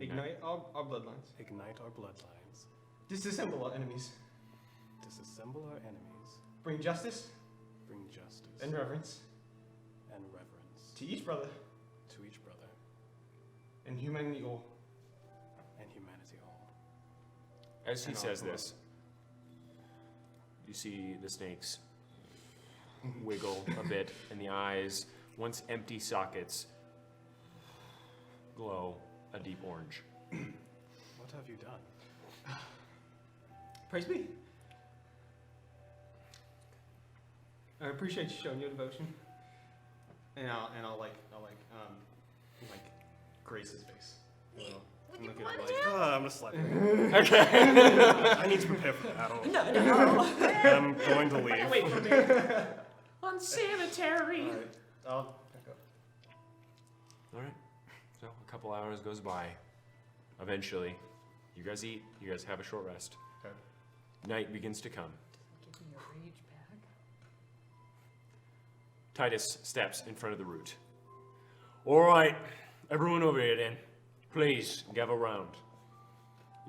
Ignite our bloodlines. Ignite our bloodlines. Disassemble our enemies. Disassemble our enemies. Bring justice bring justice And reverence and reverence to each brother to each brother and humanity all. and humanity all. As he And says all. this, you see the snakes wiggle a bit, and the eyes, once empty sockets, glow a deep orange. What have you done? Praise be. I appreciate you showing your devotion. And I'll grace his face. a little. Would And you look at want it like, him? I'm gonna slap him. Okay. I need to prepare for battle. No. I'm going to leave. Wait for me. Unsanitary. Alright, I'll back up. All right. So a couple hours goes by. Eventually, you guys eat. You guys have a short rest. Okay. Night begins to come. Give me your rage back. Titus steps in front of the root. All right, everyone over here then. Please, gather round.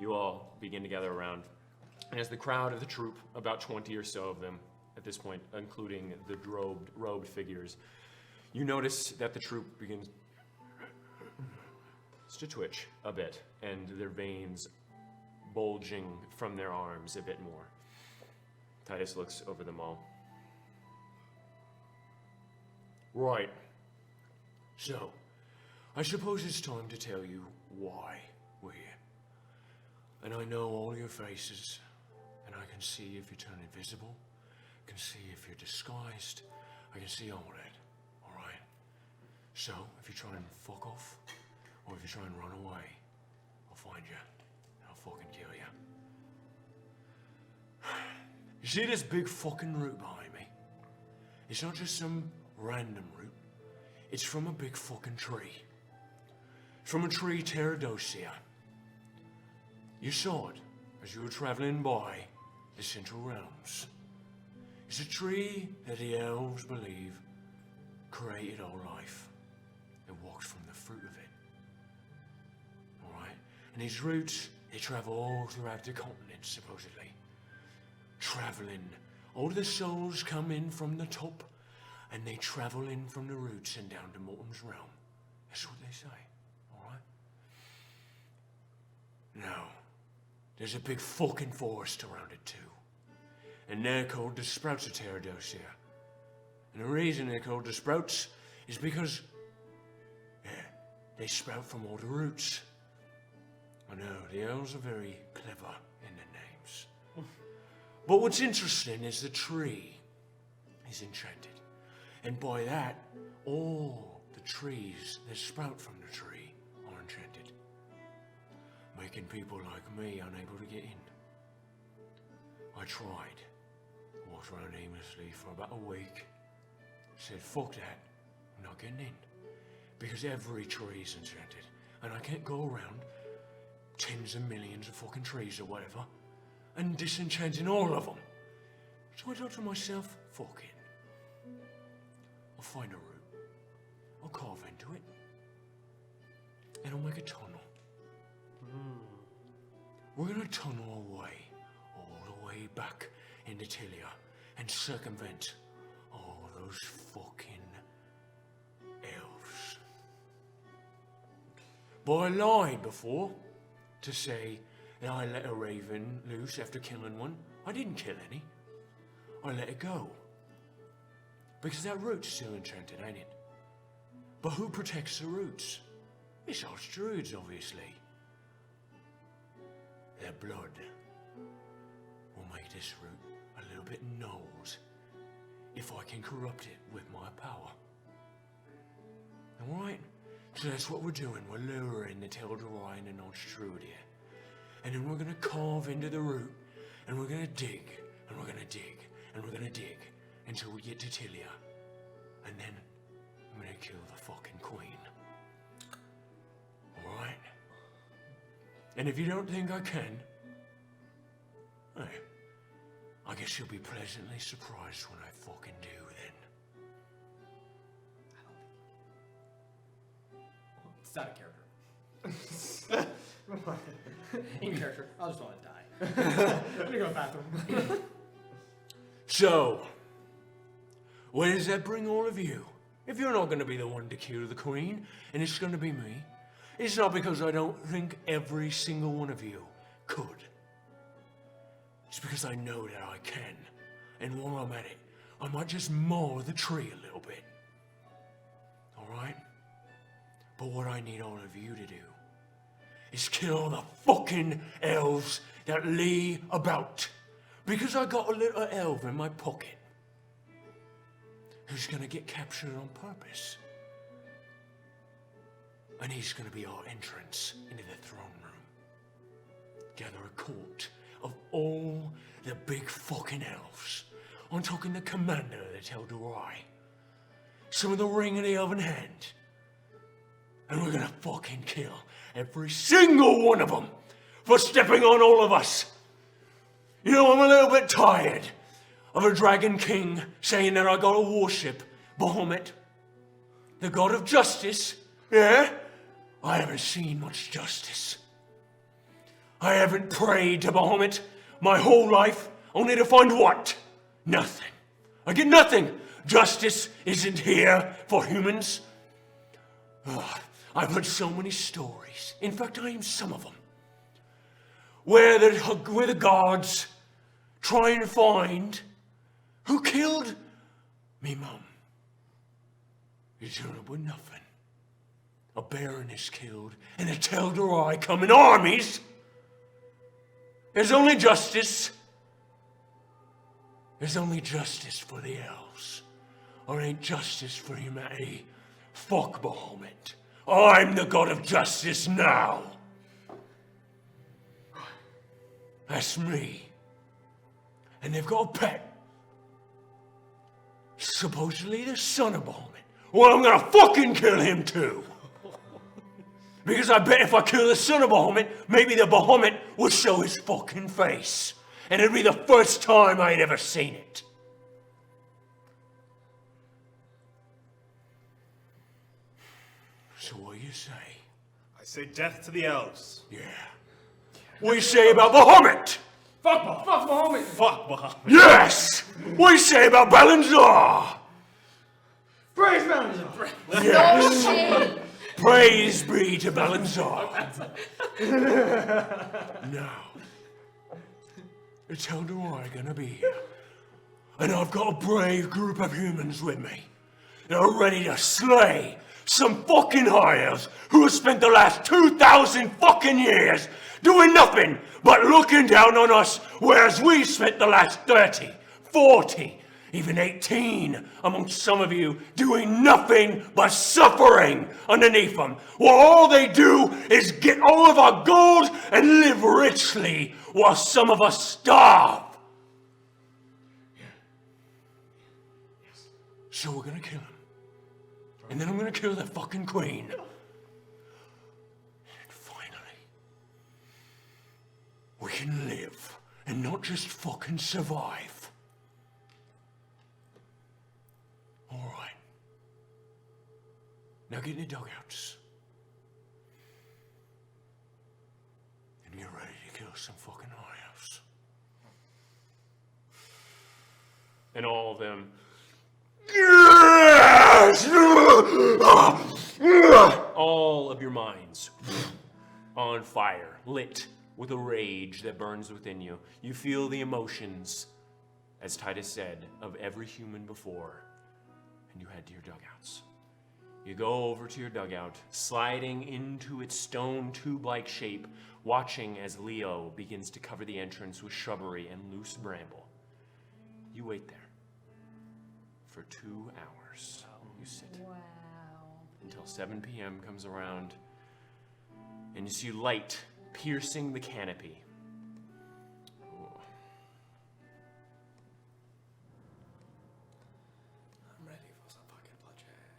You all begin to gather around. And as the crowd of the troop, about 20 or so of them at this point, including the robed figures, you notice that the troop begins to twitch a bit, and their veins bulging from their arms a bit more. Titus looks over them all. Right. So, I suppose it's time to tell you why we're here. And I know all your faces, and I can see if you turn invisible, I can see if you're disguised, I can see all that, alright? So, if you try and fuck off, or if you try and run away, I'll find you, and I'll fucking kill you. You see this big fucking root behind me? It's not just some random root. It's from a big fucking tree. It's from a tree Terradosia. You saw it as you were traveling by the Central Realms. It's a tree that the elves believe created all life and walks from the fruit of it. Alright? And these roots, they travel all throughout the continent, supposedly. Traveling. All the souls come in from the top, and they travel in from the roots and down to Morton's realm. That's what they say, alright? Now, there's a big fucking forest around it too. And they're called the Sprouts of Terradosia. And the reason they're called the Sprouts is because, yeah, they sprout from all the roots. I know, the elves are very clever in their names. But what's interesting is the tree is enchanted. And by that, all the trees that sprout from the tree are enchanted, making people like me unable to get in. I tried, walked around aimlessly for about a week, said fuck that, I'm not getting in, because every tree is enchanted, and I can't go around tens of millions of fucking trees or whatever, and disenchanting all of them. So I thought to myself, fuck it. I'll find a root, I'll carve into it, and I'll make a tunnel. We're gonna tunnel our way, all the way back into Tilia, and circumvent all those fucking elves. But I lied before to say that I let a raven loose after killing one. I didn't kill any. I let it go. Because that root's still enchanted, ain't it? But who protects the roots? It's us druids, obviously. Their blood will make this root a little bit gnawed if I can corrupt it with my power. Alright? So that's what we're doing. We're luring the Teldorine and Arch Druid here. And then we're gonna carve into the root, and we're gonna dig, and we're gonna dig, and we're gonna dig until we get to Tilia. And then I'm gonna kill the fucking queen. Alright? And if you don't think I can, hey, I guess you'll be pleasantly surprised when I fucking do then. It's out of character. In character, I just want to die. I'm gonna go to the bathroom. So, Where does that bring all of you? If you're not going to be the one to kill the queen, and it's going to be me, it's not because I don't think every single one of you could. It's because I know that I can. And while I'm at it, I might just mow the tree a little bit. Alright? But what I need all of you to do is kill all the fucking elves that lay about. Because I got a little elf in my pocket who's gonna get captured on purpose. And he's gonna be our entrance into the throne room. Gather a court of all the big fucking elves. I'm talking the commander of the Tel'Dorai. Some of the ring of the elven hand. And we're gonna fucking kill every single one of them for stepping on all of us. You know, I'm a little bit tired of a dragon king saying that I gotta worship Bahamut, the god of justice. Yeah? I haven't seen much justice. I haven't prayed to Bahamut my whole life, only to find what? Nothing. I get nothing. Justice isn't here for humans. Ugh, I've heard so many stories. In fact, I am some of them. Where the gods try and find who killed me mum. You turn up with nothing. A baron is killed, and the Tel'Dorai come in armies. There's only justice. There's only justice for the elves. Or ain't justice for humanity. Fuck Bahamut. I'm the god of justice now. That's me. And they've got a pet. Supposedly the son of Bahamut. Well, I'm gonna fucking kill him too. Because I bet if I kill the son of Bahamut, maybe the Bahamut will show his fucking face. And it'd be the first time I'd ever seen it. So what do you say? I say death to the elves. Yeah. What do you say about Bahamut? Fuck Bahamut! Fuck Bahamut. Yes! What do you say about Balanzar? Praise Balanzar! Yes! Shit. Praise be to Balanzar. Now, the Tel'Dorai are gonna be here. And I've got a brave group of humans with me. They're ready to slay some fucking high elves who have spent the last 2,000 fucking years doing nothing but looking down on us, whereas we spent the last 30, 40, even 18 amongst some of you doing nothing but suffering underneath them, while all they do is get all of our gold and live richly while some of us starve. So we're gonna kill him. And then I'm gonna kill the fucking queen. And finally, we can live and not just fucking survive. All right. Now get in the dugouts. And get ready to kill some fucking high-elves. And all of them, Yes! all of your minds on fire, lit with a rage that burns within you. You feel the emotions, as Titus said, of every human before. And you head to your dugouts. You go over to your dugout, sliding into its stone tube-like shape, watching as Leo begins to cover the entrance with shrubbery and loose bramble. You wait there for 2 hours. You sit Wow. until 7 p.m. comes around, and you see light piercing the canopy. I'm ready for some fucking bloodshed.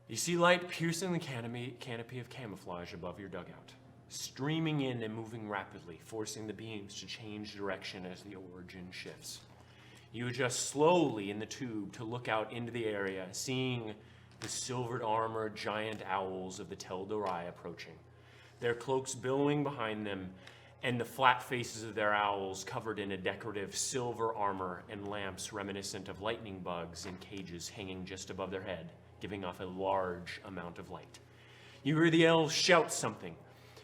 You see light piercing the canopy of camouflage above your dugout, streaming in and moving rapidly, forcing the beams to change direction as the origin shifts. You adjust slowly in the tube to look out into the area, seeing the silvered armored giant owls of the Tel'Dorai approaching, their cloaks billowing behind them and the flat faces of their owls covered in a decorative silver armor and lamps reminiscent of lightning bugs in cages hanging just above their head, giving off a large amount of light. You hear the elves shout something,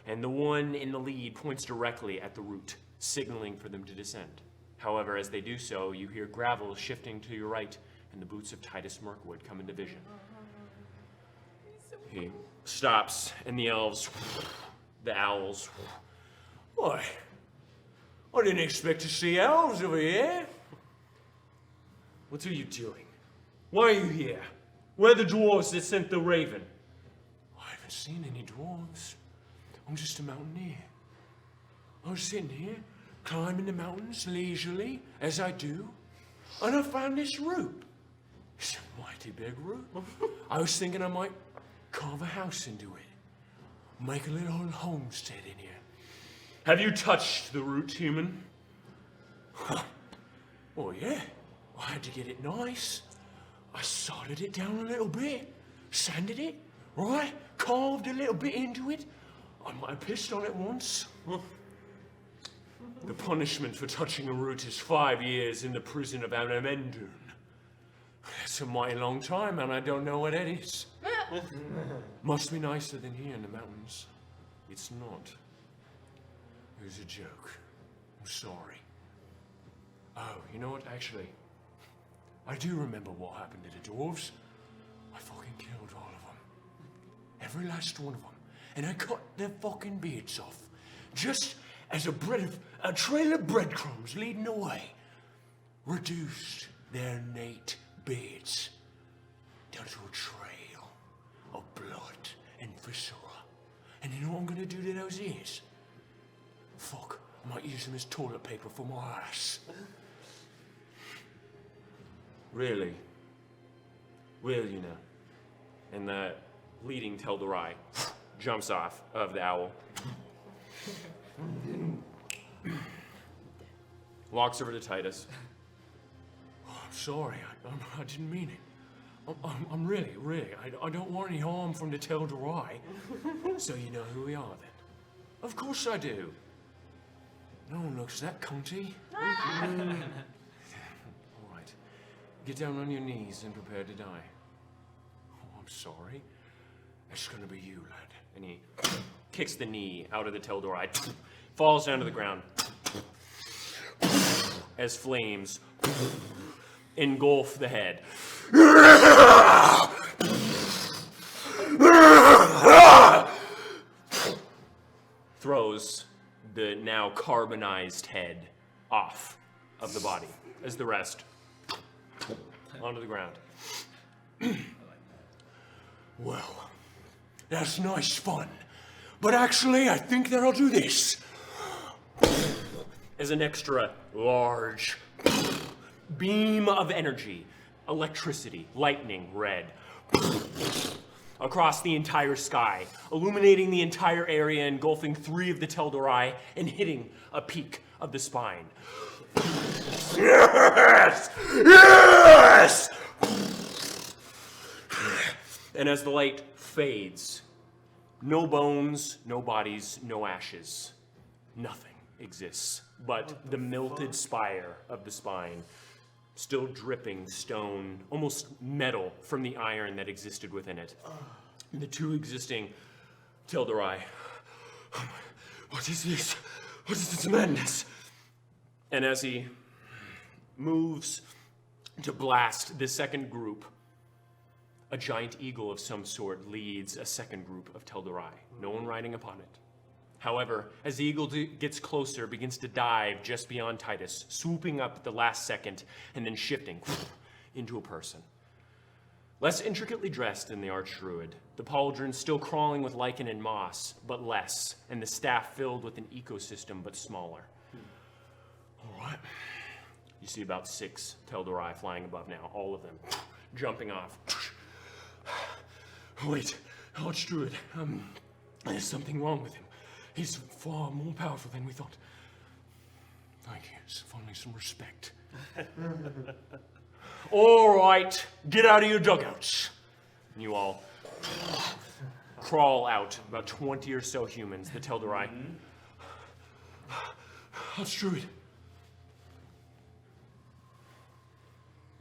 and the one in the lead points directly at the root, signaling for them to descend. However, as they do so, you hear gravel shifting to your right, and the boots of Titus Mirkwood come into vision. He stops, and the elves, the owls, Why, I didn't expect to see elves over here. what are you doing? Why are you here? Where are the dwarves that sent the raven? I haven't seen any dwarves. I'm just a mountaineer. I was sitting here, climbing the mountains leisurely, as I do, and I found this root. It's a mighty big root. I was thinking I might carve a house into it, make a little homestead in here. Have you touched the root, human? Oh yeah, I had to get it nice. I sodded it down a little bit, sanded it, right? Carved a little bit into it. I might have pissed on it once. The punishment for touching a root is 5 years in the prison of Anvil. That's a mighty long time, and I don't know what it is. Must be nicer than here in the mountains. It's not. It was a joke. I'm sorry. Oh, you know what? Actually, I do remember what happened to the dwarves. I fucking killed all of them. Every last one of them. And I cut their fucking beards off. Just as a trail of breadcrumbs leading the way. Reduced their innate beards down to a trail of blood and viscera. And you know what I'm gonna do to those ears? Fuck, I might use them as toilet paper for my ass. Really? Will you now? And the leading Teldorai jumps off of the owl. Walks over to Titus. Oh, I'm sorry, I didn't mean it. I'm really, I don't want any harm from the Teldorai. So you know who we are then? Of course I do. No one looks that cunty. All right, get down on your knees and prepare to die. Oh, I'm sorry. It's gonna be you, lad. And he kicks the knee out of the Teldorai, falls down to the ground. As flames engulf the head. Throws the now carbonized head off of the body as the rest onto the ground. Well, that's nice fun. But actually, I think that I'll do this. As an extra large beam of energy, electricity, lightning, red, across the entire sky, illuminating the entire area, engulfing 3 of the Teldorai and hitting a peak of the spine. Yes! Yes! And as the light fades, no bones, no bodies, no ashes, nothing exists but the melted spire of the spine, still dripping stone, almost metal from the iron that existed within it. The 2 existing Teldorai. What is this? What is this madness? And as he moves to blast the second group, a giant eagle of some sort leads a second group of Teldorai, no one riding upon it. However, as the eagle gets closer, begins to dive just beyond Titus, swooping up at the last second and then shifting into a person. Less intricately dressed than the archdruid, the pauldron still crawling with lichen and moss, but less, and the staff filled with an ecosystem but smaller. All right. You see about 6 Teldorai flying above now, all of them jumping off. Wait, Archdruid, there's something wrong with him. He's far more powerful than we thought. Thank you, it's finally some respect. All right, get out of your dugouts. And you all crawl out, about 20 or so humans, the Teldorai. That's druid.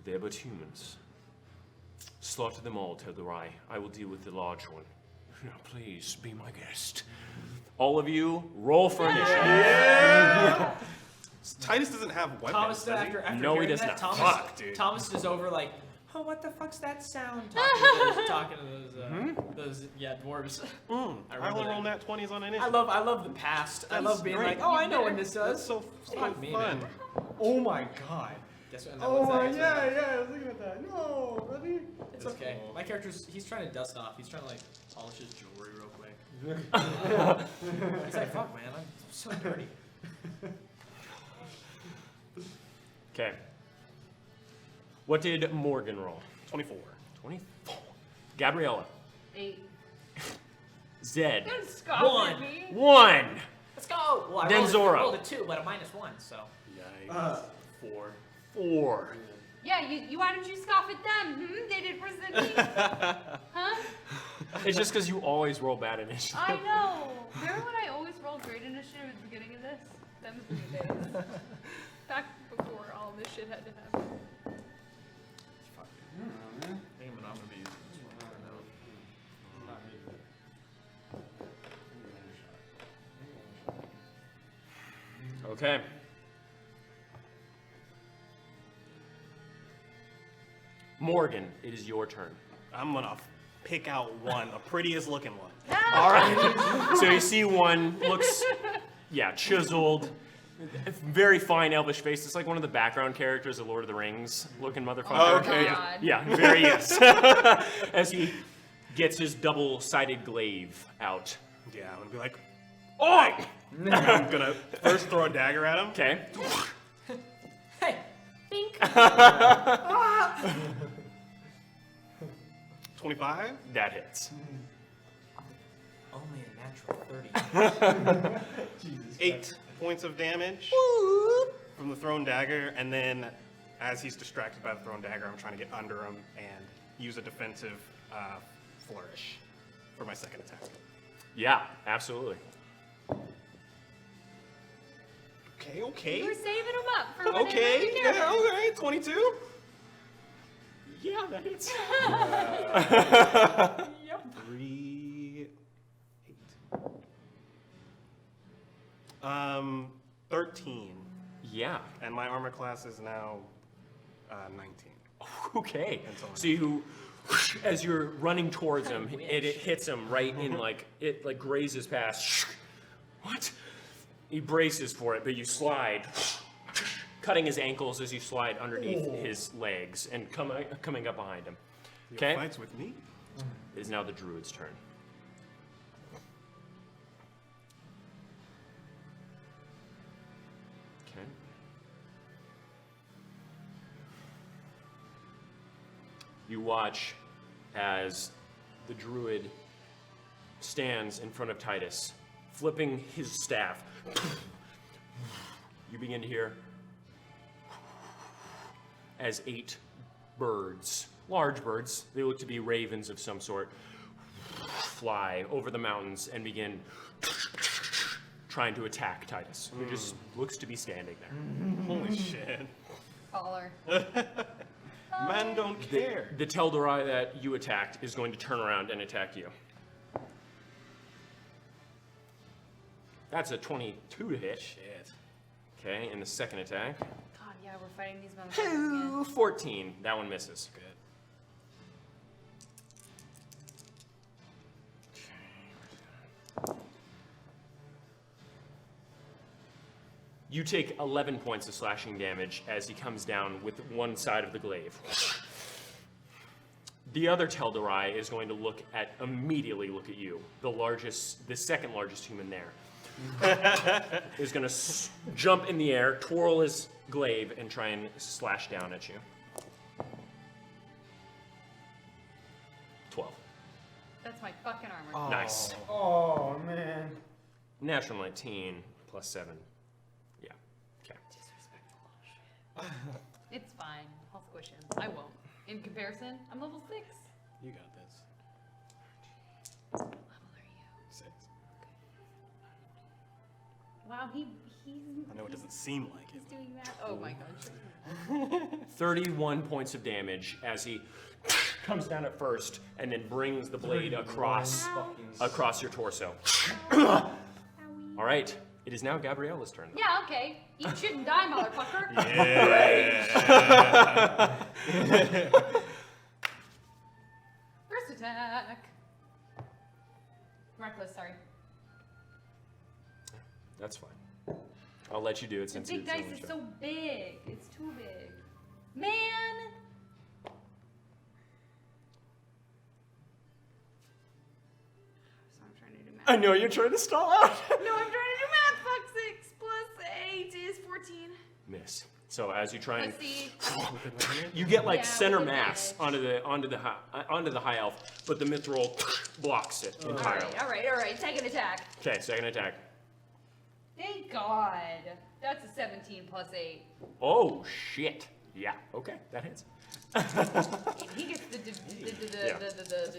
They're but humans. Slaughter them all, Tel'Darai. I will deal with the large one. Now, please, be my guest. All of you, roll for initiative. Titus doesn't have weapons, Thomas, does he? after No, he hearing does that, not. Thomas, Fuck, dude. Thomas is over like, oh, what the fuck's that sound? Talking to those dwarves. I remember only that. roll nat 20s on I initiative. love the past. I love being great. like, oh, I know when this That's does. so Fuck me, fun. man. Oh my god. Guess what? Oh my, what's that? yeah, I was looking at that. No, buddy. It's okay. My character's, he's trying to dust off. He's trying to like polish his jewelry real quick. He's like, fuck, man, I'm so dirty. Okay. What did Morgan roll? 24. 24. Gabriella. 8. Zed. Don't scoff One. at me. 1. Let's go. Well, I Then rolled, Zora. I rolled a 2, but a -1, so. Yikes. 4. 4. Yeah, you why don't you scoff at them? They did worse than me. Huh? It's just because you always roll bad initiative. I know. Remember when I always rolled great initiative at the beginning of this? Them's the days. Back before all this shit had to happen. Damn it, I'm gonna be using this one. I don't know. Not me. Okay. Morgan, it is your turn. I'm gonna pick out one, the prettiest looking one. All right. So you see one looks, chiseled, very fine elvish face. It's like one of the background characters of Lord of the Rings looking motherfucker. Oh, okay. Yeah, very is. As he gets his double-sided glaive out. Yeah, I'm gonna be like, oi! I'm gonna first throw a dagger at him. Okay. Hey, think. 25. That hits. Only a natural 30. 8 points of damage from the thrown dagger, and then as he's distracted by the thrown dagger, I'm trying to get under him and use a defensive flourish for my second attack. Yeah, absolutely. Okay. You were saving them up for when Okay, they yeah, okay, 22. Yeah, that hits. Yep. 3, 8. 13. Yeah. And my armor class is now 19. Okay. And so on. So you, as you're running towards him, it hits him right in it grazes past. What? He braces for it, but you slide, cutting his ankles as you slide underneath his legs and coming up behind him. Okay. Fights with me. It is now the druid's turn. Okay. You watch as the druid stands in front of Titus, flipping his staff. You begin to hear as 8 birds, large birds, they look to be ravens of some sort, fly over the mountains and begin trying to attack Titus, who just looks to be standing there. Holy shit. Baller. Men don't care. The Tel'Darai that you attacked is going to turn around and attack you. That's a 22 to hit. Shit. Okay, and the second attack. God, yeah, we're fighting these motherfuckers again. 14. That one misses. Good. You take 11 points of slashing damage as he comes down with one side of the glaive. The other Tel'Darai is going to immediately look at you, the second largest human there. Is going to jump in the air, twirl his glaive, and try and slash down at you. 12. That's my fucking armor. Nice. Oh, man. Natural 19 plus 7. Yeah. Okay. It's fine. I'll squish him. I won't. In comparison, I'm level 6. You got this. What level are you? 6. Wow, wow, he's. I know it doesn't seem like He's it. doing that. Oh my gosh. 31 points of damage as he comes down at first and then brings the blade across your torso. All right, it is now Gabriella's turn. Yeah, okay. Eat shit and die, motherfucker. First attack. Reckless, sorry. That's fine. I'll let you do it The since big it's dice only is show. so big. It's too big. Man! So I'm trying to do math. I know you're trying to stall out. No, I'm trying to do math. Fuck, 6 plus 8 is 14. Miss. So as you try and Let's see. you get like Yeah, center with mass advantage. onto the high elf, but the mithril blocks it entirely. All right. Second attack. Okay, second attack. Thank God. That's a 17 plus 8. Oh shit. Yeah. Okay, that hits. He gets the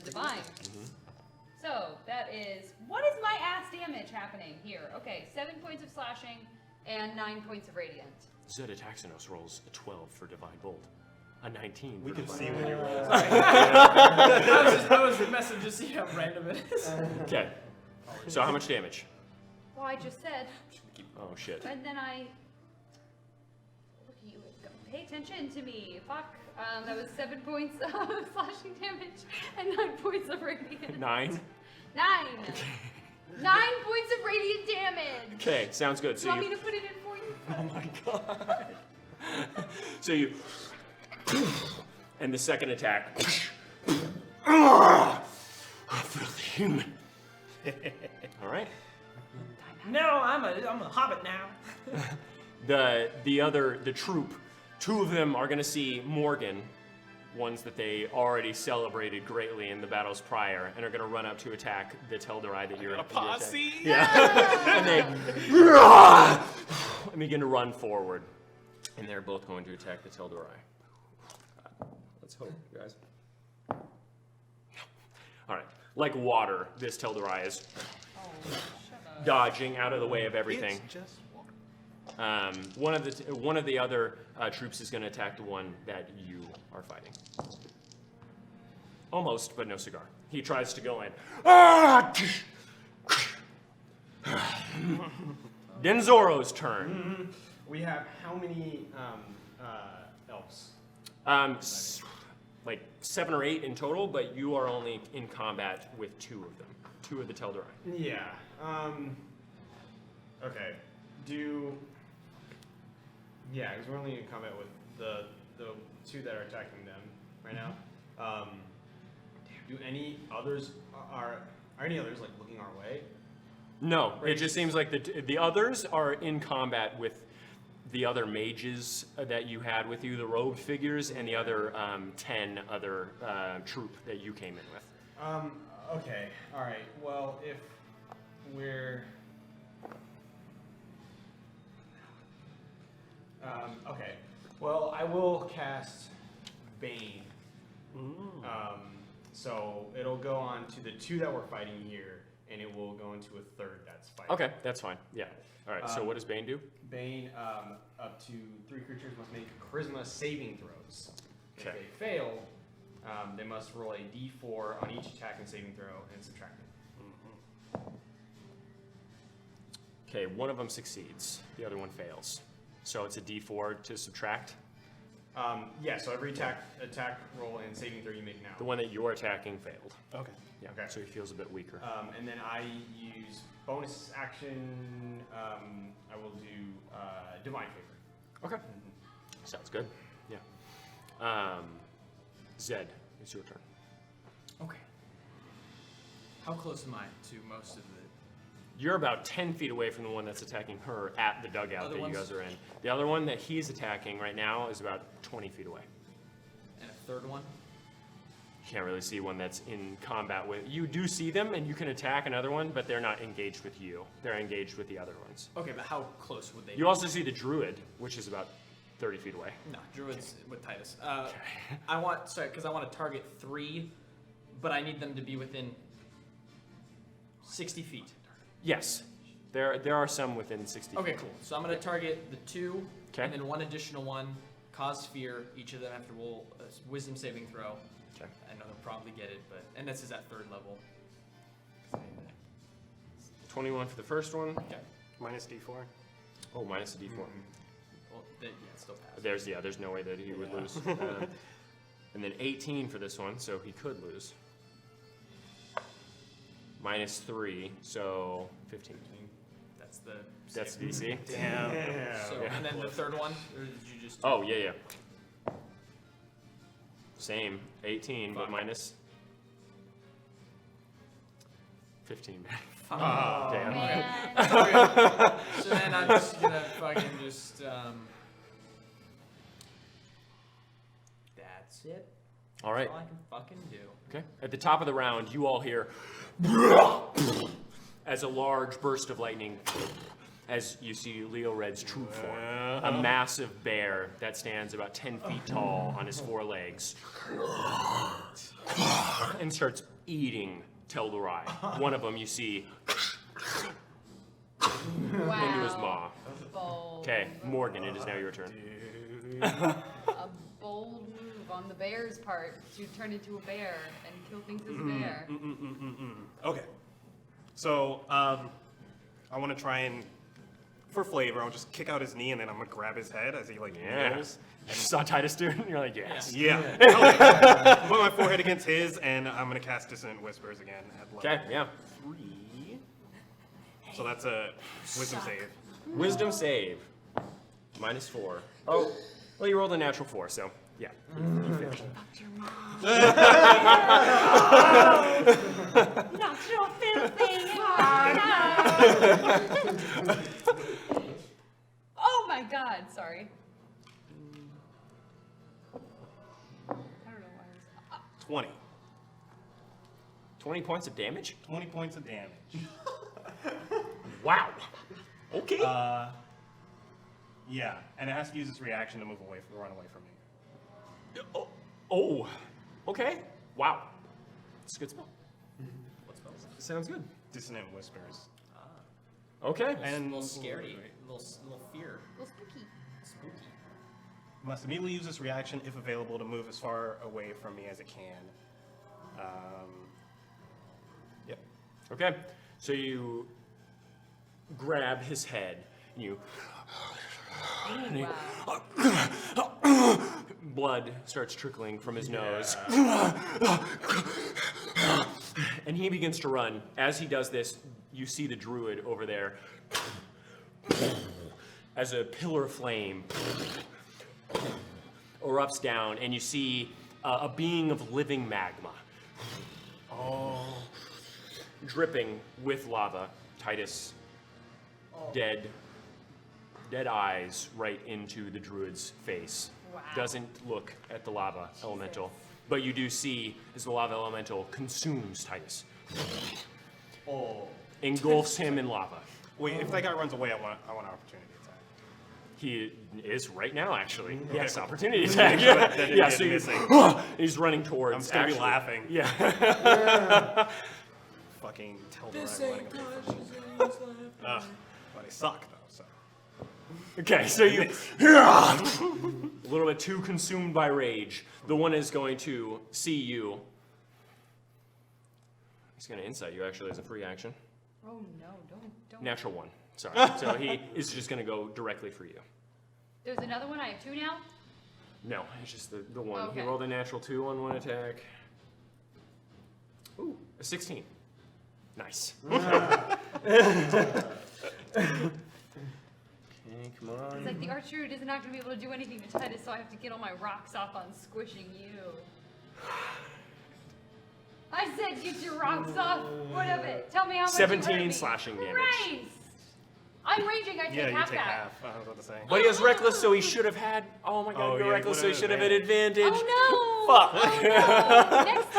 divine. So that is, what is my ass damage happening here? Okay, 7 points of slashing and 9 points of radiant. Zed Ataxanos rolls a 12 for Divine Bolt. A 19. We for can Divine see Bolt. when you roll. That was the message to see how random it is. Okay. So how much damage? Well, I just said, Oh shit. and then I. Look at you, pay attention to me. Fuck. That was 7 points of slashing damage and 9 points of radiant. 9. 9! 9 points of radiant damage! Okay, sounds good. Do So you want you me to put it in for you? Oh my god. So you and the second attack. I feel the human. All right. No, I'm a hobbit now. The troop, 2 of them are gonna see Morgan, ones that they already celebrated greatly in the battles prior, and are gonna run up to attack the Tel'Darai that you're A posse? Yeah. And they and begin to run forward. And they're both going to attack the Tel'Darai. Let's hope, guys. Alright. Like water, this Tel'Darai is dodging out of the way of everything. It's just water. One of the other troops is going to attack the one that you are fighting. Almost, but no cigar. He tries to go in. Denzoro's turn. We have how many elves? Like 7 or 8 in total, but you are only in combat with 2 of them. 2 of the Tel'Darai. Yeah. Okay. Yeah, because we're only in combat with the 2 that are attacking them right now. Do any others are any others like looking our way? No, it just seems like the others are in combat with the other mages that you had with you, the robed figures, and the other 10 other troop that you came in with. Okay. All right. Well, if we're okay. Well, I will cast Bane. So it'll go on to the 2 that we're fighting here, and it will go into a 3rd that's fighting. Okay, that's fine. Yeah. All right. So what does Bane do? Bane, up to 3 creatures must make charisma saving throws. Okay. If they fail, they must roll a d4 on each attack and saving throw and subtract it. Okay, one of them succeeds. The other one fails. So it's a D4 to subtract. Yeah, so every attack roll and saving throw you make now. The one that you're attacking failed. Okay. Yeah. Okay. So he feels a bit weaker. And then I use bonus action. I will do divine favor. Okay. Sounds good. Yeah. Zed, it's your turn. Okay. How close am I to most of the... You're about 10 feet away from the one that's attacking her at the dugout Other that ones? you guys are in. The other one that he's attacking right now is about 20 feet away. And a third one? You can't really see one that's in combat with. You do see them, and you can attack another one, but they're not engaged with you. They're engaged with the other ones. Okay, but how close would they be? You also see the druid, which is about 30 feet away. No, Druid's with Titus. I want to target 3, but I need them to be within 60 feet. Yes. There are some within 60 Okay, feet. cool. So I'm gonna target the 2, 'Kay. and then one additional one. Cause fear. Each of them have to roll a wisdom saving throw. Okay. I know they'll probably get it, and this is at 3rd level. 21 for the first one. Okay. Minus D4. Oh, minus a D4. Well, yeah, it still passes. There's no way that he would lose. And then 18 for this one, so he could lose. Minus 3, so 15. That's the. That's save. DC. Damn. So, and then the 3rd one, or did you just? Oh, yeah. Same, 18, but Fuck. minus 15. Fuck. Damn. Man. Okay. So then I'm just gonna fucking just. That's it. All right. That's all I can fucking do. Okay. At the top of the round, you all hear as a large burst of lightning as you see Leo Red's true form. A massive bear that stands about 10 feet tall on his 4 legs and starts eating Teldorai. One of them you see Wow. into his maw. Bold. Okay, Morgan, it is now your turn. A bold move on the bear's part to turn into a bear and kill things as a bear. Okay. So, I want to try and, for flavor, I'll just kick out his knee and then I'm gonna grab his head as he like Yeah. kneels. You saw Titus do it, and you're like, yes. Yeah. Okay. Put my forehead against his and I'm gonna cast Dissonant Whispers again at level Okay, yeah. 3. So that's a wisdom save. Wisdom save. Minus 4. Oh, well, you rolled a natural 4, so yeah. Not your filthy. Oh my god, sorry. I don't know why I was. 20. 20 points of damage? 20 points of damage. Wow. Okay. Yeah, and it has to use its reaction to run away from me. Oh. Okay. Wow. It's a good spell. What spell is that? Sounds good. Dissonant Whispers. Okay. A And little scary. A little fear. A little spooky. Spooky. must immediately use this reaction if available to move as far away from me as it can. Yep. Okay. So you grab his head and you. Wow. Blood starts trickling from his nose. And he begins to run. As he does this, you see the druid over there as a pillar of flame erupts down, and you see a being of living magma. Dripping with lava. Titus, dead eyes right into the druid's face. Wow. Doesn't look at the lava elemental, but you do see as the lava elemental consumes Titus. Engulfs him in lava. Wait, if that guy runs away, I want an opportunity attack. He is right now, actually. Yes, cool. opportunity attack. That didn't Yeah, get so missing. he's running towards. I'm just gonna be actually. laughing. Yeah. Fucking tell the right running away from me. But I suck though, so. Okay, so you a little bit too consumed by rage. The one is going to see you. He's going to insight you actually as a free action. Oh no, don't. Natural 1. Sorry. So he is just going to go directly for you. There's another one. I have 2 now. No, it's just the one. Okay. He rolled a natural 2 on one attack. Ooh, a 16. Nice. Okay, come on. It's like the archdruid is not going to be able to do anything to Titus, so I have to get all my rocks off on squishing you. I said get your rocks off. What of it? Tell me how much you hurt 17 me. slashing damage. Christ! I'm raging. I take Yeah, you half take back. half. I was about to say. But he was reckless, so he should have had. Oh my god, Oh, you're yeah, reckless, so he would've should have had had advantage. Oh no! Fuck. Oh no! Next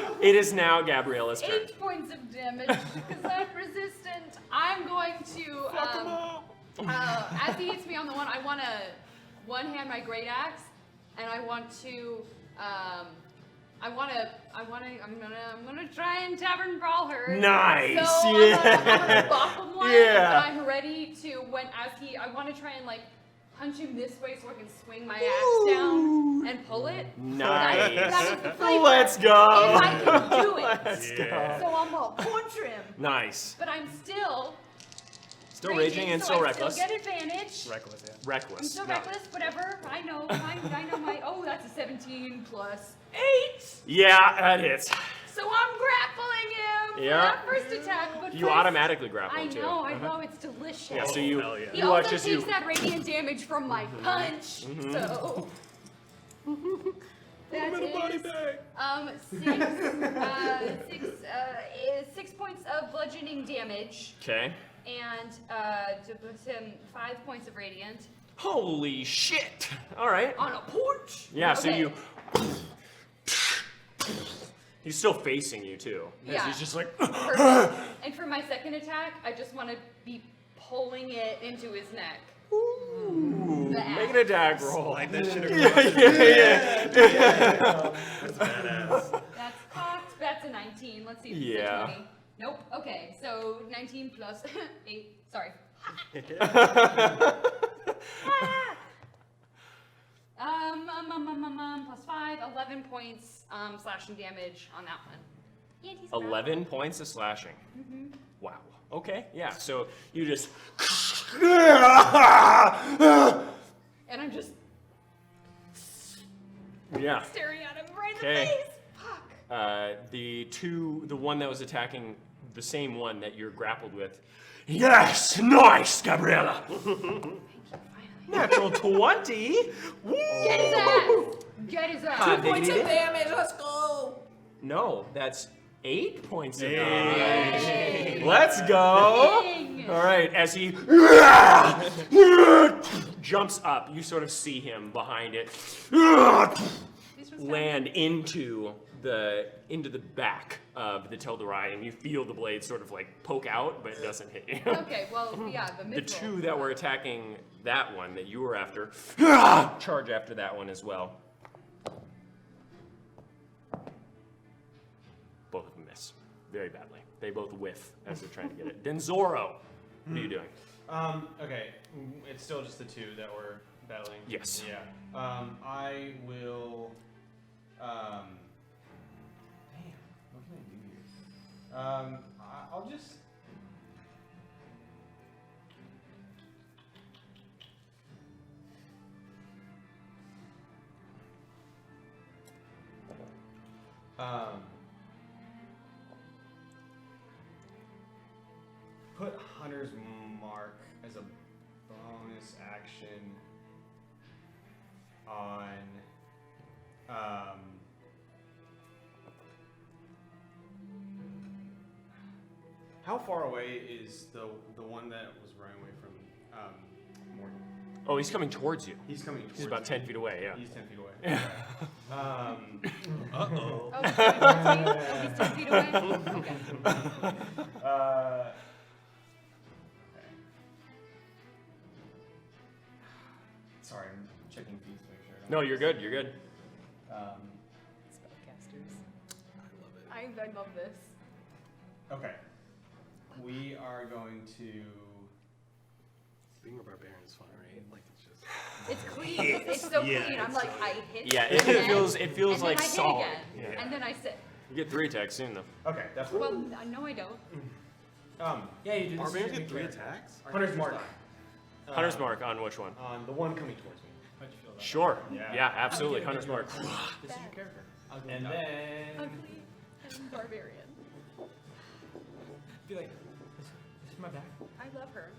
time. It is now Gabriella's turn. 8 points of damage because I'm resistant. I'm going to. As he hits me on the one, I want to one-hand my great axe, and I want to. I'm gonna try and tavern brawl her. Nice. So Yeah. I'm gonna bop him one, Yeah. but I'm ready to I want to try and like punch him this way so I can swing my axe down and pull it. Nice. That is the flavor. Let's go. If I can do it. Let's go. So I'm gonna punch him. Nice. But I'm still Raging and so still I reckless. Still get advantage. Reckless, yeah. Reckless. I'm still No. reckless, whatever. I know my. Oh, that's a 17 plus 8. Yeah, that hits. So I'm grappling him for Yeah. that first attack. But You first, automatically grapple I too. know, it's delicious. Yeah, so you, hell yeah. He you watch also as takes you. that radiant damage from my punch. So that is 6 points of bludgeoning damage Okay. and 5 points of radiant Holy shit! All right. on a porch. Yeah. So Okay. you. He's still facing you too. Yeah. He's just like. Perfect. And for my second attack, I just want to be pulling it into his neck. Ooh, The make an axe. attack roll. Like that shit Yeah. That's badass. That's cocked. That's a 19. Let's see if it's Yeah. a 20. Nope. Okay, so 19 plus 8. Sorry. Plus 5, 11 points slashing damage on that one. And he's 11 points of slashing. Wow. Okay. Yeah. So you just. And I'm just Yeah. staring at him right in the Okay. face. Fuck. The one that was attacking the same one that you're grappled with. Yes, nice, Gabriella. Natural 20. Woo! Get his ass! Get his ass! Hot 2 points of diggity. damage. Let's go. No, that's 8 points of Yay. damage. Let's go. Dang. All right, as he jumps up, you sort of see him behind it These ones land into the back of the Tel'Darai, and you feel the blade sort of like poke out, but it doesn't hit you. Okay, well, yeah, the The mithril. two that were attacking that one that you were after charge after that one as well. Both of them miss very badly. They both whiff as they're trying to get it. Denzoro, what are you doing? Okay, it's still just the two that were battling. Yes. Yeah. I will. Damn. What can I do here? I'll just. Put Hunter's Mark as a bonus action on how far away is the one that was running away from Morgan? Oh, he's coming towards you. He's coming towards He's about me. 10 feet away, yeah. He's 10 feet away. Yeah. Uh-oh. Oh, so he's 10 feet away? Okay. Okay. Sorry, I'm checking feeds to make sure. I don't No, you're good, you're good. Spellcasters. I love this. Okay. We are going to. Being a barbarian is fun, right? Like it's just. It's clean. It's so Yeah, clean. I'm it's like, I hit Yeah, again, it feels and like then I solid. hit again, Yeah. and then I sit. You get 3 attacks soon though. Okay, that's fine. Well, no, I don't. Yeah, you do. Barbarians get 3 attacks? Hunter's Mark. Hunter's Mark on which one? On the one coming towards me. How'd you feel about Sure. Yeah. Yeah, absolutely. Hunter's Mark. that? This is your character. And then. Ugly and barbarian. Be like, this is my back. I love her.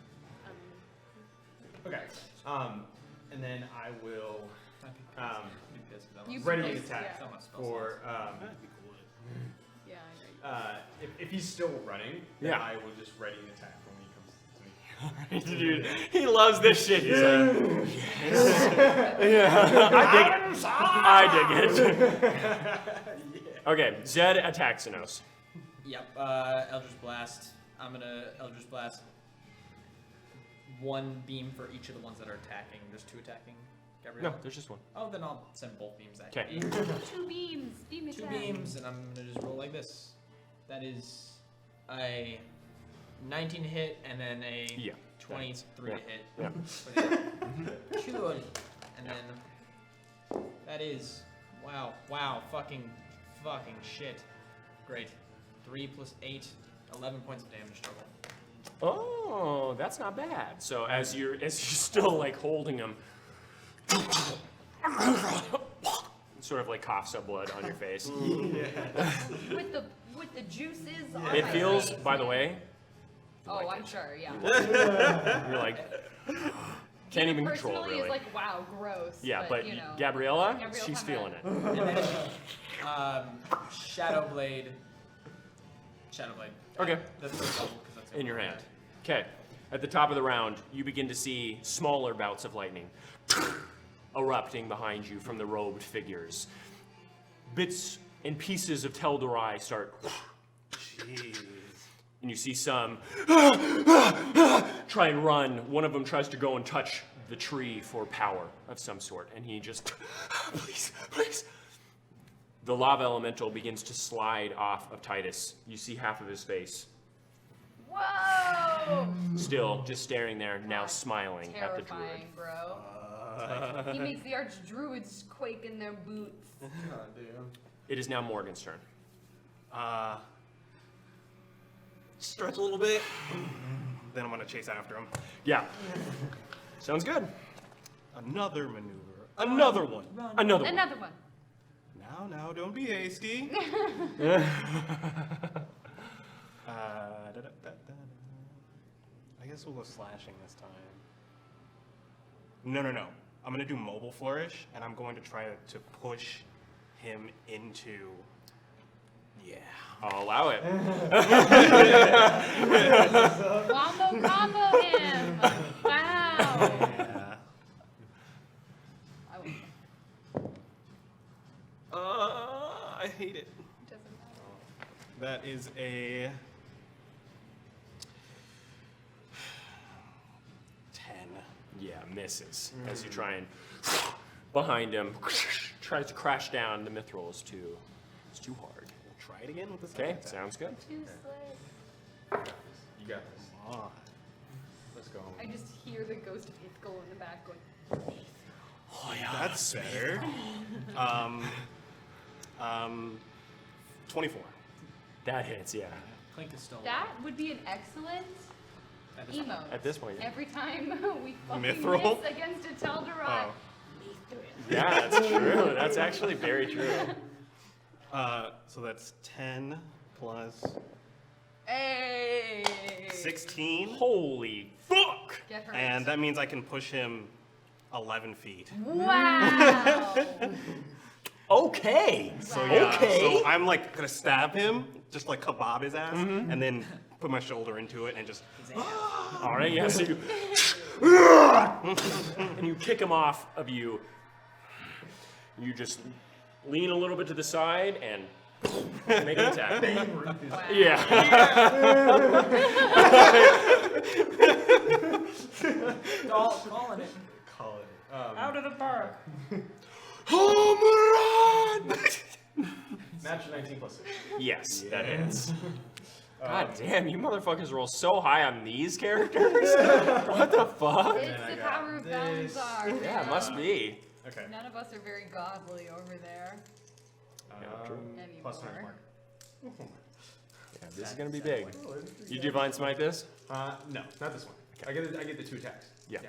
Okay. And then I will. Be pissed 'cause I You lost Ready can to just- attack yeah. for. That'd be cool. Yeah, I know. If he's still running, then Yeah. I will just ready an attack when he comes to me. Dude, he loves this shit. He's like, yeah, I dig it. Okay, Zed attacks Xenos. Yep, Eldritch Blast. I'm gonna Eldritch Blast 1 beam for each of the ones that are attacking. There's 2 attacking. Gabrielle? No, there's just one. Oh, then I'll send both beams at Okay. you. 2 beams. Beam attack. 2 beams, and I'm gonna just roll like this. That is a 19 to hit, and then a Yeah. 23 Yeah. to hit. Yeah. With it. Sure. And then that is wow, fucking shit. Great. 3 plus 8, 11 points of damage total. Oh, that's not bad. So as you're still like holding him, sort of like coughs up blood on your face. With the juices on It my feels, face, by the man. way, Oh, I'm sure, yeah. you're like can't even Personally, control really. it's like, wow, gross. Yeah, but you know. Gabriella, Gabrielle she's kinda- feeling it. And then Shadow Blade. Okay. The third level, because that's the In your only hand. one. Okay. At the top of the round, you begin to see smaller bouts of lightning erupting behind you from the robed figures. Bits and pieces of Tel'Dorai start. Jeez. And you see some try and run. One of them tries to go and touch the tree for power of some sort, and he just, please. The lava elemental begins to slide off of Titus. You see half of his face. Whoa! Still just staring there, now smiling at the druid. Terrifying, bro. He makes the archdruids quake in their boots. God damn. It is now Morgan's turn. Stretch a little bit. Then I'm gonna chase after him. Yeah. Sounds good. Another maneuver. Another one. Another one. Another one. Now, don't be hasty. I guess we'll go slashing this time. No. I'm gonna do mobile flourish, and I'm going to try to push him into. Yeah. I'll allow it. Combo him! Wow! Yeah. I won't. I hate it. Doesn't matter. That is a 10. Yeah, misses. As you try and behind him, tries to crash down. The mithril is too hard. We'll try it again with the Okay, second attack. sounds good. Too slick. You got this. Come on. Let's go. I just hear the ghost of Ithgol in the back going, Oh yeah, that's better. 24. That hits, yeah. Clink is still that would be an excellent emote. At this point, yeah. Every time we fucking Mithril? miss against a Tel'Dorai. Oh. Yeah, that's true. That's actually very true. So that's 10 plus Hey! 16. Holy fuck! Get hurt. And that means I can push him 11 feet. Wow! Okay. So yeah, Okay. so I'm like gonna stab him, just like kebab his ass, and then put my shoulder into it and just. All right, yeah. So you and you kick him off of you. You just lean a little bit to the side and make an attack. Wow. Yeah. calling it. Call it. Out of the park. Home run! Natural 19 plus 6. Yes, that hits. God damn, you motherfuckers roll so high on these characters. What the fuck? It's the power of Balanzar. Yeah, it must be. Okay. None of us are very godly over there. Plus 9 Anymore. mark. Yeah, this is gonna be big. You divine smite this? No, not this one. I get the 2 attacks. Yeah.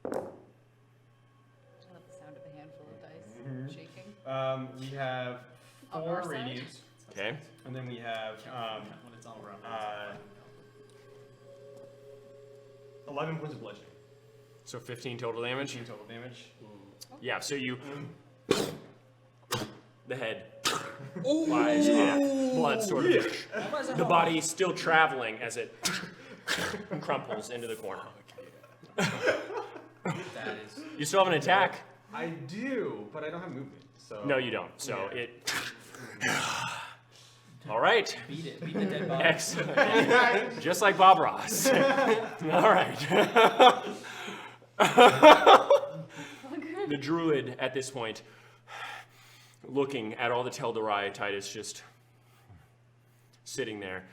I love the sound of a handful of dice shaking. We have On 4 our side? radiance, Okay. and then we have When it's all around. 11 points of bludgeoning. So 15 total damage. 15 total damage. Yeah, so you the head flies off, blood sort of the body still traveling as it crumples into the corner. That is. You still have an attack? I do, but I don't have movement. So No, you don't. So Yeah. it all right. Beat it. Beat the dead body. Excellent. Just like Bob Ross. All right. The druid at this point, looking at all the Tel'Darai, Titus just sitting there,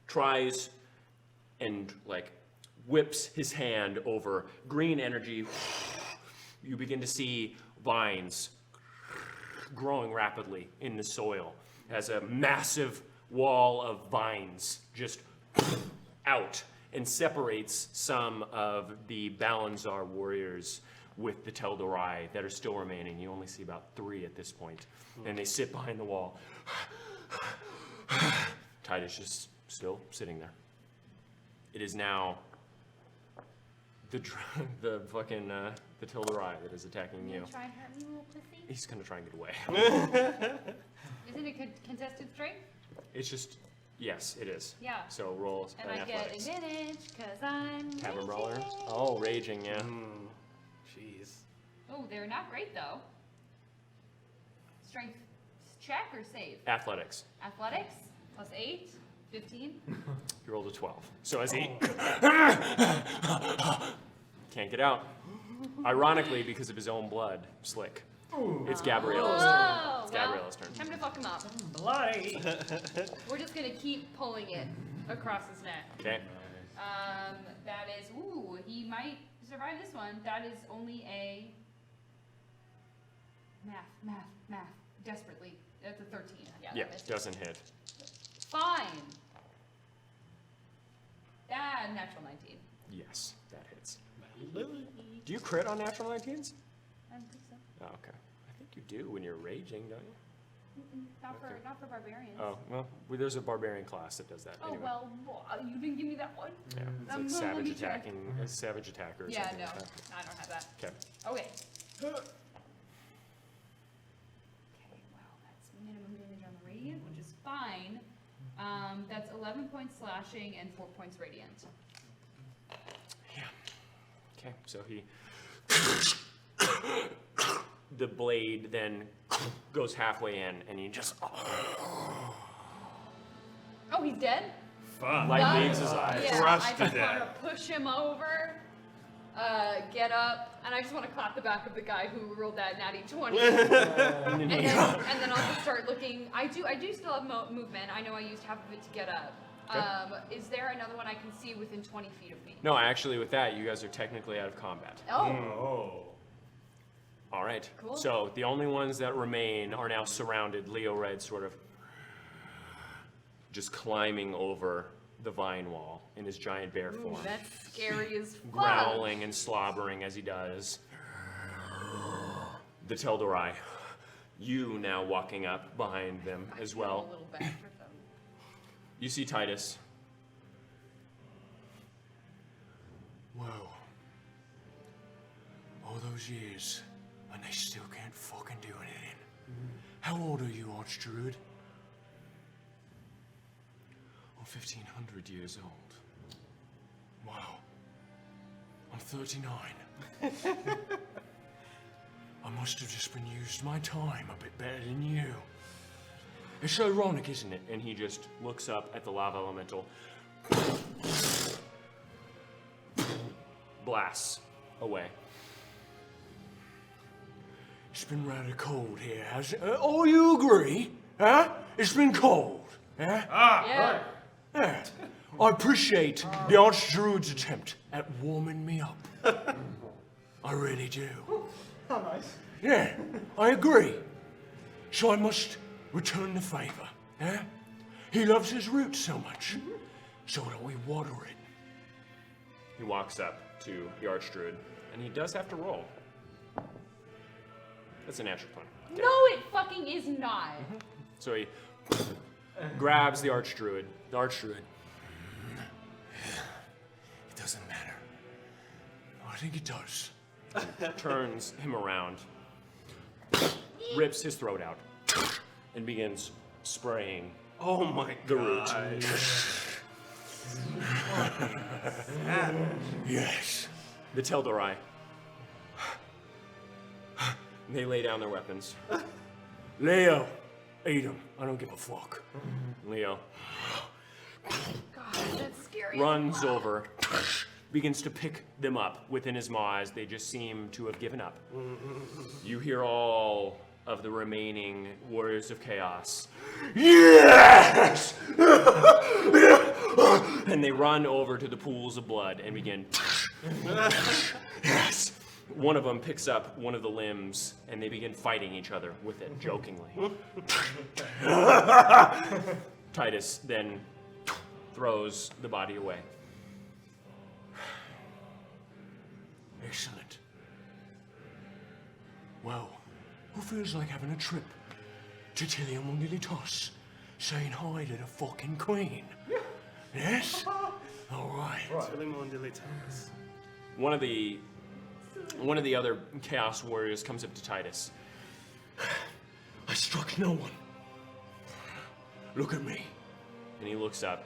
tries and like whips his hand over green energy. You begin to see vines growing rapidly in the soil as a massive wall of vines just out and separates some of the Balanzar warriors with the Tel'Darai that are still remaining. You only see about 3 at this point, and they sit behind the wall. Titus just still sitting there. It is now the Tel'Darai that is attacking you. Try and hurt me, little pussy. He's gonna try and get away. Isn't it contested strength? It's just, yes, it is. Yeah. So roll And an I athletics. get advantage because I'm Tavern brawler. raging. Oh, raging, yeah. Jeez. Oh, they're not great though. Strength check or save? Athletics. Athletics plus 8, 15. You rolled a 12. So as he can't get out. Ironically, because of his own blood, Slick. It's Gabriella's turn. Oh, It's Gabriella's turn. Time to fuck him up. Bloody. We're just gonna keep pulling it across his neck. Okay. That is, ooh, he might survive this one. That is only a math, desperately. That's a 13. Yeah, Yeah, that missed. doesn't hit. Fine. Natural 19. Yes, that hits. Do you crit on natural 19s? I don't think so. Oh, okay. I think you do when you're raging, don't you? Not for barbarians. Oh, well, there's a barbarian class that does that. Oh, anyway. well, you didn't give me that one. Yeah, it's let like savage me check. attacking, a savage attacker or Yeah, something no, like that. I don't have that. Okay. Okay. Okay, wow, that's minimum damage on the radiant, which is fine. That's 11 points slashing and 4 points radiant. Yeah. Okay, so he... the blade then goes halfway in, and he just... Oh, he's dead? Fuck. Light leaves his eyes. Yeah, Crushed I to just want death. to push him over, get up, and I just want to clap the back of the guy who rolled that natty 20. and then I'll just start looking. I do still have movement. I know I used half of it to get up. Okay. Is there another one I can see within 20 feet of me? No, actually, with that, you guys are technically out of combat. Oh, Oh. All right. Cool. So the only ones that remain are now surrounded. Leo Red sort of just climbing over the vine wall in his giant bear ooh, form, that's scary as fuck. growling and slobbering as he does. The Tel'Darai, you now walking up behind them I as feel well. A little bad for them. You see Titus. Whoa. All those years, and they still can't fucking do anything. How old are you, Archdruid? I'm 1,500 years old. Wow. I'm 39. I must have just been used my time a bit better than you. It's ironic, isn't it? And he just looks up at the lava elemental. Blasts away. It's been rather cold here, hasn't it? Oh, you agree? Huh? It's been cold, yeah? Yeah. Yeah. I appreciate the Archdruid's attempt at warming me up. I really do. How nice. Yeah, I agree. So I must return the favor, yeah? He loves his roots so much. So don't we water it? He walks up to the Archdruid, and he does have to roll. That's a natural 20. No, it fucking is not. So he grabs the Archdruid. The Archdruid. It doesn't matter. I think it does. Turns him around, rips his throat out, and begins spraying Oh my the root. god. Yes. The Tel'Darai. They lay down their weapons. Leo, eat him. I don't give a fuck. Leo God, that's scary. runs over, begins to pick them up within his maw as they just seem to have given up. You hear all of the remaining warriors of chaos. Yes! And they run over to the pools of blood and begin. Yes! One of them picks up one of the limbs and they begin fighting each other with it, jokingly. Titus then throws the body away. Excellent. Well, who feels like having a trip to Tillium-on-Dilly-Toss, saying hi to the fucking queen? Yes? All right. One of the other Chaos Warriors comes up to Titus. I struck no one. Look at me. And he looks up.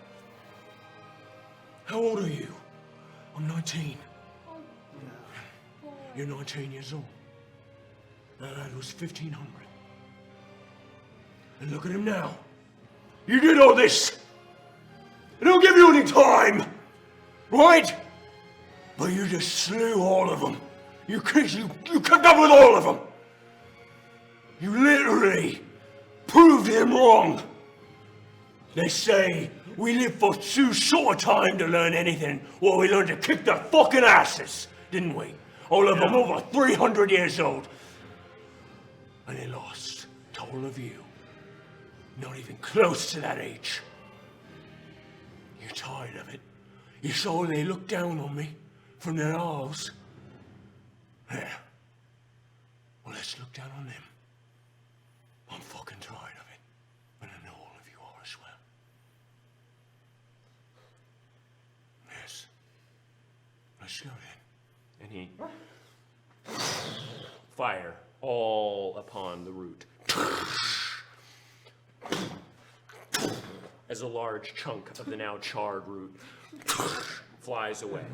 How old are you? I'm 19. You're 19 years old. That lad was 1,500. And look at him now. You did all this. I don't give you any time. Right? But you just slew all of them. You kept up with all of them. You literally proved him wrong. They say we live for too short a time to learn anything. Well, we learned to kick their fucking asses, didn't we? All of them over 300 years old. And they lost to all of you. Not even close to that age. You're tired of it. You saw they looked down on me from their halls. Yeah. Well, let's look down on them. I'm fucking tired of it. And I know all of you are as well. Yes. Let's go then. And he fire all upon the root. As a large chunk of the now charred root flies away.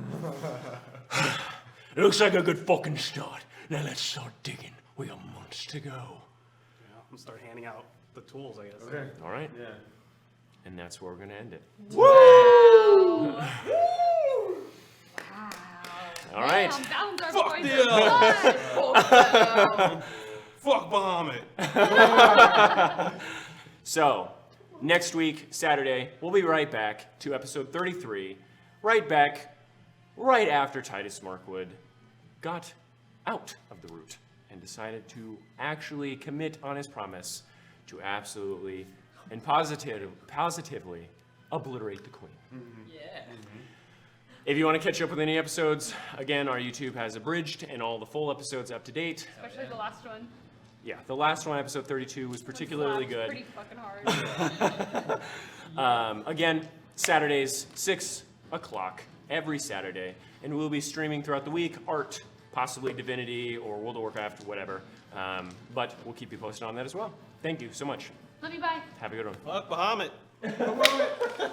It looks like a good fucking start. Now let's start digging. We got months to go. Yeah, I'm gonna start handing out the tools, I guess. Okay. All right. Yeah. And that's where we're going to end it. All right. Damn, Balanzar Fuck boys yeah. are blood. Fuck Bahamut. So, next week, Saturday, we'll be right back to episode 33. Right after Titus Mirkwood got out of the root and decided to actually commit on his promise to absolutely and positively obliterate the queen. Yeah. If you want to catch up with any episodes, again, our YouTube has abridged and all the full episodes up to date. Especially the last one. Yeah, the last one, episode 32, was particularly Slapped good. Pretty fucking hard. Again, Saturdays, 6 o'clock, every Saturday. And we'll be streaming throughout the week, art, possibly Divinity or World of Warcraft, whatever. But we'll keep you posted on that as well. Thank you so much. Love you, bye. Have a good one. Fuck Bahamut.